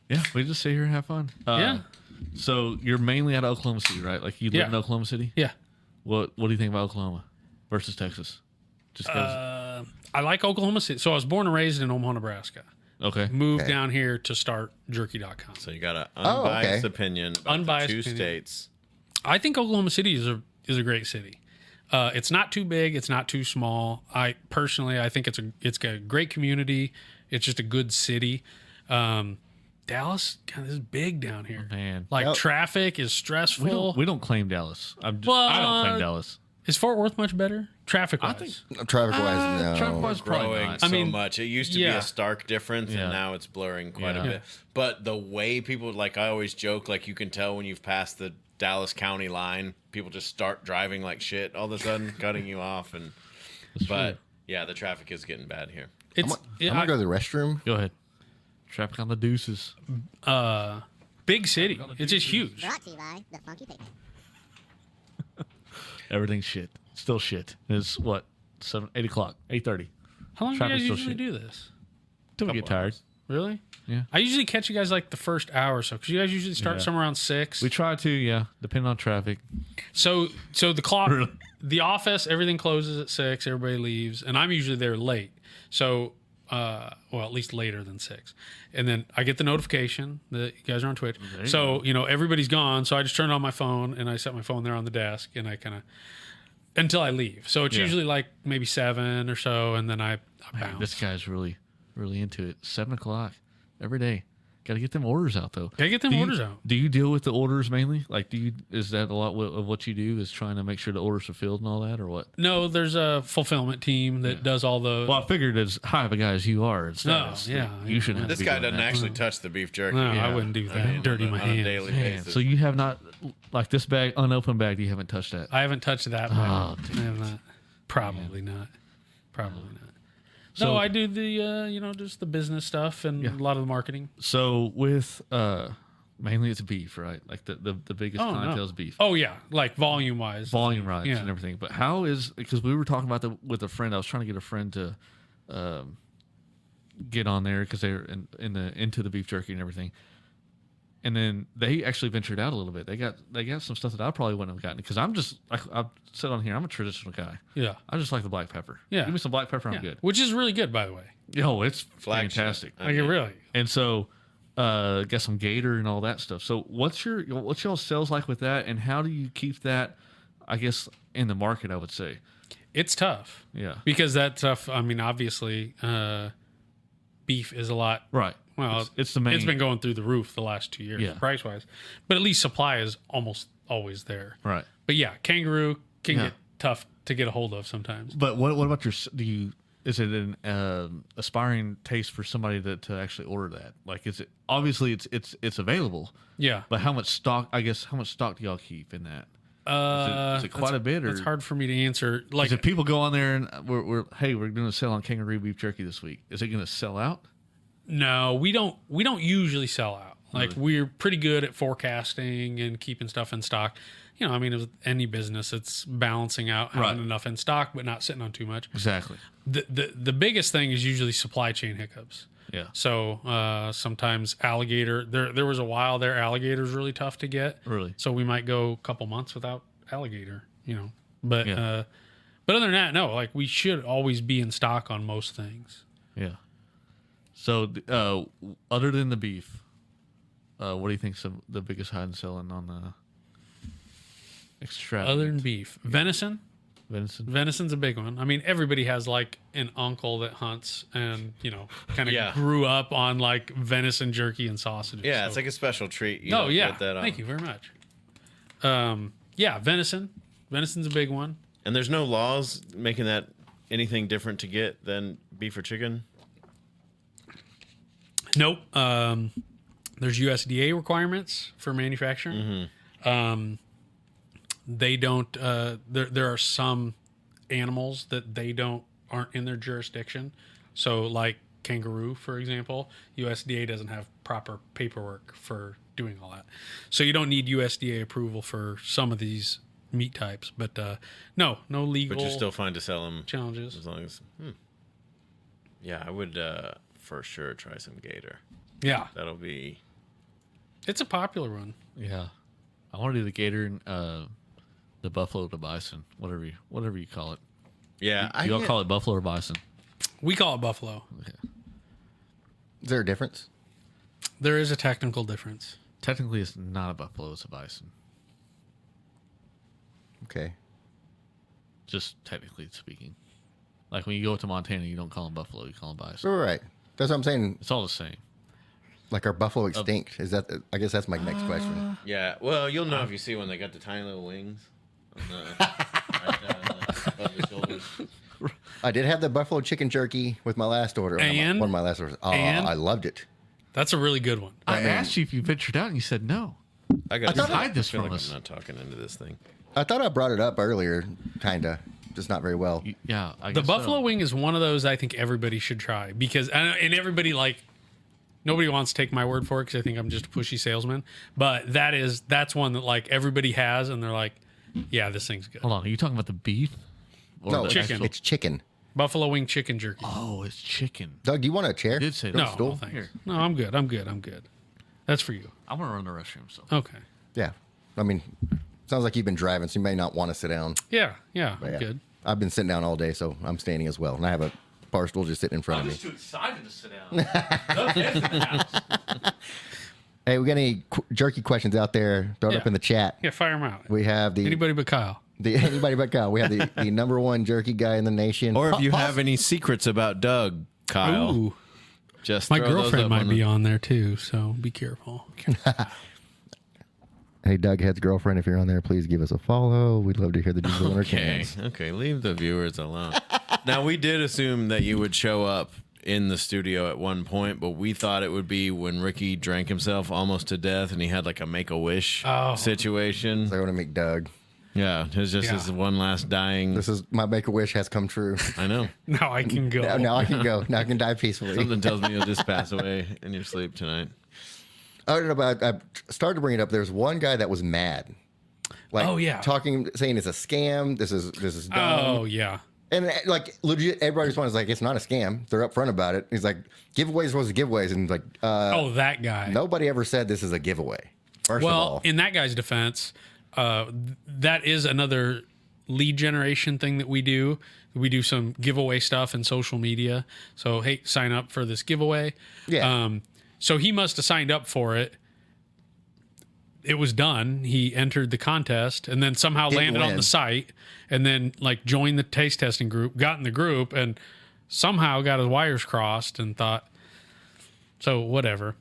Yeah, we just sit here and have fun. Yeah. So you're mainly out of Oklahoma City, right? Like you live Yeah. in Oklahoma City. Yeah. What do you think about Oklahoma versus Texas? Just because. I like Oklahoma City. So I was born and raised in Omaha, Nebraska. Okay. Moved Okay. down here to start jerky.com. So you got an Oh, unbiased okay. opinion about Unbiased two opinion. states. I think Oklahoma City is a great city. It's not too big. It's not too small. I think it's got a great community. It's just a good city. Dallas, God, this is big down here. Man. Like Yep. traffic is stressful. We don't claim Dallas. I don't Well, claim Dallas. Is Fort Worth much better? Traffic wise. I think Traffic wise, no. traffic wise probably Growing not. so I mean, much. It used to be yeah. a stark difference, Yeah. and now it's blurring quite Yeah. a bit. But the way people, like I always joke, like you can tell when you've passed the Dallas County line, people just start driving like shit all of a sudden, cutting you off. And but yeah, the traffic is getting bad here. It's I'm gonna go to the restroom. Go ahead. Traffic on the deuces. big city. It's just huge. Brought to you by the Funky Picnic. Everything's shit. Still shit. It's what? 8 o'clock, 8:30. How long do you Traffic's guys still usually shit. do this? Till we get tired. Really? Yeah. I usually catch you guys like the first hour or so because you guys usually start Yeah. somewhere around 6. We try to, yeah, depending on traffic. So the clock, Really? the office, everything closes at 6. Everybody leaves, and I'm usually there late. So, well, at least later than 6. And then I get the notification that you guys are on Twitch. There you So everybody's gone. So I just turn on my phone and I set my phone there on the desk, and I kind of until I leave. So it's Yeah. usually like maybe 7 or so, and then I Man, bounce. this guy's really into it. 7 o'clock every day. Got to get them orders out though. Gotta get them Do you- orders out. Do you deal with the orders mainly? Like, is that a lot of what you do? Is trying to make sure the orders are filled and all that, or what? No, there's a fulfillment team that does all the. Well, I figured as high of a guy as you are, and status, yeah, you yeah. shouldn't. Have This to be guy doing doesn't that. actually touch the beef jerky. No, Yeah. I wouldn't do that. Dirty my on a hands. daily Man, basis. so you have not, like this bag, unopened bag. You haven't touched that. I haven't touched that. Oh, I have not. Probably not. Probably not. So- No, I do the just the business stuff and a lot of the marketing. So with mainly it's beef, right? Like the biggest Oh, clientele no. is beef. Oh yeah, like volume wise. Volume rights Yeah. and everything. But how is, because we were talking about with a friend. I was trying to get a friend to get on there because they're into the beef jerky and everything. And then they actually ventured out a little bit. They got some stuff that I probably wouldn't have gotten because I'm just like I've said on here. I'm a traditional guy. Yeah. I just like the black pepper. Yeah. Give me some black pepper. I'm Yeah. good. Which is really good, by the way. Yo, it's Flagship. fantastic. I Like mean, it really. And so, got some gator and all that stuff. So, what's y'all sales like with that, and how do you keep that? I guess in the market, I would say, It's tough yeah, because that stuff. I mean, obviously, beef is a lot. right. Well, It's the main. It's been going through the roof the last 2 years, Yeah. price wise. But at least supply is almost always there. right. But yeah, kangaroo can Yeah. get tough to get a hold of sometimes. But what about your? Is it an aspiring taste for somebody to actually order that? Like, is it obviously it's available, Yeah. but how much stock? I guess how much stock do y'all keep in that? Is it quite a bit, or It's hard for me to answer. Like, is it people go on there and we're doing a sale on kangaroo beef jerky this week? Is it going to sell out? no, we don't usually sell out. Like, we're pretty good at forecasting and keeping stuff in stock. I mean, with any business, it's balancing out having Right. enough in stock, but not sitting on too much. Exactly. The biggest thing is usually supply chain hiccups. Yeah. So sometimes alligator. There was a while there alligator's really tough to get. Really? So we might go a couple months without alligator. But Yeah. but other than that, no. Like, we should always be in stock on most things. Yeah. So, other than the beef, what do you think's the biggest hide and selling on the extravagant? Other than beef, venison. venison? Venison's a big one. I mean, everybody has like an uncle that hunts and kind of Yeah. grew up on like venison jerky and sausages. Yeah, So- it's like a special treat. You Oh don't yeah, get that thank you very much. Yeah, venison. Venison's a big one. And there's no laws making that anything different to get than beef or chicken. Nope. There's USDA requirements for manufacturing. They don't. There are some animals that aren't in their jurisdiction. So, like kangaroo, for example, USDA doesn't have proper paperwork for doing all that. So you don't need USDA approval for some of these meat types. But no legal. But you're still fine to sell them challenges as long as. Yeah, I would for sure try some gator. Yeah, That'll be. it's a popular one. Yeah, I want to do the gator and the buffalo to bison, whatever you call it. Yeah, You all call it buffalo or bison? We call it buffalo. Okay. Is there a difference? There is a technical difference. Technically, it's not a buffalo; it's a bison. Okay. Just technically speaking, like when you go to Montana, you don't call them buffalo; you call them bison. Right. That's what I'm saying. It's all the same. Like, are buffalo extinct? Is that? I guess that's my next question. Yeah, well, you'll know if you see one. They got the tiny little wings on the, right down above the shoulders. I did have the buffalo chicken jerky with my last order. And? One of my last orders. Oh, And? I loved it. That's a really good one. I asked you if you ventured out, and you said no. I got thought to hide this feel from like us. I'm not talking into this thing. I thought I brought it up earlier, kinda, just not very well. Yeah, I The guess buffalo so. wing is one of those I think everybody should try because and everybody nobody wants to take my word for it because I think I'm just a pushy salesman. But that's one that like everybody has and they're like, yeah, this thing's good. Hold on, are you talking about the beef? Or No, the chicken. actual- It's chicken. Buffalo wing chicken jerky. Oh, it's chicken. Doug, do you want a chair? You did say Go that. to No, stool? no, thanks. Here. No, I'm good. I'm good. That's for you. I want to run the restroom. So Okay. Yeah. I mean, sounds like you've been driving, so you may not want to sit down. Yeah, But I'm yeah. good. I've been sitting down all day, so I'm standing as well. And I have a bar stool just sitting in front of me. too excited to sit down. Hey, we got any jerky questions out there? Throw it up Yeah. in the chat. Yeah, fire them out. We have the Anybody but Kyle. anybody but Kyle. We have the number one jerky guy in the nation. Or if you have any secrets about Doug, Kyle, Ooh, just my throw those girlfriend up might on be the- on there too, so be careful. Hey, Doug Head's girlfriend, if you're on there, please give us a follow. We'd love to hear the diesel winner Okay, cans. okay, leave the viewers alone. Now, we did assume that you would show up in the studio at one point, but we thought it would be when Ricky drank himself almost to death and he had like a Make-A-Wish situation. So I want to make Doug. Yeah, it's just Yeah. his one last dying. This is my Make-A-Wish has come true. I know. Now I can go. Now I can go. Now I can die peacefully. Something tells me you'll just pass away in your sleep tonight. I don't know about. I started to bring it up. There's one guy that was mad. Like, Oh, yeah. saying it's a scam. This is dumb. Oh yeah. And like legit, everybody responds like it's not a scam. They're upfront about it. He's like, giveaways are supposed to giveaways, and like, That guy. nobody ever said this is a giveaway. First of Well, all, in that guy's defense, that is another lead generation thing that we do. We do some giveaway stuff in social media. So, hey, sign up for this giveaway. Yeah. So he must have signed up for it. It was done. He entered the contest and then somehow Didn't landed on win. the site and then like joined the taste testing group, got in the group and somehow got his wires crossed and thought, so whatever.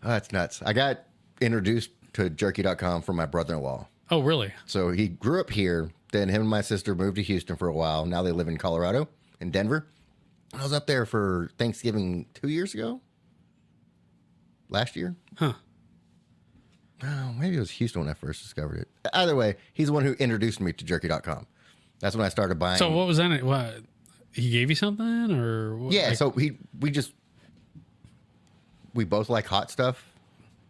that's nuts. I got introduced to jerky.com from my brother-in-law. Oh, really? So he grew up here. Then him and my sister moved to Houston for a while. Now they live in Colorado, in Denver. I was up there for Thanksgiving 2 years ago. Last year. Huh. Oh, maybe it was Houston when I first discovered it. Either way, he's the one who introduced me to jerky.com. That's when I started buying. So what was that? What, he gave you something or what? Yeah, Like- so we both like hot stuff.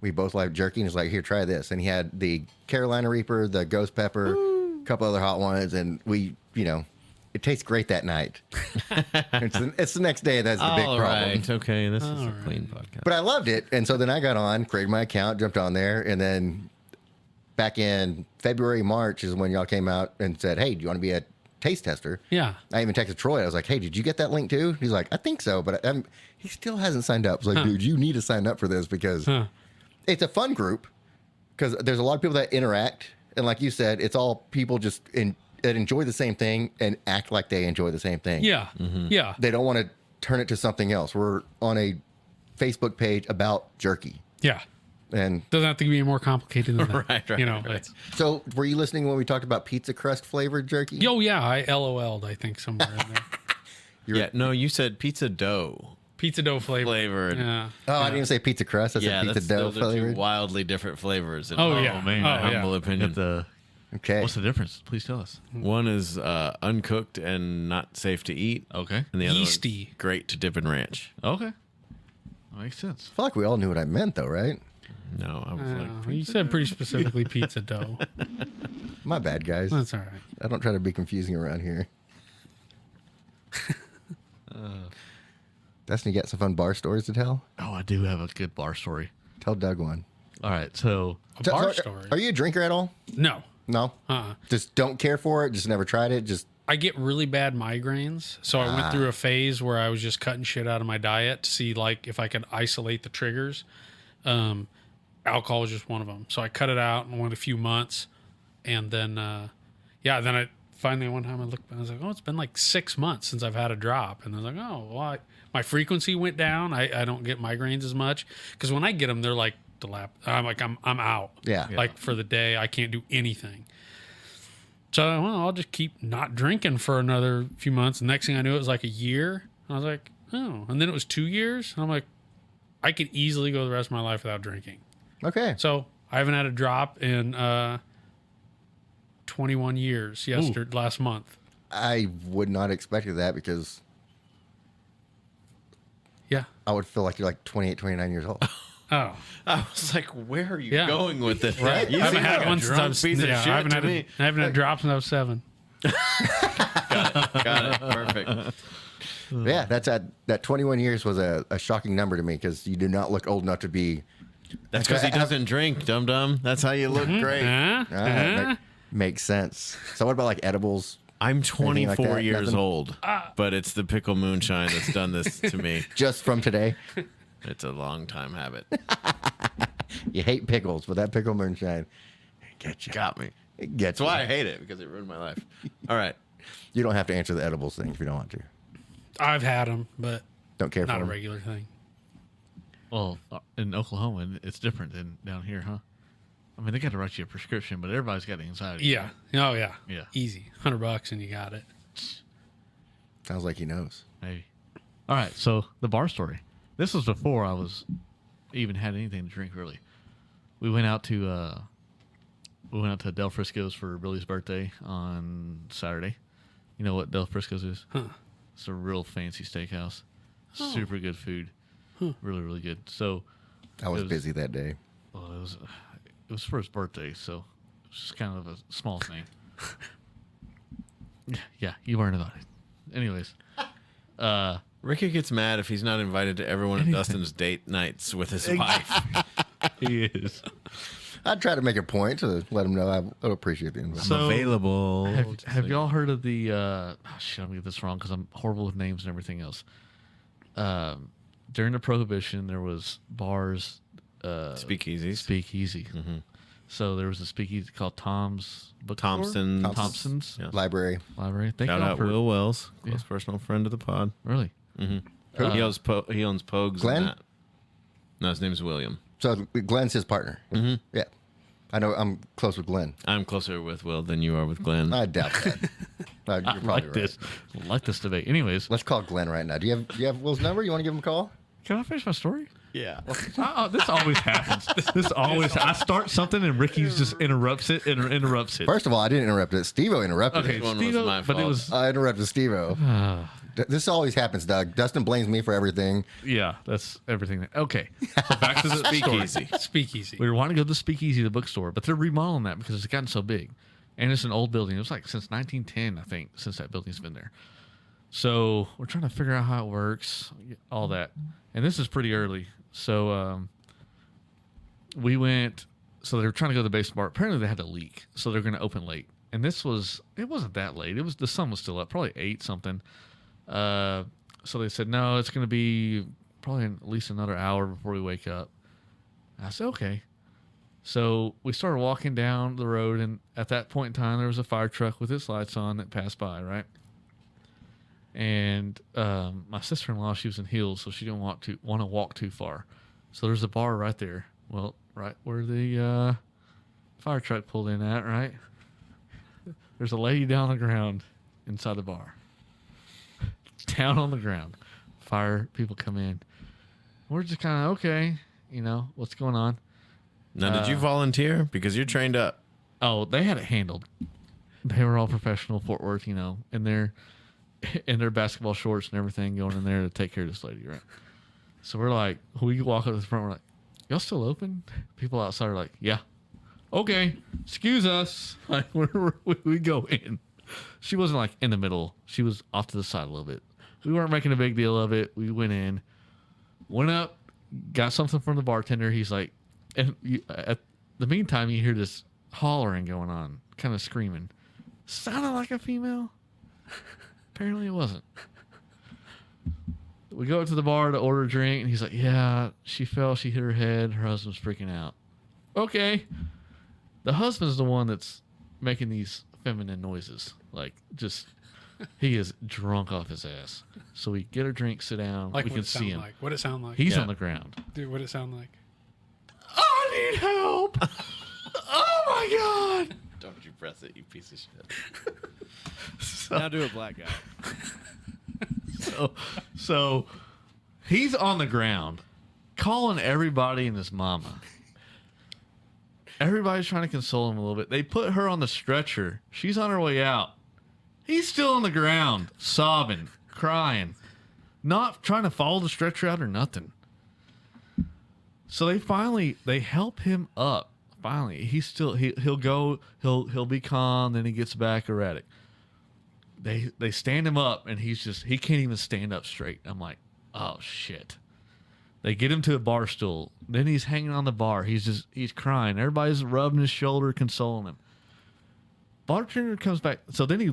We both like jerky, and he's like, here, try this. And he had the Carolina Reaper, the Ghost Pepper, a couple other hot ones, and it tastes great that night. it's the next day that's the big All problem. right, okay, this is a right. clean podcast. But I loved it, and so then I got on, created my account, jumped on there, and then back in February, March is when y'all came out and said, hey, do you want to be a taste tester? Yeah. I even texted Troy. I was like, hey, did you get that link too? He's like, I think so, but he still hasn't signed up. I was like, dude, you need to sign up for this because it's a fun group because there's a lot of people that interact. And like you said, it's all people just that enjoy the same thing and act like they enjoy the same thing. Yeah. Yeah. They don't want to turn it to something else. We're on a Facebook page about jerky. Yeah. And Doesn't have to be more complicated than that. Right, You know, right. it's, so were you listening when we talked about pizza crust flavored jerky? oh, yeah. I LOL'd, I think, somewhere in there. Yeah, no, you said pizza dough. Pizza dough flavor. Yeah. Oh, I didn't even say pizza crust. I said pizza dough those are two flavored. wildly different flavors. In Oh, my yeah. man. humble opinion. Okay. What's the difference? Please tell us. One is uncooked and not safe to eat, Okay. and the other one's Yeasty. great to dip in ranch. Okay. That makes sense. I feel like we all knew what I meant, though, right? No, I was like, You said pretty specifically pizza dough. My bad, guys. That's all right. I don't try to be confusing around here. Dustin, you got some fun bar stories to tell? Oh, I do have a good bar story. Tell Doug one. All right. So, A bar story. Are you a drinker at all? No. No? Just don't care for it? Just never tried it? Just I get really bad migraines, so I went through a phase where I was just cutting shit out of my diet to see like if I could isolate the triggers. Alcohol was just one of them, so I cut it out and went a few months, and then then I finally one time I looked and I was like, oh, it's been like 6 months since I've had a drop, and I was like, oh, well, my frequency went down. I don't get migraines as much because when I get them, they're like the lap. I'm out. Yeah. Like for the day, I can't do anything. So, well, I'll just keep not drinking for another few months. And next thing I knew, it was like a year. I was like, oh. And then it was 2 years. And I'm like, I could easily go the rest of my life without drinking. okay. So I haven't had a drop in 21 years last month. I would not expect that because Yeah. I would feel like you're like 28, 29 years old. Oh. I was like, where are you Yeah. going with this? Right? You I haven't seem had like a one since I drunk was piece of I shit haven't to had me. I haven't had a drop since I was 7. Got it. Perfect. Yeah, that 21 years was a shocking number to me because you do not look old enough to be. That's because he doesn't drink, dum dum. That's how you look great. Makes sense. So what about like edibles? I'm Anything like 24 that? years Nothing? old, but it's the pickle moonshine that's done this to me. Just from today? It's a long time habit. You hate pickles, but that pickle moonshine gets you. Got me. It gets That's why I you. hate it, because it ruined my life. All right. You don't have to answer the edibles thing if you don't want to. I've had them, but Don't care not for a them. regular thing. well, in Oklahoma, it's different than down here, huh? I mean, they got to write you a prescription, but everybody's got anxiety. Yeah. Oh, yeah. Yeah. Easy. $100 and you got it. Sounds like he knows. Maybe. All right. So the bar story. This was before I was even had anything to drink, really. We went out to Del Frisco's for Billy's birthday on Saturday. You know what Del Frisco's is? Huh. It's a real fancy steakhouse. Oh. Super good food. Really, really good. So I was It was- busy that day. well, it was for his birthday, so it was just kind of a small thing. Yeah, you weren't about it. Anyways, Ricky gets mad if he's not invited to every one of Dustin's date nights with his wife. he is. I'd try to make a point to let him know I would appreciate the invite. So- available. Have y'all heard of the? Shit, I'm gonna get this wrong because I'm horrible with names and everything else. During the Prohibition, there was bars. Speakeasies? Speakeasy. Mm-hmm. So there was a speakeasy called Tom's Bookstore? Thompson's. Thompson's Yeah. Library. Library. Thank Shout y'all out for Will Wells, close Yeah. personal friend of the pod. really. Mm-hmm. He owns Pogues. Glenn? And that. No, his name's William. So Glenn's his partner. Mm-hmm. Yeah. I know I'm close with Glenn. I'm closer with Will than you are with Glenn. I doubt that. You're I probably like right. this. I like this debate. Anyways, Let's call Glenn right now. Do you have Will's number? You want to give him a call? can I finish my story? Yeah. This always happens. This always. I start something and Ricky's just interrupts it. First of all, I didn't interrupt it. Steve-O interrupted Okay, it. one was Steve-O, my but it fault. was I interrupted Steve-O. This always happens, Doug. Dustin blames me for everything. yeah. That's everything. Okay, so back to the Speakeasy. Speakeasy. We were wanting to go to the Speakeasy, the bookstore, but they're remodeling that because it's gotten so big, and it's an old building. It was like since 1910, I think, since that building's been there. So we're trying to figure out how it works, all that, and this is pretty early. So we went. So they were trying to go to the basement bar. Apparently they had a leak, so they're going to open late. And it wasn't that late. The sun was still up, probably 8 something. So they said no, it's going to be probably at least another hour before we wake up. I said okay. So we started walking down the road, and at that point in time, there was a fire truck with its lights on that passed by, right? And my sister-in-law, she was in heels, so she didn't want to walk too far. So there's a bar right there. Well, right where the fire truck pulled in at, right? There's a lady down on the ground inside the bar. Down on the ground. fire people come in. We're just kind of, okay, what's going on? Now, did you volunteer? Because you're trained up. Oh, they had it handled. They were all professional Fort Worth, in their basketball shorts and everything, going in there to take care of this lady, right? So we're like, we walk up to the front, we're like, y'all still open? People outside are like, yeah. Okay, excuse us. Like, we go in. She wasn't like in the middle. She was off to the side a little bit. We weren't making a big deal of it. We went in, went up, got something from the bartender. He's like, and at the meantime, you hear this hollering going on, kind of screaming. Sounded like a female. Apparently it wasn't. We go up to the bar to order a drink, and he's like, yeah, she fell. She hit her head. Her husband's freaking out. Okay. The husband's the one that's making these feminine noises. Like, just, he is drunk off his ass. So we get our drink, sit down. Like we what can it see sound him. like? What it sound like? He's on the ground. Dude, what it sound like? I need help. Oh, my God. Don't you press it, you piece of shit. Now do a black guy. So he's on the ground calling everybody and his mama. Everybody's trying to console him a little bit. They put her on the stretcher. She's on her way out. He's still on the ground, sobbing, crying, not trying to follow the stretcher out or nothing. So they help him up. Finally, he'll go, he'll be calm, then he gets back erratic. They stand him up, and he can't even stand up straight. I'm like, oh shit. They get him to a bar stool. Then he's hanging on the bar. He's crying. Everybody's rubbing his shoulder, consoling him. Bartender comes back. So then he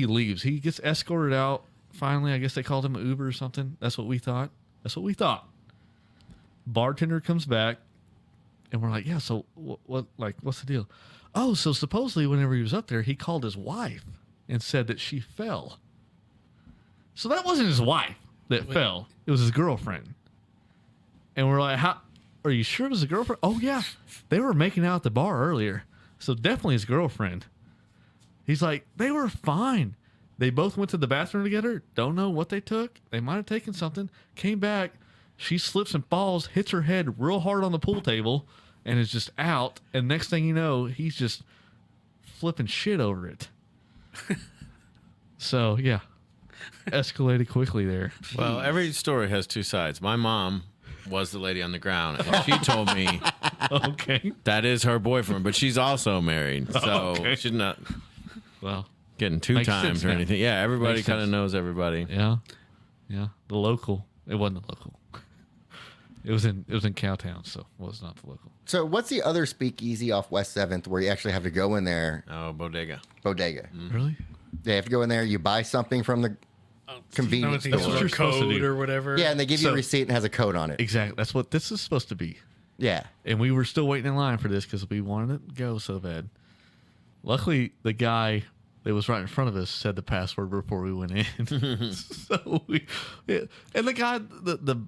leaves. He gets escorted out. Finally, I guess they called him an Uber or something. That's what we thought. Bartender comes back, and we're like, yeah, so what's the deal? Oh, so supposedly whenever he was up there, he called his wife and said that she fell. So that wasn't his wife that fell. It was his girlfriend. And we're like, how? Are you sure it was a girlfriend? Oh, yeah. They were making out at the bar earlier. So definitely his girlfriend. He's like, they were fine. They both went to the bathroom together. Don't know what they took. They might have taken something. Came back. She slips and falls, hits her head real hard on the pool table, and is just out. And next thing you know, he's just flipping shit over it. So, yeah. Escalated quickly there. Well, every story has two sides. My mom was the lady on the ground, and she told me Okay. that is her boyfriend, but she's also married, so Okay. she's not Well, getting two Makes times sense or now. anything. Yeah, everybody Makes kind of sense. knows everybody. yeah. Yeah. The local. It wasn't the local. It was in Cowtown, so it was not the local. So what's the other speakeasy off West 7th where you actually have to go in there? Oh, bodega. Bodega. Really? They have to go in there. You buy something from the convenience That's store. what you're supposed to code do. or whatever. Yeah, and they give you a So- receipt and has a code on it. Exactly. That's what this is supposed to be. Yeah. And we were still waiting in line for this because we wanted to go so bad. Luckily, the guy that was right in front of us said the password before we went in. So and the guy, the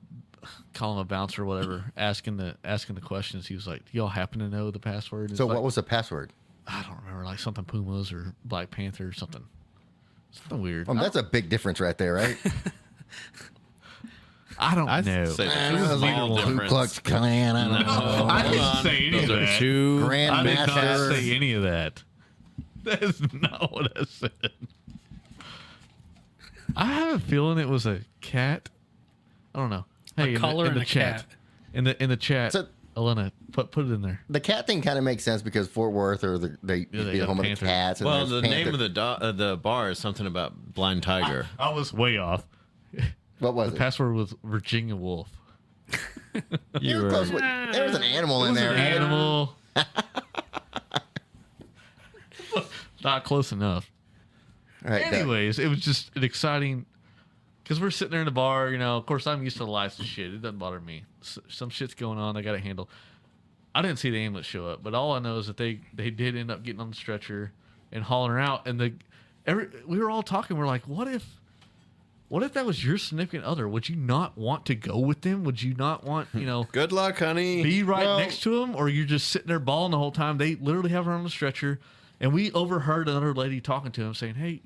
call him a bouncer or whatever, asking the questions. He was like, "Do y'all happen to know the password?" And So it's what like, was the password? I don't remember, like something Pumas or Black Panther or something weird. That's a big difference right there, right? I don't I'd know. say It that was was a all weird one. different. Klux Klan. I don't know. I didn't Hold on. say any Those of are that. two. Grand I did not Master. say any of that. That is not what I said. I have a feeling it was a cat. I don't know. Hey, collar in the and a chat, cat. in the chat, So- Elena, put it in there. The cat thing kind of makes sense because Fort Worth or they Yeah, they be got home of the Panther. cats. And Well, there's the name Panther. of the bar is something about Blind Tiger. I was way off. What was The it? password was Virginia Wolf. You were close with- there was an animal in there. An animal. Not close enough. All right, Anyways, it was just an exciting because we're sitting there in the bar. Of course, I'm used to the lights and shit. It doesn't bother me. Some shit's going on. They got to handle. I didn't see the ambulance show up, but all I know is that they did end up getting on the stretcher and hauling her out. And we were all talking. We're like, what if that was your significant other? Would you not want to go with them? Would you not want Good luck, honey. be right Well- next to him, or you're just sitting there bawling the whole time? They literally have her on the stretcher, and we overheard another lady talking to him saying, "Hey,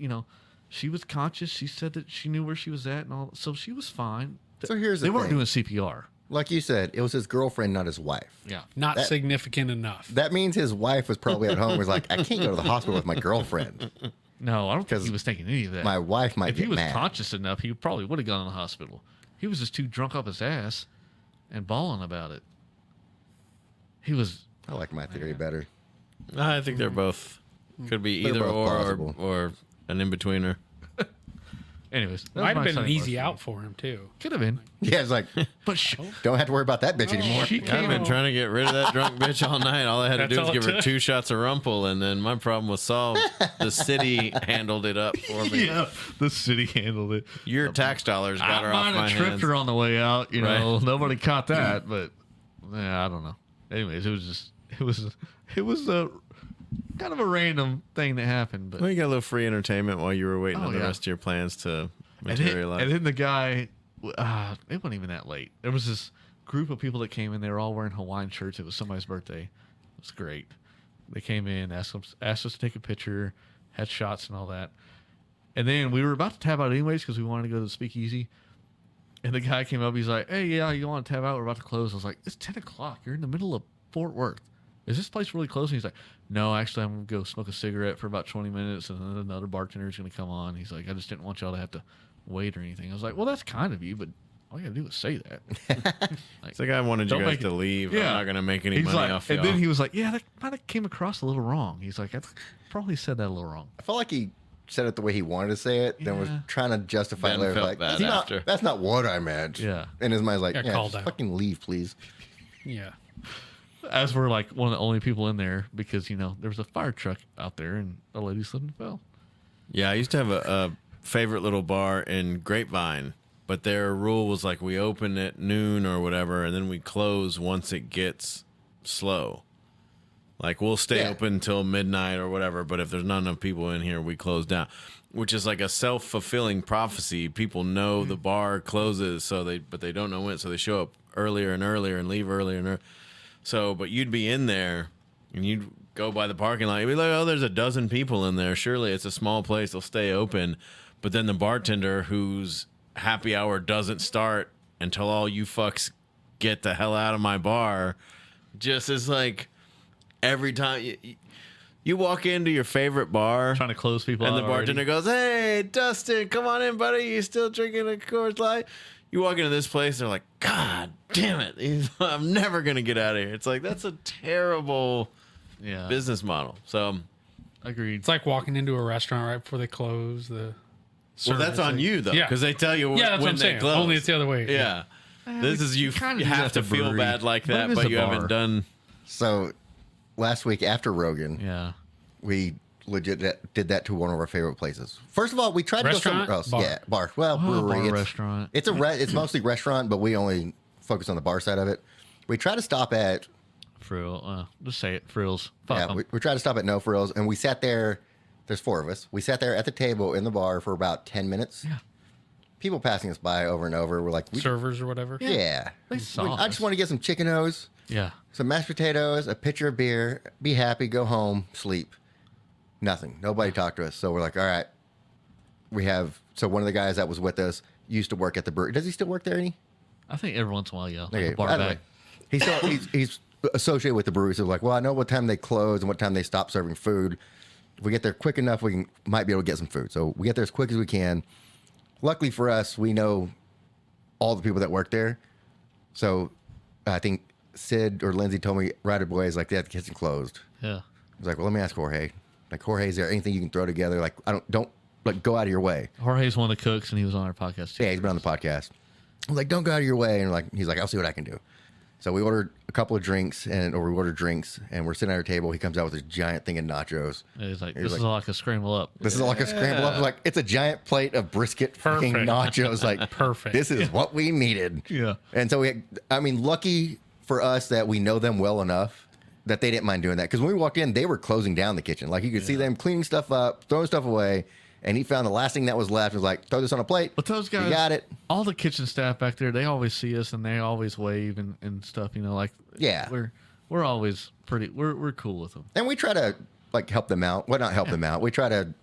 She was conscious. She said that she knew where she was at and all. So she was fine. So here's the They weren't thing. doing CPR. Like you said, it was his girlfriend, not his wife. Yeah. Not That- significant enough. That means his wife was probably at home. Was like, I can't go to the hospital with my girlfriend. No, I don't think 'Cause he was thinking any of that. My wife might if he get was mad. conscious enough, he probably would have gone to the hospital. He was just too drunk up his ass and bawling about it. He was. I like my theory better. I think they're both could be They're either both or plausible. or an in betweener. Anyways, that was Might my have been an Sunny easy Bar out for him too. Could have been, Yeah, it's like, but don't have to worry about that bitch anymore. she I've came been in. trying to get rid of that drunk bitch all night. All I had to That's do was all it give her took. 2 shots of Rumple, and then my problem was solved. The city handled it up for me. Yeah, the city handled it. Your tax dollars got I her off might my have tripped hands. her on the way out. You know, Right. nobody caught that, but yeah, I don't know. Anyways, it was a kind of a random thing that happened, but Well, you got a little free entertainment while you were waiting Oh, on the yeah. rest of your plans to and then, materialize. and then the guy, it wasn't even that late. There was this group of people that came in. They were all wearing Hawaiian shirts. It was somebody's birthday. It was great. They came in, asked us to take a picture, had shots and all that. And then we were about to tab out anyways because we wanted to go to the speakeasy. And the guy came up. He's like, "Hey, yeah, you want to tab out? We're about to close." I was like, "It's 10 o'clock. You're in the middle of Fort Worth. Is this place really close?" And he's like, "No, actually, I'm going to go smoke a cigarette for about 20 minutes, and then another bartender is going to come on." He's like, "I just didn't want y'all to have to wait or anything." I was like, "Well, that's kind of you, but all you got to do is say that." It's like I wanted you Don't guys make to it- leave. Yeah. I'm not going to make any He's money like, off and y'all. then he was like, "Yeah, that might have came across a little wrong." He's like, "I probably said that a little wrong." I felt like he said it the way he wanted to say it, then was Yeah. trying to justify Ben it later. felt Like, bad "See, after." that's not what I meant. Yeah. And his mind's like, Got yeah, called just out. fucking leave, please. Yeah. As we're like one of the only people in there because there was a fire truck out there and a lady slipped and fell. Yeah, I used to have a favorite little bar in Grapevine, but their rule was like we open at noon or whatever, and then we close once it gets slow. Like we'll stay Yeah. open till midnight or whatever, but if there's not enough people in here, we close down. Which is like a self-fulfilling prophecy. People know the bar closes, but they don't know when, so they show up earlier and earlier and leave earlier and earlier. So, but you'd be in there and you'd go by the parking lot. You'd be like, "Oh, there's a dozen people in there. Surely it's a small place. They'll stay open." But then the bartender whose happy hour doesn't start until all you fucks get the hell out of my bar just is like every time you walk into your favorite bar Trying to close people and out the bartender already. goes, "Hey, Dustin, come on in, buddy. You still drinking a Coors Light?" You walk into this place, they're like, "God damn it. I'm never going to get out of here." It's like, that's a terrible Yeah. business model. So, Agreed. It's like walking into a restaurant right before they close. well, that's on you, though, Yeah. because they tell you Yeah, that's what when I'm they saying. close. Only it's the other way. Yeah. This is you kinda you do have that to at the feel brewery. bad like But that, it is but a you haven't bar. done. So last week after Rogan, Yeah. we legit did that to one of our favorite places. First of all, we tried to go Restaurant? somewhere else. Bar? Yeah, bar. Well, Oh, brewery. bar, It's, restaurant. it's it's mostly restaurant, but we only focus on the bar side of it. We try to stop at Frill. Just say it. Frills. Fuck yeah, 'em. we try to stop at No Frills, and we sat there. There's 4 of us. We sat there at the table in the bar for about 10 minutes. Yeah. People passing us by over and over. We're like, Servers or whatever. yeah. They saw I just us. want to get some chicken O's, Yeah. some mashed potatoes, a pitcher of beer, be happy, go home, sleep. Nothing. Nobody talked to us. So we're like, all right. So one of the guys that was with us used to work at the brewery. Does he still work there, any? I think every once in a while, yeah. Like Okay, a bar by the back. way, he's associated with the brewery. So like, well, I know what time they close and what time they stop serving food. If we get there quick enough, might be able to get some food. So we get there as quick as we can. Luckily for us, we know all the people that work there. So I think Sid or Lindsay told me right at Boyz, like, they have the kitchen closed. Yeah. I was like, well, let me ask Jorge. Like, Jorge, is there anything you can throw together? Like, don't like go out of your way. Jorge's one of the cooks, and he was on our podcast too. Yeah, he's been on the podcast. I was like, don't go out of your way. And he's like, I'll see what I can do. So we ordered a couple of drinks, and we're sitting at our table. He comes out with this giant thing of nachos. And he's like, He's this like- is like a scramble up. This is like a scramble up. Like, it's a giant plate of brisket fucking Perfect. nachos. Like, Perfect. This is what we needed. Yeah. And so lucky for us that we know them well enough that they didn't mind doing that. Because when we walked in, they were closing down the kitchen. Like, you could see them cleaning stuff up, throwing stuff away. And he found the last thing that was left. Was like, throw this on a plate. But those guys, you got it. all the kitchen staff back there, they always see us and they always wave and stuff. Like, Yeah. we're always we're cool with them. And we try to like help them out. Well, not help them out. We try to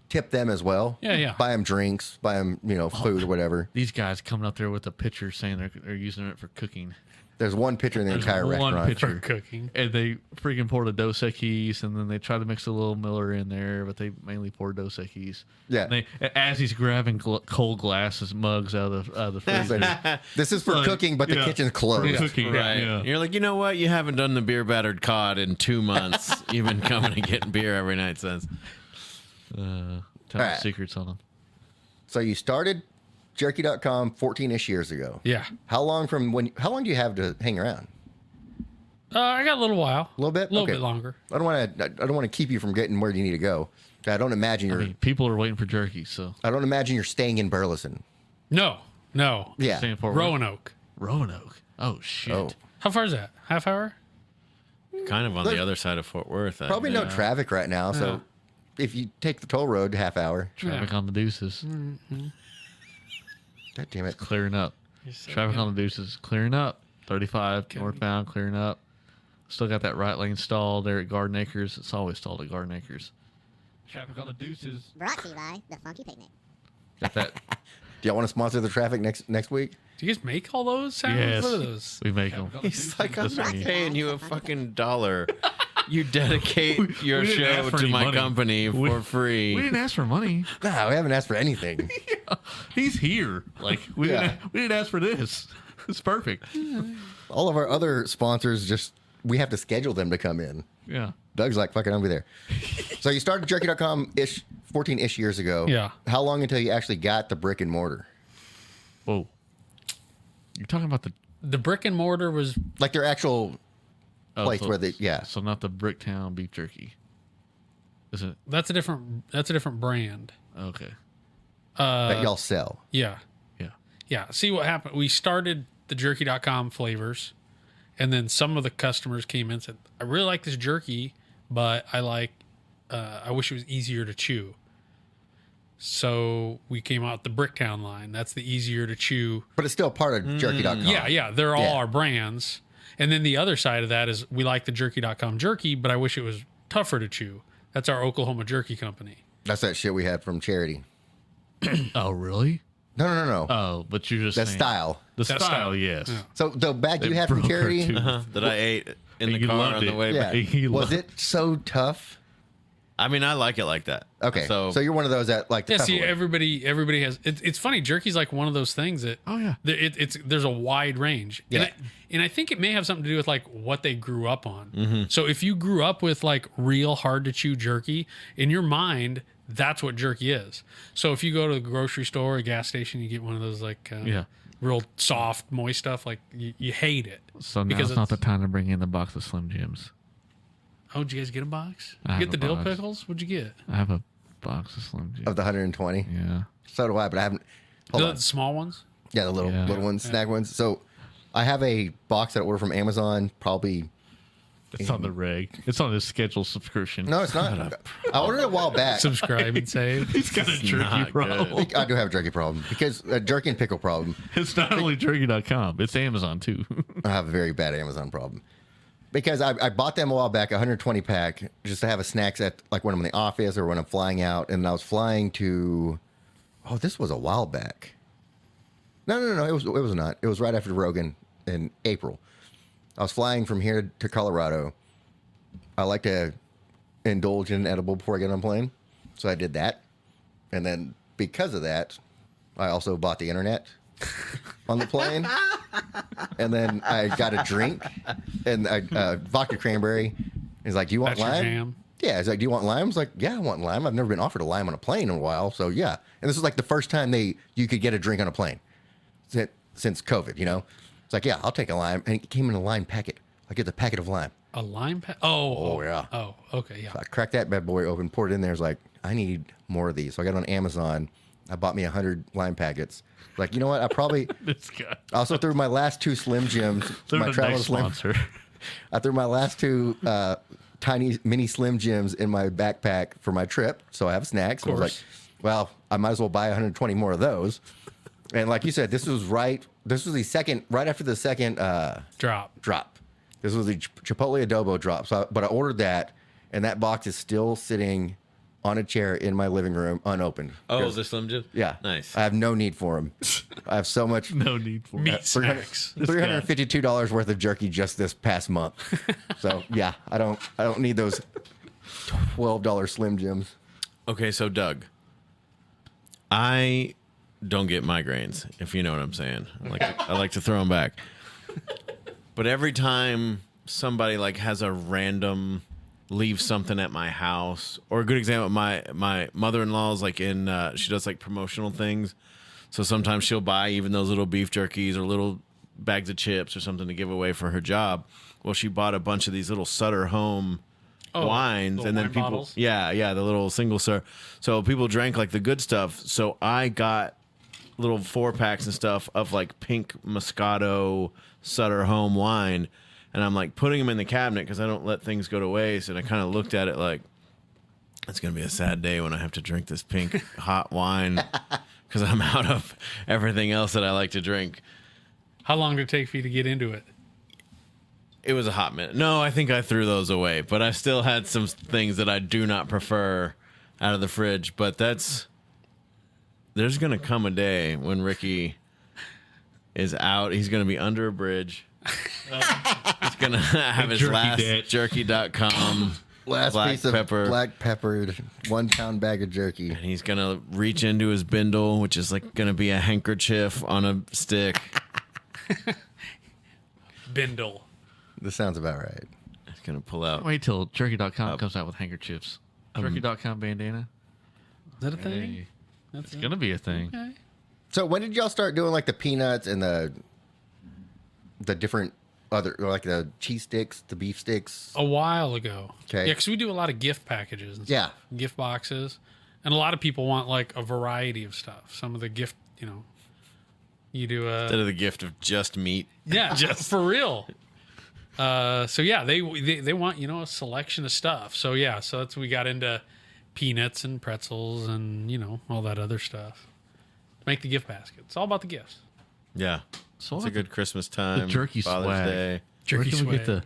tip them as well. Yeah. Buy them drinks, buy them, food or whatever. These guys coming up there with a pitcher saying they're using it for cooking. There's one pitcher in the entire one restaurant. pitcher. For cooking. And they freaking pour the Dos Equis, and then they try to mix a little Miller in there, but they mainly pour Dos Equis. Yeah. And as he's grabbing cold glasses, mugs out of the freezer. This is for cooking, but the kitchen's closed. For cooking, Right. yeah. You're like, you know what? You haven't done the beer battered cod in 2 months. You've been coming and getting beer every night since. Tell Alright. secrets on them. So you started Jerky.com 14-ish years ago. Yeah. How long do you have to hang around? I got a little while. A little bit? A little Okay. bit longer. I don't want to keep you from getting where you need to go. I don't imagine I you're mean, people are waiting for jerky, so I don't imagine you're staying in Burleson. No. Yeah. staying Fort Worth. Roanoke. Roanoke. Oh shit. Oh. How far is that? Half hour? Kind of on the other side of Fort Worth. Probably no traffic right now, so if you take the toll road, half hour. Traffic on the Deuces. God damn it. Clearing up. Traffic on the Deuces clearing up. 35 northbound clearing up. Still got that right lane stalled there at Garden Acres. It's always stalled at Garden Acres. Traffic on the Deuces. Brought to you by the Funky Picnic. Got that. Do y'all want to sponsor the traffic next week? Do you guys make all those sounds? Yes. What are those? We make them. He's like, I'm not me. paying you a fucking dollar. You dedicate your we didn't show ask for to any my money. company We- for free. We didn't ask for money. No, we haven't asked for anything. He's here. Like we didn't ask for this. It's perfect. All of our other sponsors we have to schedule them to come in. Yeah. Doug's like, fucking, I'll be there. So you started Jerky.com-ish 14-ish years ago. Yeah. How long until you actually got the brick and mortar? Whoa. You're talking about The brick and mortar was Like their actual place where they, yeah. So not the Bricktown beef jerky. Is it? that's a different brand. Okay. that y'all sell. Yeah. Yeah. Yeah. See what happened. We started the jerky.com flavors, and then some of the customers came in and said, I really like this jerky, but I wish it was easier to chew. So we came out the Bricktown line. That's the easier to chew. But it's still part of Jerky.com. Yeah. They're all Yeah. our brands. And then the other side of that is we like the jerky.com jerky, but I wish it was tougher to chew. That's our Oklahoma jerky company. That's that shit we had from Charity. Oh, really? No. Oh, but you're just That saying- style. The That style, style. yes. Yeah. So the bag you It had from broke our Charity, tooth. That I ate in the You car loved on the it. way yeah, back. He was loved it so tough? I mean, I like it like that. Okay, So, so you're one of those that like the Yeah, tougher see, way. everybody has. It's funny. Jerky's like one of those things that. Oh, yeah. There's a wide range. Yeah. And I think it may have something to do with like what they grew up on. Mm-hmm. So if you grew up with like real hard to chew jerky, in your mind, that's what jerky is. So if you go to the grocery store, a gas station, you get one of those like Yeah. real soft, moist stuff. Like you hate it. So now Because it's not the it's- time to bring in the box of Slim Jims. Oh, did you guys get a box? I You have get the a dill box. pickles? What'd you get? I have a box of Slim Jims. of the 120. Yeah. So do I, but I haven't. Hold The on. small ones? Yeah, the little Yeah. ones, snack ones. So I have a box that I ordered from Amazon. Probably It's on the reg. It's on his scheduled subscription. no, it's not. I ordered it a while back. Subscribe and save. He's got a jerky not problem. I do have a jerky problem because a jerky and pickle problem. It's not only jerky.com, it's Amazon too. I have a very bad Amazon problem because I bought them a while back, 120 pack, just to have a snacks at like when I'm in the office or when I'm flying out. And I was flying to, oh, this was a while back. No, it was not. It was right after Rogan in April. I was flying from here to Colorado. I like to indulge in an edible before I get on a plane, so I did that. And then because of that, I also bought the internet on the plane. And then I got a drink, and vodka cranberry. He's like, "Do you want That's your lime?" jam? Yeah, he's like, "Do you want lime?" I was like, "Yeah, I want lime. I've never been offered a lime on a plane in a while, so yeah." And this was like the first time you could get a drink on a plane since COVID. You know, it's like, "Yeah, I'll take a lime," and it came in a lime packet. I get the packet of lime. A lime pack? Oh, yeah. Oh, okay, yeah. So I cracked that bad boy open, poured it in there. I was like, I need more of these. So I got on Amazon. I bought me 100 lime packets. Like, you know what? This guy. I also threw my last 2 Slim Jims. They're my the travel next Slim. sponsor. I threw my last 2 tiny mini Slim Jims in my backpack for my trip. So I have snacks. And I was like, course. well, I might as well buy 120 more of those. And like you said, this was right after the second Drop. This was the Chipotle adobo drop. But I ordered that, and that box is still sitting on a chair in my living room, unopened. Oh, the Slim Jim? Yeah. Nice. I have no need for them. I have so much. No need for Meat it. snacks. $352 worth of jerky just this past month. So yeah, I don't need those $12 Slim Jims. Okay, so Doug, I don't get migraines, if you know what I'm saying. I like to throw them back. But every time somebody like has a random leave something at my house, or a good example, my mother-in-law is like in she does like promotional things, so sometimes she'll buy even those little beef jerkies or little bags of chips or something to give away for her job. Well, she bought a bunch of these little Sutter Home wines, and then wine people bottles? yeah the little single serve, so people drank like the good stuff. So I got little 4-packs and stuff of like pink Moscato Sutter Home wine, and I'm like putting them in the cabinet because I don't let things go to waste. And I kind of looked at it like, it's gonna be a sad day when I have to drink this pink hot wine because I'm out of everything else that I like to drink. How long did it take for you to get into it? It was a hot minute. No, I think I threw those away, but I still had some things that I do not prefer out of the fridge. But there's going to come a day when Ricky is out. He's going to be under a bridge. He's going to have his jerky last debt. jerky.com Last black piece of pepper. black peppered 1 pound bag of jerky. And he's going to reach into his bindle, which is like going to be a handkerchief on a stick. Bindle. This sounds about right. He's going to pull out. Wait till Jerky.com comes out with handkerchiefs. Jerky.com bandana. Is that a thing? Hey, That's it's gonna be a thing. Okay. So when did y'all start doing like the peanuts and the different other, like the cheese sticks, the beef sticks? A while ago. Okay. Yeah, because we do a lot of gift packages and Yeah. stuff, gift boxes. And a lot of people want like a variety of stuff. Some of the gift, you do Instead of the gift of just meat. yeah, for real. So yeah, they want, a selection of stuff. So yeah, so we got into peanuts and pretzels and, all that other stuff. Make the gift basket. It's all about the gifts. Yeah. So It's what a good Christmas time. jerky Father's swag. Day. Where Jerky can we get swag.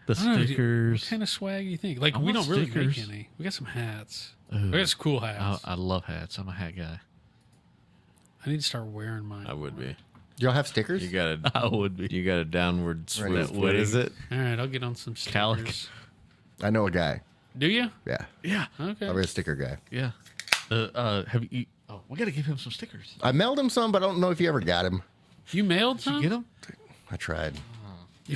the I don't know, stickers? What kind of swag do you think? Like, I we want don't really stickers. make any. We got some hats. Ooh. We got some cool hats. I love hats. I'm a hat guy. I need to start wearing mine. I would be. Do y'all have stickers? You got a I would be. you got a downward Right. swing. What is it? All right, I'll get on some stickers. Calico. I know a guy. Do you? Yeah. Yeah. Okay. I'm a sticker guy. Yeah. Have you? Oh, we got to give him some stickers. I mailed him some, but I don't know if you ever got him. You mailed Did some? you get them? I tried. You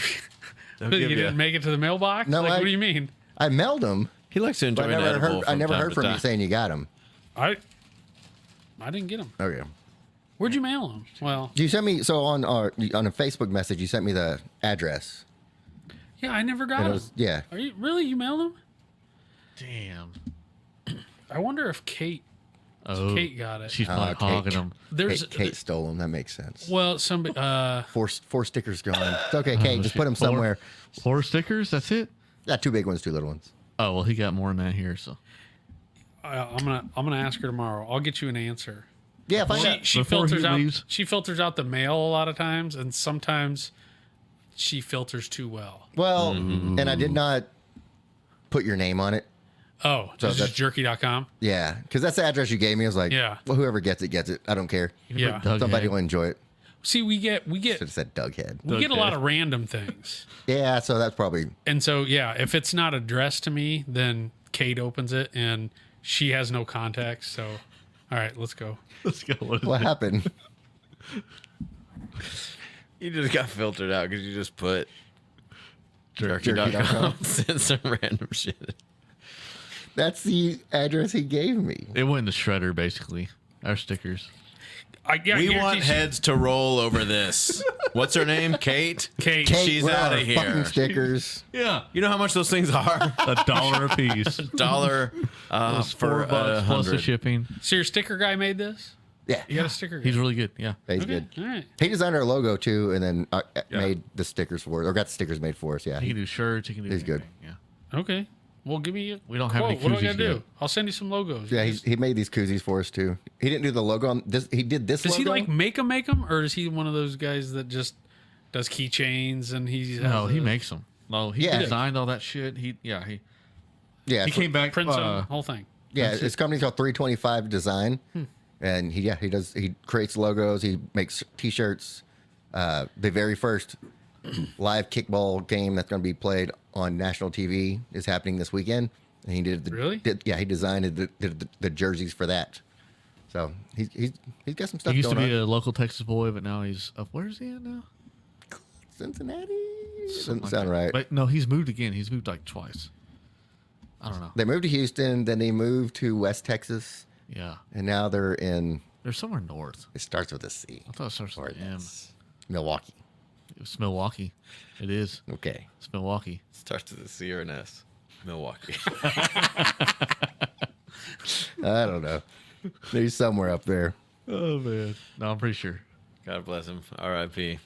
They'll give didn't make it to the mailbox? No, what do you mean? I mailed him, He likes to enjoy but an edible I never time heard to from you time. saying you got him. I didn't get them. Okay. Where'd you mail them? Well, You sent me on a Facebook message. You sent me the address. yeah, I never got And it them. was, yeah. Are you really? You mailed them? Damn. I wonder if Kate Oh, got it. she's probably Kate. hogging them. There's Kate stole them. That makes sense. well, somebody. Four stickers gone. It's okay, Kate. Just put them somewhere. 4 stickers. That's it. Yeah, 2 big ones, 2 little ones. Oh well, he got more than that here. So I'm gonna ask her tomorrow. I'll get you an answer. Yeah, find out. She Before he filters out. leaves. She filters out the mail a lot of times, and sometimes she filters too well. Well, and I did not put your name on it. Oh, So this is that's- jerky.com. Yeah, because that's the address you gave me. I was like, Yeah. well, whoever gets it, gets it. I don't care. Yeah. Doug Somebody Head. will enjoy it. See, we get Should have said Doug Head. we get a Okay. lot of random things, Yeah, so that's probably. and so yeah, if it's not addressed to me, then Kate opens it, and she has no context. So, all right, let's go. Let's go. What is What it? happened? You just got filtered out because you just put Jerky.com. jerky.com and some random shit. That's the address he gave me. It went in the shredder, basically. Our stickers. Yeah, We here want she- heads to roll over this. What's her name? Kate? Kate. She's where out are of our fucking here. stickers. Yeah. You know how much those things are? $1 a piece. Dollar It's for $4 plus the 100. shipping. So your sticker guy made this? Yeah, You got a sticker guy? He's really good. Yeah. he's okay. good. All right. He designed our logo too, and then made the stickers for us, or got the stickers made for us. Yeah, He can do shirts. He can do. He's good. anything, Yeah. Okay. Well, give me a We don't have any quote. What do I koozies gotta do? yet. I'll send you some logos. yeah. He made these koozies for us too. He didn't do the logo on this. He did this. Does he logo. like make them, or is he one of those guys that just does keychains and he's No, he makes them. No, he Yeah. designed all that shit. He Yeah, he so- came back. prints the whole thing? Yeah, his company's called 325 Design, and he creates logos. He makes T-shirts. The very first live kickball game that's going to be played on national TV is happening this weekend. And he did Really? He designed the jerseys for that. So he's got some stuff. He used to going be on. a local Texas boy, but now he's up. Where's he at now? Cincinnati. Doesn't Something like sound that. right. But no, he's moved again. He's moved like twice. I don't know. They moved to Houston, then they moved to West Texas, Yeah, and now they're in. they're somewhere north. It starts with a C. I thought it starts with an M. Milwaukee. It's Milwaukee. It is. Okay. It's Milwaukee. Starts with a C or an S. Milwaukee. I don't know. He's somewhere up there. Oh man. No, I'm pretty sure. God bless him. R.I.P.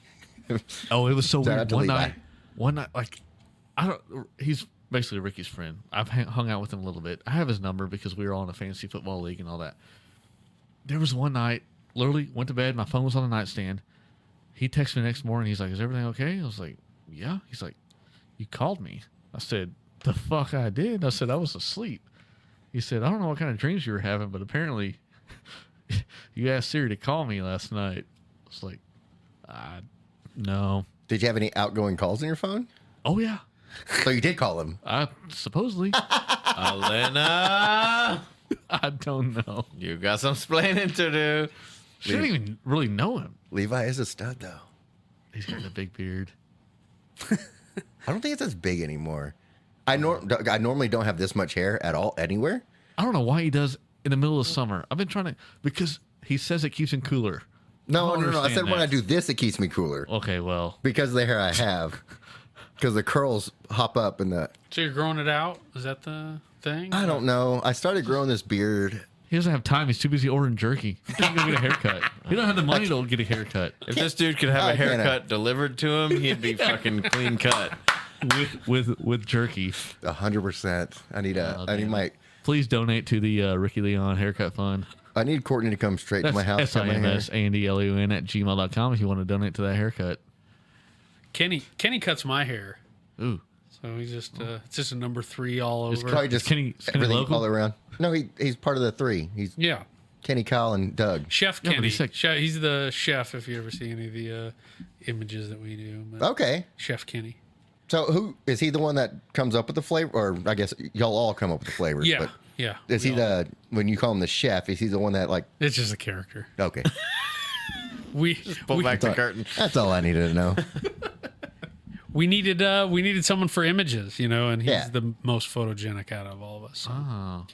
Oh, it was so Shout weird. out to One Levi. night, like, I don't. He's basically Ricky's friend. I've hung out with him a little bit. I have his number because we were all in a fantasy football league and all that. There was one night, literally went to bed. My phone was on the nightstand. He texted me the next morning. He's like, "Is everything okay?" I was like, "Yeah." He's like, "You called me." I said, "The fuck I did." I said, "I was asleep." He said, "I don't know what kind of dreams you were having, but apparently you asked Siri to call me last night." I was like, no. Did you have any outgoing calls on your phone? Oh, yeah. So you did call him. Supposedly. Elena, I don't know. you got some splaining to do. She didn't even really know him. Levi is a stud, though. He's got a big beard. I don't think it's as big anymore. I normally don't have this much hair at all anywhere. I don't know why he does in the middle of summer. I've been trying to, because he says it keeps him cooler. No. I understand said when I that. do this, it keeps me cooler Okay, well, because of the hair I have. Because the curls hop up in the. So you're growing it out? Is that the thing? I don't know. I started growing this beard. he doesn't have time. He's too busy ordering jerky. He doesn't go get a haircut. He don't have the money to get a haircut. If this dude could have I a can't- haircut delivered to him, he'd be fucking clean cut. With jerky. 100%. I need damn. my. Please donate to the Ricky Leon Haircut Fund. I need Courtney to come straight That's to my house. cut my hair. SIMSANDLEON@gmail.com if you want to donate to that haircut. Kenny cuts my hair. Ooh. So he's just it's just a number 3 all over. Probably just Kenny everything local? all around. No, he's part of the 3. He's Yeah. Kenny, Kyle, and Doug. Chef Yeah, but Kenny. he's sick. He's the chef if you ever see any of the images that we do. But Okay. Chef Kenny. So who is he? The one that comes up with the flavor, or I guess y'all all come up with the flavors. Yeah. But Yeah. is he we all- the when you call him the chef? Is he the one that like? It's just a character. Okay, We Pull back the curtain. that's all I needed to know. we needed someone for images, and he's Yeah. the most photogenic out of all of us. So. Oh.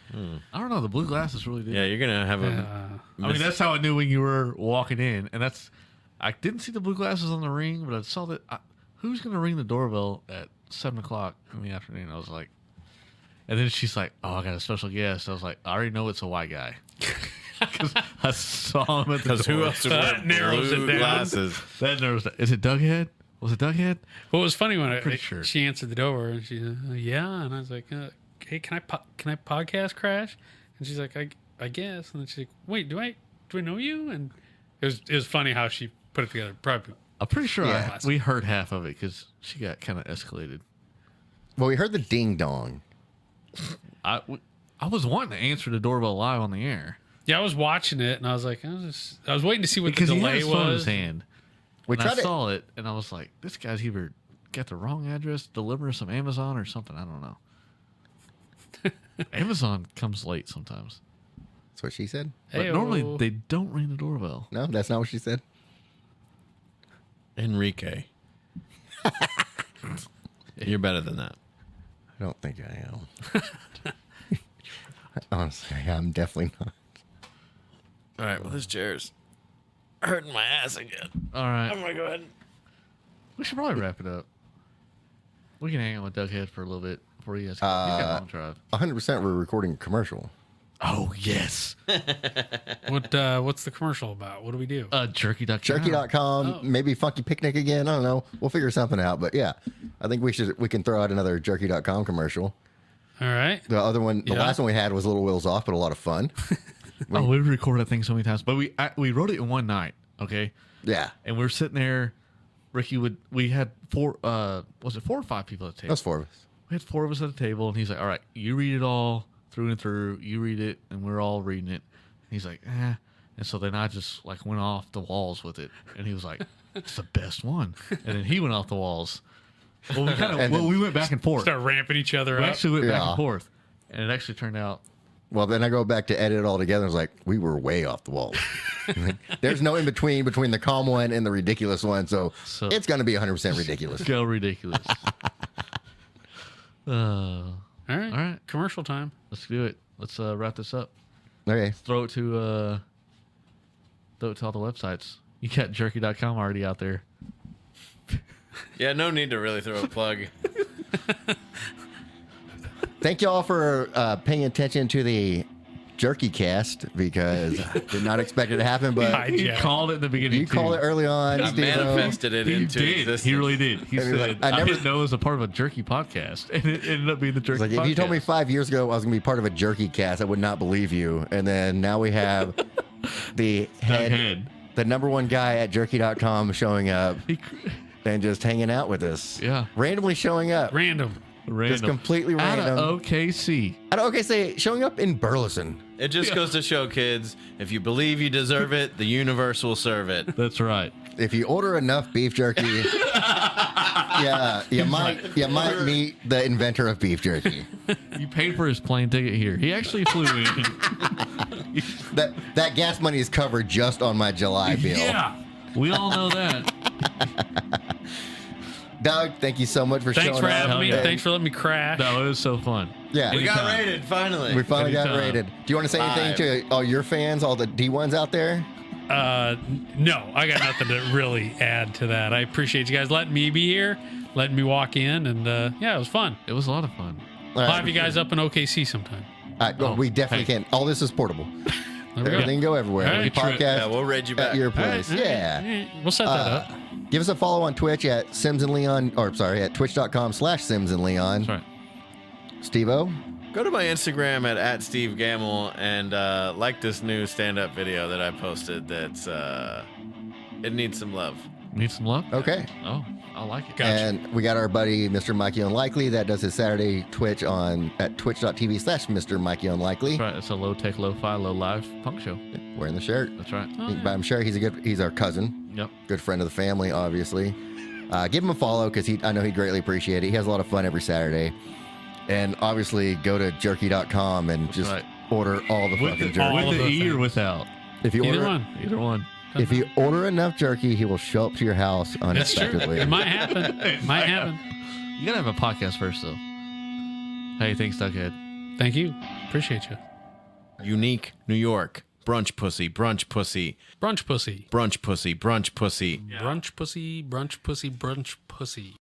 I don't know. The blue glasses really did. Yeah, you're gonna have a. I mean, that's how I knew when you were walking in. And I didn't see the blue glasses on the ring, but I saw that. Who's going to ring the doorbell at 7 o'clock in the afternoon? I was like, and then she's like, "Oh, I got a special guest." I was like, "I already know it's a white guy." Because I saw him at the door. Because who else would wear That narrows it blue down. glasses? That nerves. Is it Doug Head? Was it Doug Head? What was funny when pretty sure. she answered the door and she yeah, and I was like, hey, can I podcast crash? And she's like, I guess. And then she's like, wait, do I know you? And it was funny how she put it together. Probably I'm pretty sure Yeah. we heard half of it because she got kind of escalated. Well, we heard the ding dong. I was wanting to answer the doorbell live on the air yeah. I was watching it and I was like, I was waiting to see what because the he had delay his phone in his was. hand. We And I tried to. saw it, and I was like, "This guy's either got the wrong address, delivering some Amazon or something. I don't know." Amazon comes late sometimes, That's what she said. but Heyo. normally they don't ring the doorbell. No, that's not what she said. Enrique. You're better than that. I don't think I am. Honestly, I'm definitely not. All right, well, this chair's hurting my ass again. All right, I'm gonna go ahead. we should probably wrap it up. We can hang out with Doug Head for a little bit before you guys. He's got a long drive. 100% we're recording a commercial. Oh yes, What's the commercial about? What do we do? Jerky.com. Jerky.com, Oh. maybe Funky Picnic again. I don't know. We'll figure something out. But yeah, I think we can throw out another Jerky.com commercial. All right. The other one, the Yeah. last one we had was Little Wheels Off, but a lot of fun. Oh, we recorded that thing so many times, but we wrote it in one night. Okay. Yeah, And we're sitting there. We had 4, was it 4 or 5 people at the table? that's 4 of us. We had 4 of us at the table, and he's like, "All right, you read it all. through and through. You read it, and we're all reading it. He's like, eh. And so then I just like went off the walls with it, and he was like, "It's the best one." And then he went off the walls. Well, we went back and forth. Start ramping each other We up. actually went back Yeah. and forth, and it actually turned out. Well, then I go back to edit it all together. And it's like, we were way off the wall. There's no in between the calm one and the ridiculous one. So it's going to be 100% ridiculous. Go ridiculous. All right. All right. Commercial time. Let's do it. Let's wrap this up. Okay. Throw it to all the websites. You got jerky.com already out there. Yeah, no need to really throw a plug. Thank you all for paying attention to the Jerky Cast because I did not expect it to happen, but He Yeah. called it in the beginning. you called it early on. I Steve-O. manifested it He into did. existence. He really did. He I mean, said, like, I I never- didn't know it was a part of a jerky podcast. And it ended up being the jerky Like, podcast. if you told me 5 years ago I was going to be part of a Jerky Cast, I would not believe you. And then now we have the Head. the number one guy at jerky.com showing up He, and just hanging out with us. Yeah. Randomly showing up. Random. random. completely random. Out of OKC. I don't okay say showing up in Burleson. It just goes to show, kids, if you believe you deserve it, the universe will serve it. That's right. If you order enough beef jerky, yeah, you might meet the inventor of beef jerky. You paid for his plane ticket here. He actually flew in. That gas money is covered just on my July bill. Yeah. We all know that. Doug, thank you so much for Thanks showing for up. having me. And- Thanks for letting me crash. No, it was so fun. Yeah, We got Anytime. rated, finally. we finally got Anytime. rated. Do you want to say anything to all your fans, all the D1s out there? No, I got nothing to really add to that. I appreciate you guys letting me be here, letting me walk in, and yeah, it was fun. It was a lot of fun. All I'll right. have you guys up in OKC sometime. All right, well, Oh, we definitely hey. can. All this is portable. There we go. Everything can go everywhere. All right. Any podcast Yeah, we'll raid you back. at your place. All right, Yeah. all right. We'll set that up. Give us a follow on Twitch at Sims and Leon, or sorry, at twitch.com/Sims and Leon. That's right. Steve-O? Go to my Instagram at Steve Gamble and like this new stand-up video that I posted. That's it needs some love. Need some love? Okay. Oh, I like it. Gotcha. And we got our buddy Mr. Mikey Unlikely that does his Saturday Twitch at twitch.tv/Mr. Mikey Unlikely. That's right. It's a low-tech, lo-fi, low-live punk show. Wearing the shirt. That's right. Oh, You can buy him a shirt. He's our cousin. Yep. Good friend of the family, obviously. Give him a follow because I know he'd greatly appreciate it. He has a lot of fun every Saturday. And obviously, go to jerky.com and just right. order all the With fucking the, jerky. all with of the those E or things. without? If you Either order, one. Either one. if you order enough jerky, he will show up to your house That's true. unexpectedly. It might happen. It might happen. You gotta have a podcast first, though. Hey, thanks, Duckhead. Thank you. Appreciate you. Unique New York. Brunch pussy, brunch pussy, Brunch pussy. brunch pussy, brunch pussy. Brunch pussy, brunch pussy, brunch pussy.